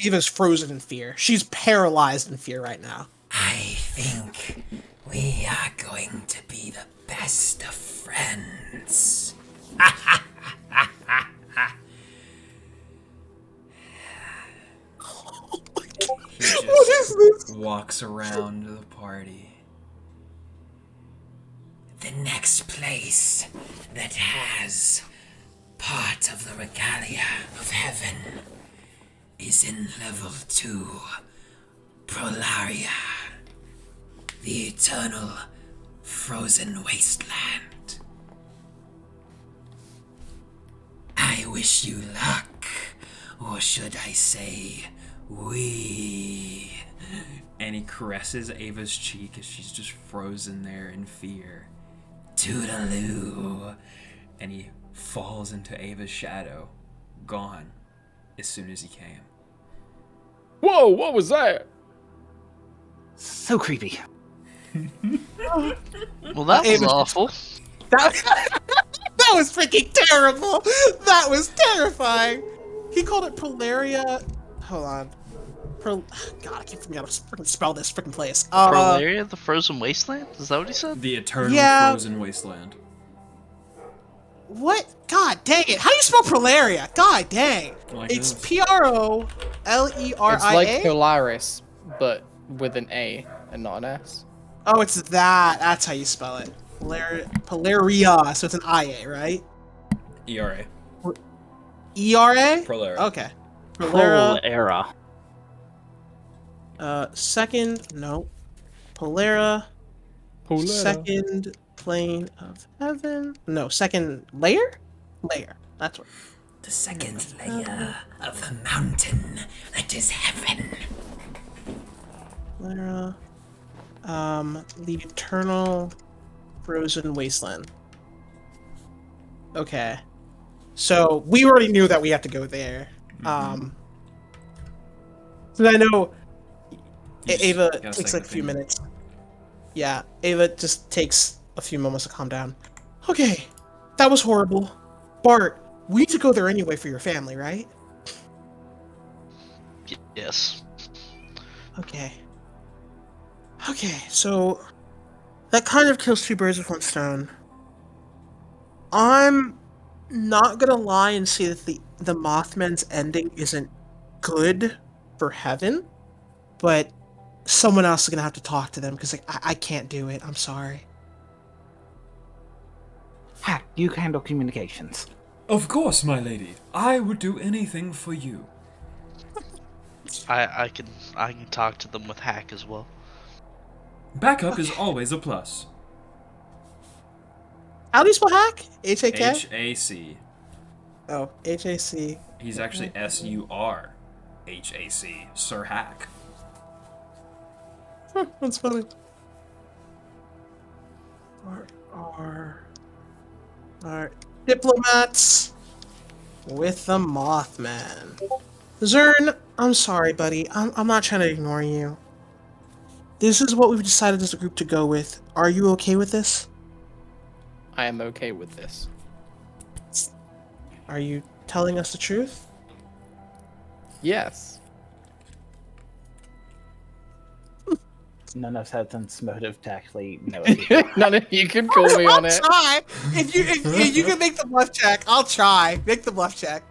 Ava's frozen in fear. She's paralyzed in fear right now. I think we are going to be the best of friends. He just What is this? walks around the party. The next place that has part of the regalia of heaven is in level 2, Prolaria, the eternal frozen wasteland. I wish you luck, or should I say, we. And he caresses Ava's cheek as she's just frozen there in fear. Toodaloo. And he falls into Ava's shadow, gone as soon as he came. Whoa, what was that? So creepy. Well, that was Ava- awful. That was freaking terrible. That was terrifying. He called it Prolaria. Hold on. God, I keep forgetting how to freaking spell this freaking place. Prolaria, the frozen wasteland? Is that what he said? The eternal Yeah. frozen wasteland. What? God dang it! How do you spell Prolaria? God dang! Like It's this. Proleria. It's like Polaris, but with an A and not an S. Oh, it's that. That's how you spell it. Polaria. So it's an IA, right? ERA. ERA? Prolaria. Okay. Prolaria. Era. Second. No. Polera. Second plane of heaven. No, second layer? Layer. That's what. The second layer of the mountain that is heaven. Polera. The eternal frozen wasteland. Okay. So we already knew that we have to go there. So I know Ava gotta takes second like a few opinion. minutes. Yeah, Ava just takes a few moments to calm down. Okay, that was horrible. Bart, we need to go there anyway for your family, right? Yes. Okay. Okay, so that kind of kills two birds with one stone. I'm not gonna lie and say that the Mothman's ending isn't good for heaven, but someone else is gonna have to talk to them because like, I can't do it. I'm sorry. Hack, you handle communications. Of course, my lady. I would do anything for you. I can talk to them with hack as well. Backup is always a plus. How do you spell hack? H-A-K? HAC. Oh, H-A-C. He's actually SURHAC. Sir Hack. That's funny. Alright. Diplomats with the Mothman. Zern, I'm sorry, buddy. I'm not trying to ignore you. This is what we've decided as a group to go with. Are you okay with this? I am okay with this. Are you telling us the truth? Yes. None of us have sense motive to actually know. None of you can call me on I'll it. try. If you can make the bluff check, I'll try. Make the bluff check.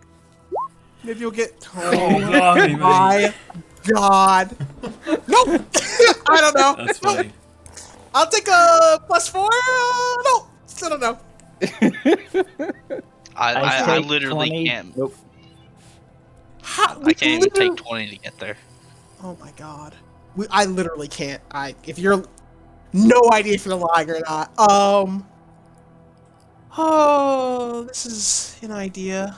Maybe you'll get. Oh, blimey, my God. Nope. I don't know. That's funny. I'll take a +4. No, still don't know. I take literally 20. can't. Nope. I can't even take 20 to get there. Oh my God. I literally can't. If you're no idea if you're lying or not. Oh, this is an idea.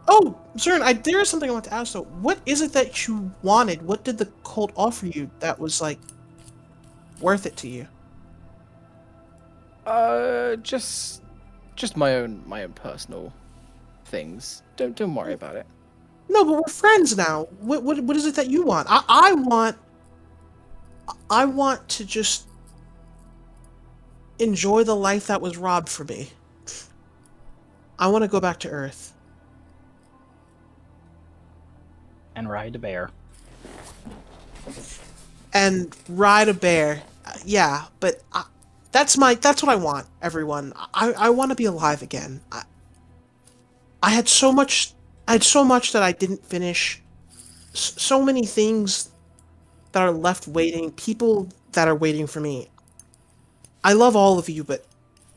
Oh, Zern, there is something I want to ask though. What is it that you wanted? What did the cult offer you that was like worth it to you? Just my own personal things. Don't worry about it. No, but we're friends now. What is it that you want? I want to just enjoy the life that was robbed from me. I want to go back to Earth. And ride a bear. And ride a bear. Yeah, but that's what I want, everyone. I want to be alive again. I had so much that I didn't finish. So many things that are left waiting. People that are waiting for me. I love all of you, but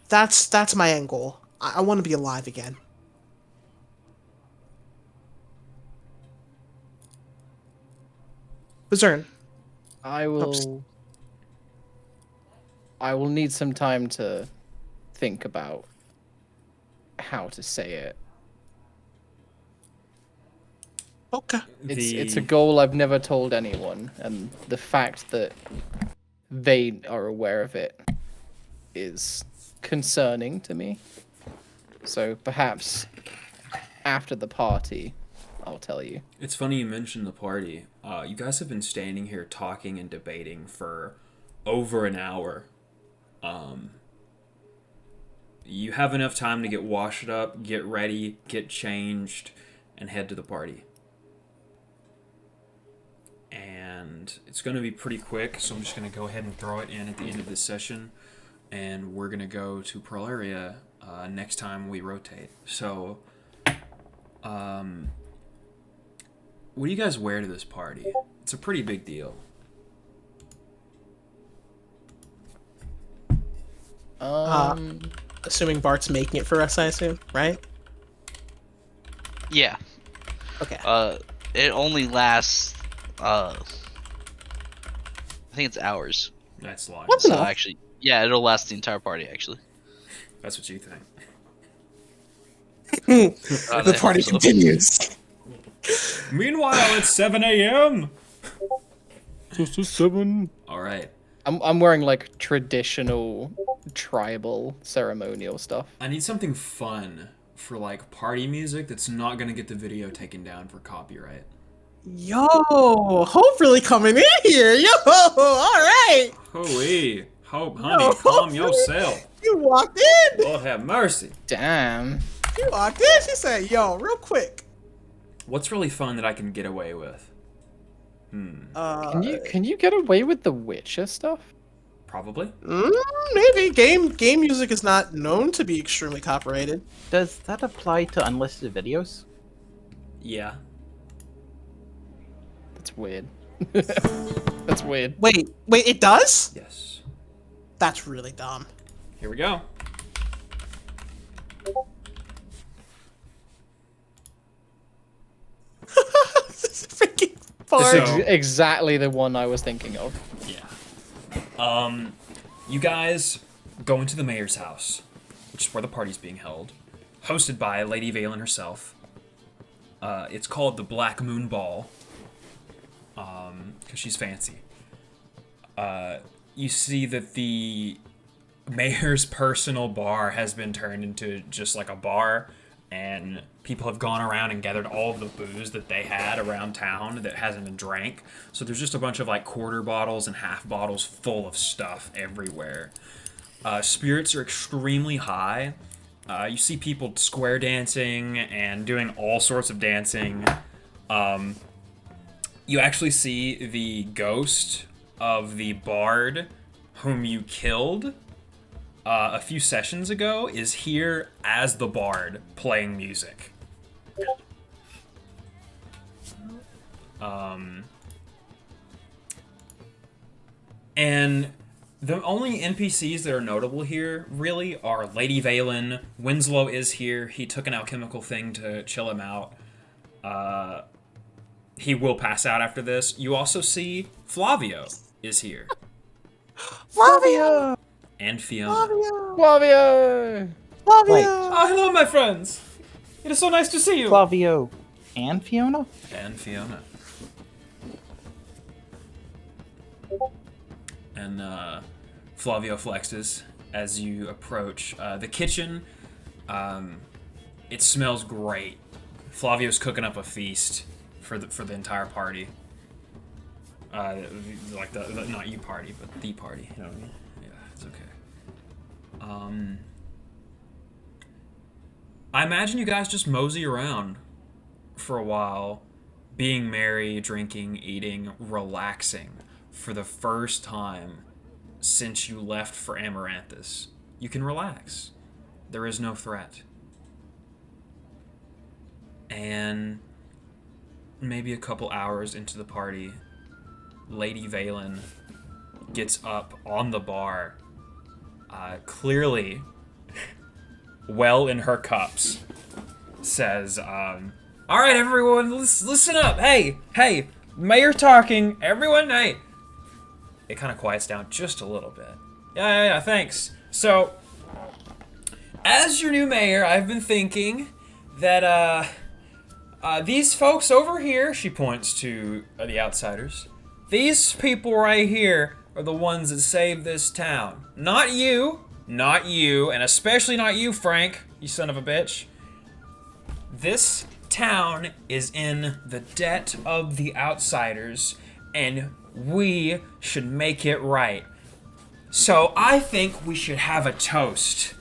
that's my end goal. I want to be alive again. Bazern. I will need some time to think about how to say it. Okay. It's a goal I've never told anyone, and the fact that they are aware of it is concerning to me. So perhaps after the party, I'll tell you. It's funny you mentioned the party. You guys have been standing here talking and debating for over an hour. You have enough time to get washed up, get ready, get changed, and head to the party. and it's going to be pretty quick, so I'm just going to go ahead and throw it in at the end of this session, and we're going to go to Pearl Area next time we rotate. So, what do you guys wear to this party? It's a pretty big deal. Assuming Bart's making it for us, I assume, right? Yeah. Okay. It only lasts. I think it's hours. That's long. That's So enough. actually, yeah, it'll last the entire party. Actually. That's what you think. The party continues. Meanwhile, it's 7 a.m. Just a 7. All right. I'm wearing like traditional tribal ceremonial stuff. I need something fun for like party music that's not gonna get the video taken down for copyright. Yo, Hope really coming in here. Yo, all right. Holy, Hope, honey, Yo, calm Hope, yourself. You walked in. Lord have mercy. Damn. You walked in. She said, "Yo, real quick." What's really fun that I can get away with? Can you get away with the Witcher stuff? Probably. Maybe game music is not known to be extremely copyrighted. Does that apply to unlisted videos? Yeah. That's weird. That's weird. Wait, it does? Yes. That's really dumb. Here we go. This is freaking far. So- Exactly the one I was thinking of. Yeah. You guys go into the mayor's house, which is where the party's being held, hosted by Lady Valen herself. It's called the Black Moon Ball, because she's fancy. You see that the mayor's personal bar has been turned into just like a bar, and people have gone around and gathered all of the booze that they had around town that hasn't been drank. So there's just a bunch of like quarter bottles and half bottles full of stuff everywhere. Spirits are extremely high. You see people square dancing and doing all sorts of dancing. You actually see the ghost of the bard whom you killed a few sessions ago is here as the bard playing music. And the only NPCs that are notable here really are Lady Valen. Winslow is here. He took an alchemical thing to chill him out. He will pass out after this. You also see Flavio is here. Flavio! And Fiona. Flavio! Wait, Oh, hello, my friends. It is so nice to see you. Flavio and Fiona? And Fiona. And Flavio flexes as you approach the kitchen. It smells great. Flavio's cooking up a feast for the entire party. Like the not you party, but the party. You know what I mean? Yeah, it's okay. I imagine you guys just mosey around for a while, being merry, drinking, eating, relaxing for the first time since you left for Amaranthus. You can relax. There is no threat. And maybe a couple hours into the party, Lady Valen gets up on the bar, clearly well in her cups, says, all right, everyone, listen up. Hey, mayor talking. Everyone, hey. It kind of quiets down just a little bit. Yeah, thanks. So, as your new mayor, I've been thinking that, these folks over here, she points to the outsiders, these people right here are the ones that saved this town. Not you, and especially not you, Frank, you son of a bitch. This town is in the debt of the outsiders, and we should make it right. So I think we should have a toast.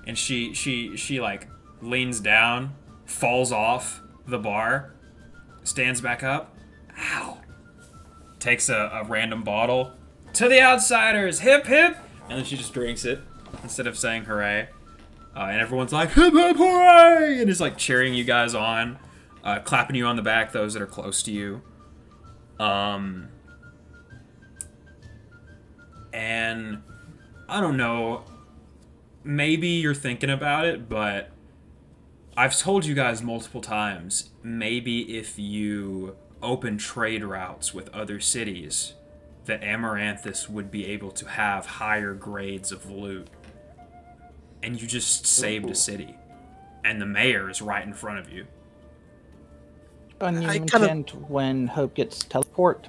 And she like leans down, falls off the bar, stands back up. Ow. takes a random bottle. To the outsiders, hip hip! And then she just drinks it instead of saying hooray. And everyone's like, hip hip hooray! And is like cheering you guys on, clapping you on the back, those that are close to you. And I don't know, maybe you're thinking about it, but I've told you guys multiple times, maybe if you open trade routes with other cities, that Amaranthus would be able to have higher grades of loot. And you just saved a city. And the mayor is right in front of you. And you mentioned when Hope gets teleport.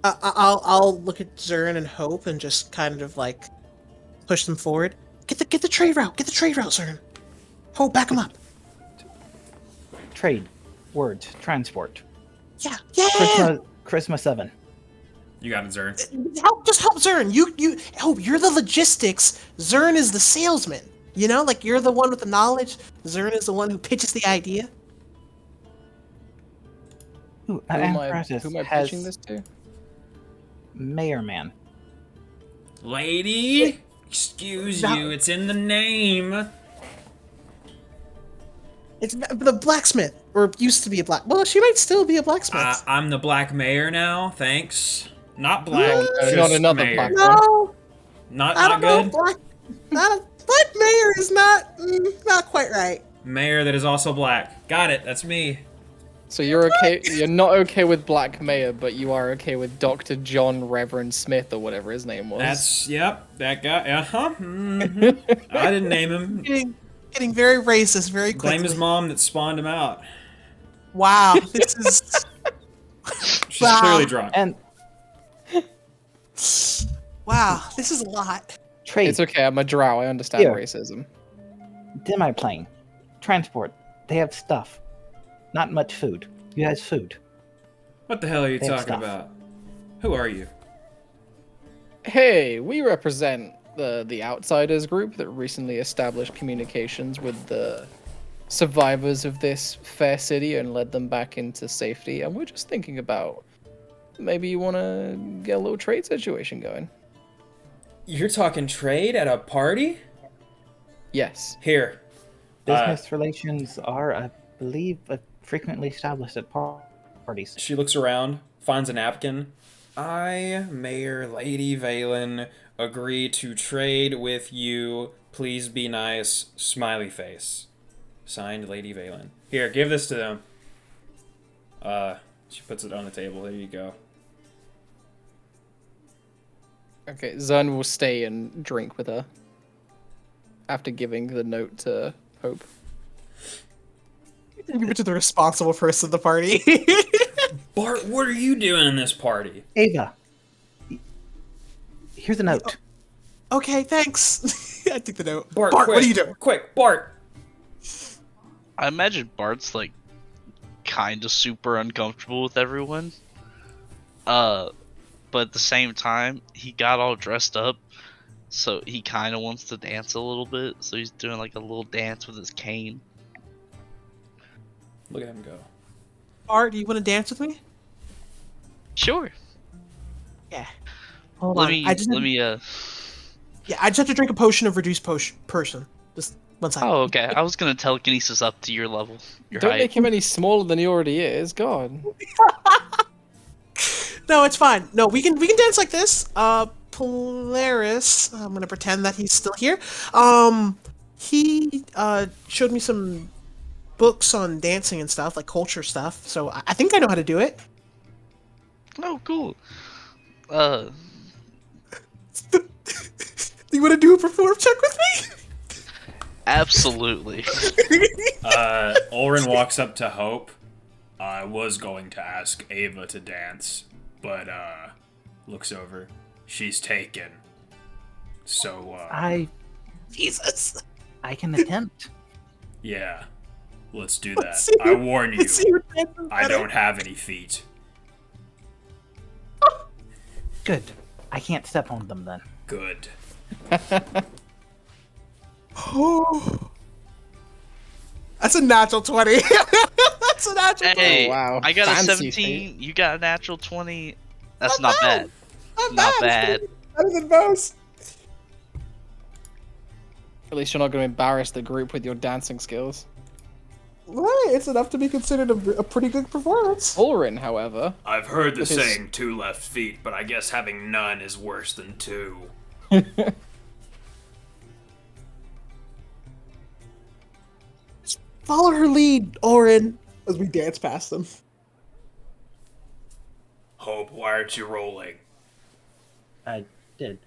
I'll look at Zern and Hope and just kind of like push them forward. Get the trade route. Get the trade route, Zern. Hope, back him up. Trade. Words. Transport. Yeah. Charisma 7. You got it, Zern. Just help Zern. You Hope, you're the logistics. Zern is the salesman. You know, like you're the one with the knowledge. Zern is the one who pitches the idea. Who am I pitching this to? Mayor Man. Lady, excuse you, it's in the name. It's the blacksmith, or used to be a black. Well, she might still be a blacksmith. I'm the black mayor now, thanks. Not black, just not another mayor. black. No, Not good. Black mayor is not quite right. Mayor that is also black. Got it, that's me. So you're okay. You're not okay with Black Mayor, but you are okay with Dr. John Reverend Smith or whatever his name was. That guy. Mm-hmm. I didn't name him. Getting very racist very quickly. Blame his mom that spawned him out. Wow, this is. She's clearly drunk. And wow, this is a lot. trade. It's okay. I'm a drow. I understand Here. racism. Demi-plane. Transport. They have stuff. Not much food. You guys food. What the hell are you They have talking stuff. about? Who are you? Hey, we represent the Outsiders group that recently established communications with the survivors of this fair city and led them back into safety. And we're just thinking about maybe you want to get a little trade situation going. You're talking trade at a party? Yes. Here. Business relations are, I believe, frequently established at parties. She looks around, finds a napkin. I, Mayor Lady Valen, agree to trade with you. Please be nice. Smiley face. Signed, Lady Valen. Here, give this to them. She puts it on the table. There you go. Okay, Zern will stay and drink with her after giving the note to Hope. Give it to the responsible person of the party. Bart, what are you doing in this party? Ava, here's a note. Okay, thanks. I take the note. Bart, Bart, quick, what are you doing? Quick, Bart. I imagine Bart's like kind of super uncomfortable with everyone. But at the same time, he got all dressed up, so he kind of wants to dance a little bit. So he's doing like a little dance with his cane. Look at him go. Bart, do you want to dance with me? Sure. Yeah. Hold Let on. me. I just have to drink a potion of reduced person. Just one second. Oh, okay. I was gonna telekinesis up to your level. Your Don't height. make him any smaller than he already is. God. No, it's fine. No, we can dance like this. Polaris. I'm gonna pretend that he's still here. He showed me some books on dancing and stuff, like culture stuff. So I think I know how to do it. Oh, cool. Do you want to do a perform check with me? Absolutely. Ulrin walks up to Hope. I was going to ask Ava to dance, but looks over. She's taken. So Jesus. I can attempt. yeah. Let's do Let's that. see I warn you, Let's see who dances I better. don't have any feet. Good. I can't step on them then. Good. Oh. That's a natural 20. That's a natural 20. Hey, Oh, wow. I got a Fancy 17. You got a natural 20. That's not bad. Not Not bad. bad. Better than most. At least you're not going to embarrass the group with your dancing skills. Right, it's enough to be considered a pretty good performance. Ulrin, however, I've heard the With his- saying 2 left feet, but I guess having none is worse than 2. Follow her lead, Orin, as we dance past them. Hope, why aren't you rolling? I did.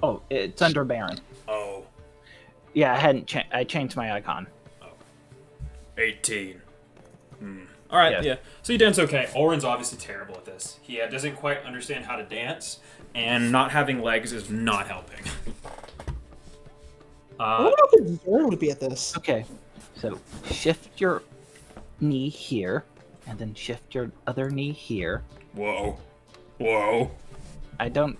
Oh, it's under Baron. Oh, Yeah, I hadn't. I changed my icon. 18. All right, Yeah. yeah. So you dance okay. Oren's obviously terrible at this. He doesn't quite understand how to dance, and not having legs is not helping. I wonder how good Zern would be at this. Okay, so shift your knee here, and then shift your other knee here. Whoa. Whoa. I don't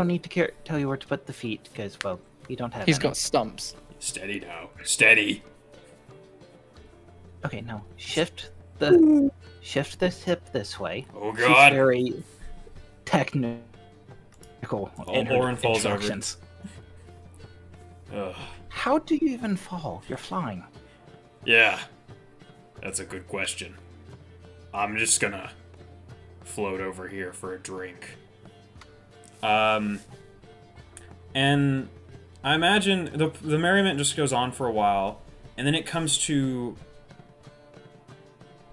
need to tell you where to put the feet because, well, you don't have. he's any. got stumps. Steady now. Steady. Okay, now shift this hip this way. Oh, She's God. very technical in her Oren falls over. instructions. Ugh. How do you even fall? You're flying. Yeah. That's a good question. I'm just gonna float over here for a drink. And I imagine the merriment just goes on for a while, and then it comes to,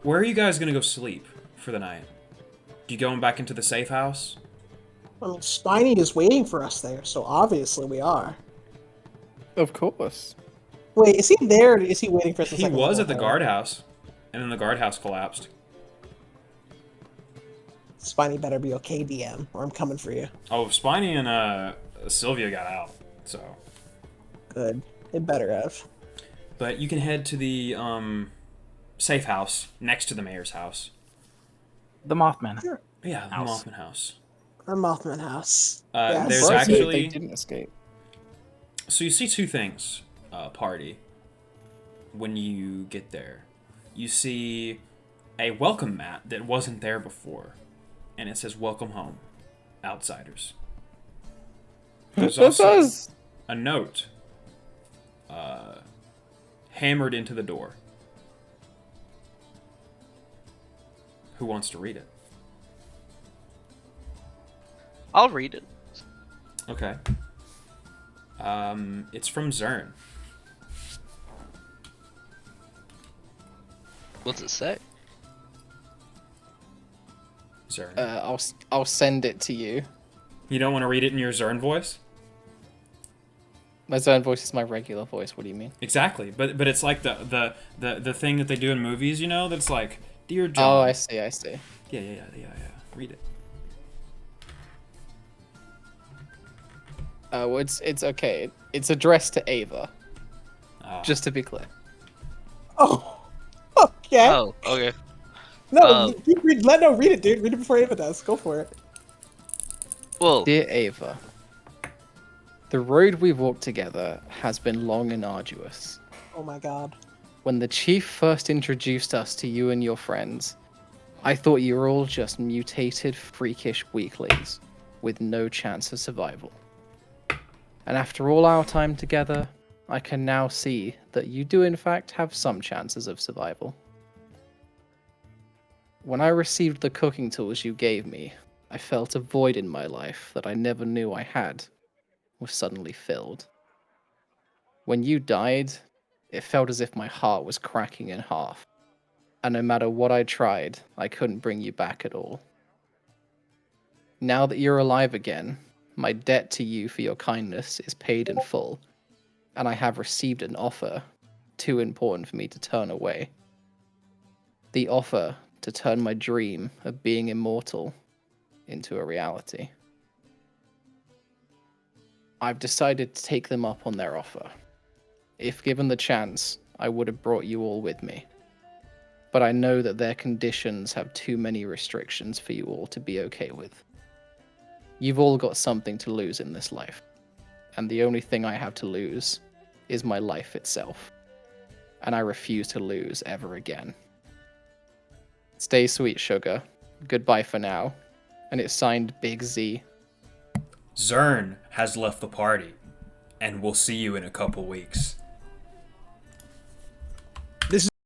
where are you guys gonna go sleep for the night? You going back into the safe house? I mean, Spiny is waiting for us there, so obviously we are. Of course. Wait, is he there or is he waiting for us? He was at the guardhouse, and then the guardhouse collapsed. Spiny better be okay, DM, or I'm coming for you. Oh, Spiny and Sylvia got out, so. Good. It better have. But you can head to the safe house next to the mayor's house. The Mothman. Yeah, the House. Mothman house. Our Mothman house. There's Surprised that actually- they didn't escape. So you see two things, party, when you get there. You see a welcome mat that wasn't there before, and it says "Welcome home, outsiders." There's This also is a note hammered into the door. Who wants to read it? I'll read it. Okay. It's from Zern. What's it say? Zern. I'll send it to you. You don't want to read it in your Zern voice? My Zone voice is my regular voice. What do you mean? Exactly, but it's like the thing that they do in movies, you know, that's like, dear Oh, John. I see. Yeah. Read it. Well, it's okay. It's addressed to Ava. Ah. Just to be clear. Oh, okay. Oh, okay. No, let no read it, dude. Read it before Ava does. Go for it. Well, Dear Ava, the road we've walked together has been long and arduous. Oh my god. When the chief first introduced us to you and your friends, I thought you were all just mutated, freakish weaklings with no chance of survival. And after all our time together, I can now see that you do in fact have some chances of survival. When I received the cooking tools you gave me, I felt a void in my life that I never knew I had was suddenly filled. When you died, it felt as if my heart was cracking in half, and no matter what I tried, I couldn't bring you back at all. Now that you're alive again, my debt to you for your kindness is paid in full, and I have received an offer too important for me to turn away. The offer to turn my dream of being immortal into a reality. I've decided to take them up on their offer. If given the chance, I would have brought you all with me. But I know that their conditions have too many restrictions for you all to be okay with. You've all got something to lose in this life, and the only thing I have to lose is my life itself. and I refuse to lose ever again. Stay sweet, sugar. Goodbye for now. And it's signed Big Z. Zern has left the party, and we'll see you in a couple weeks.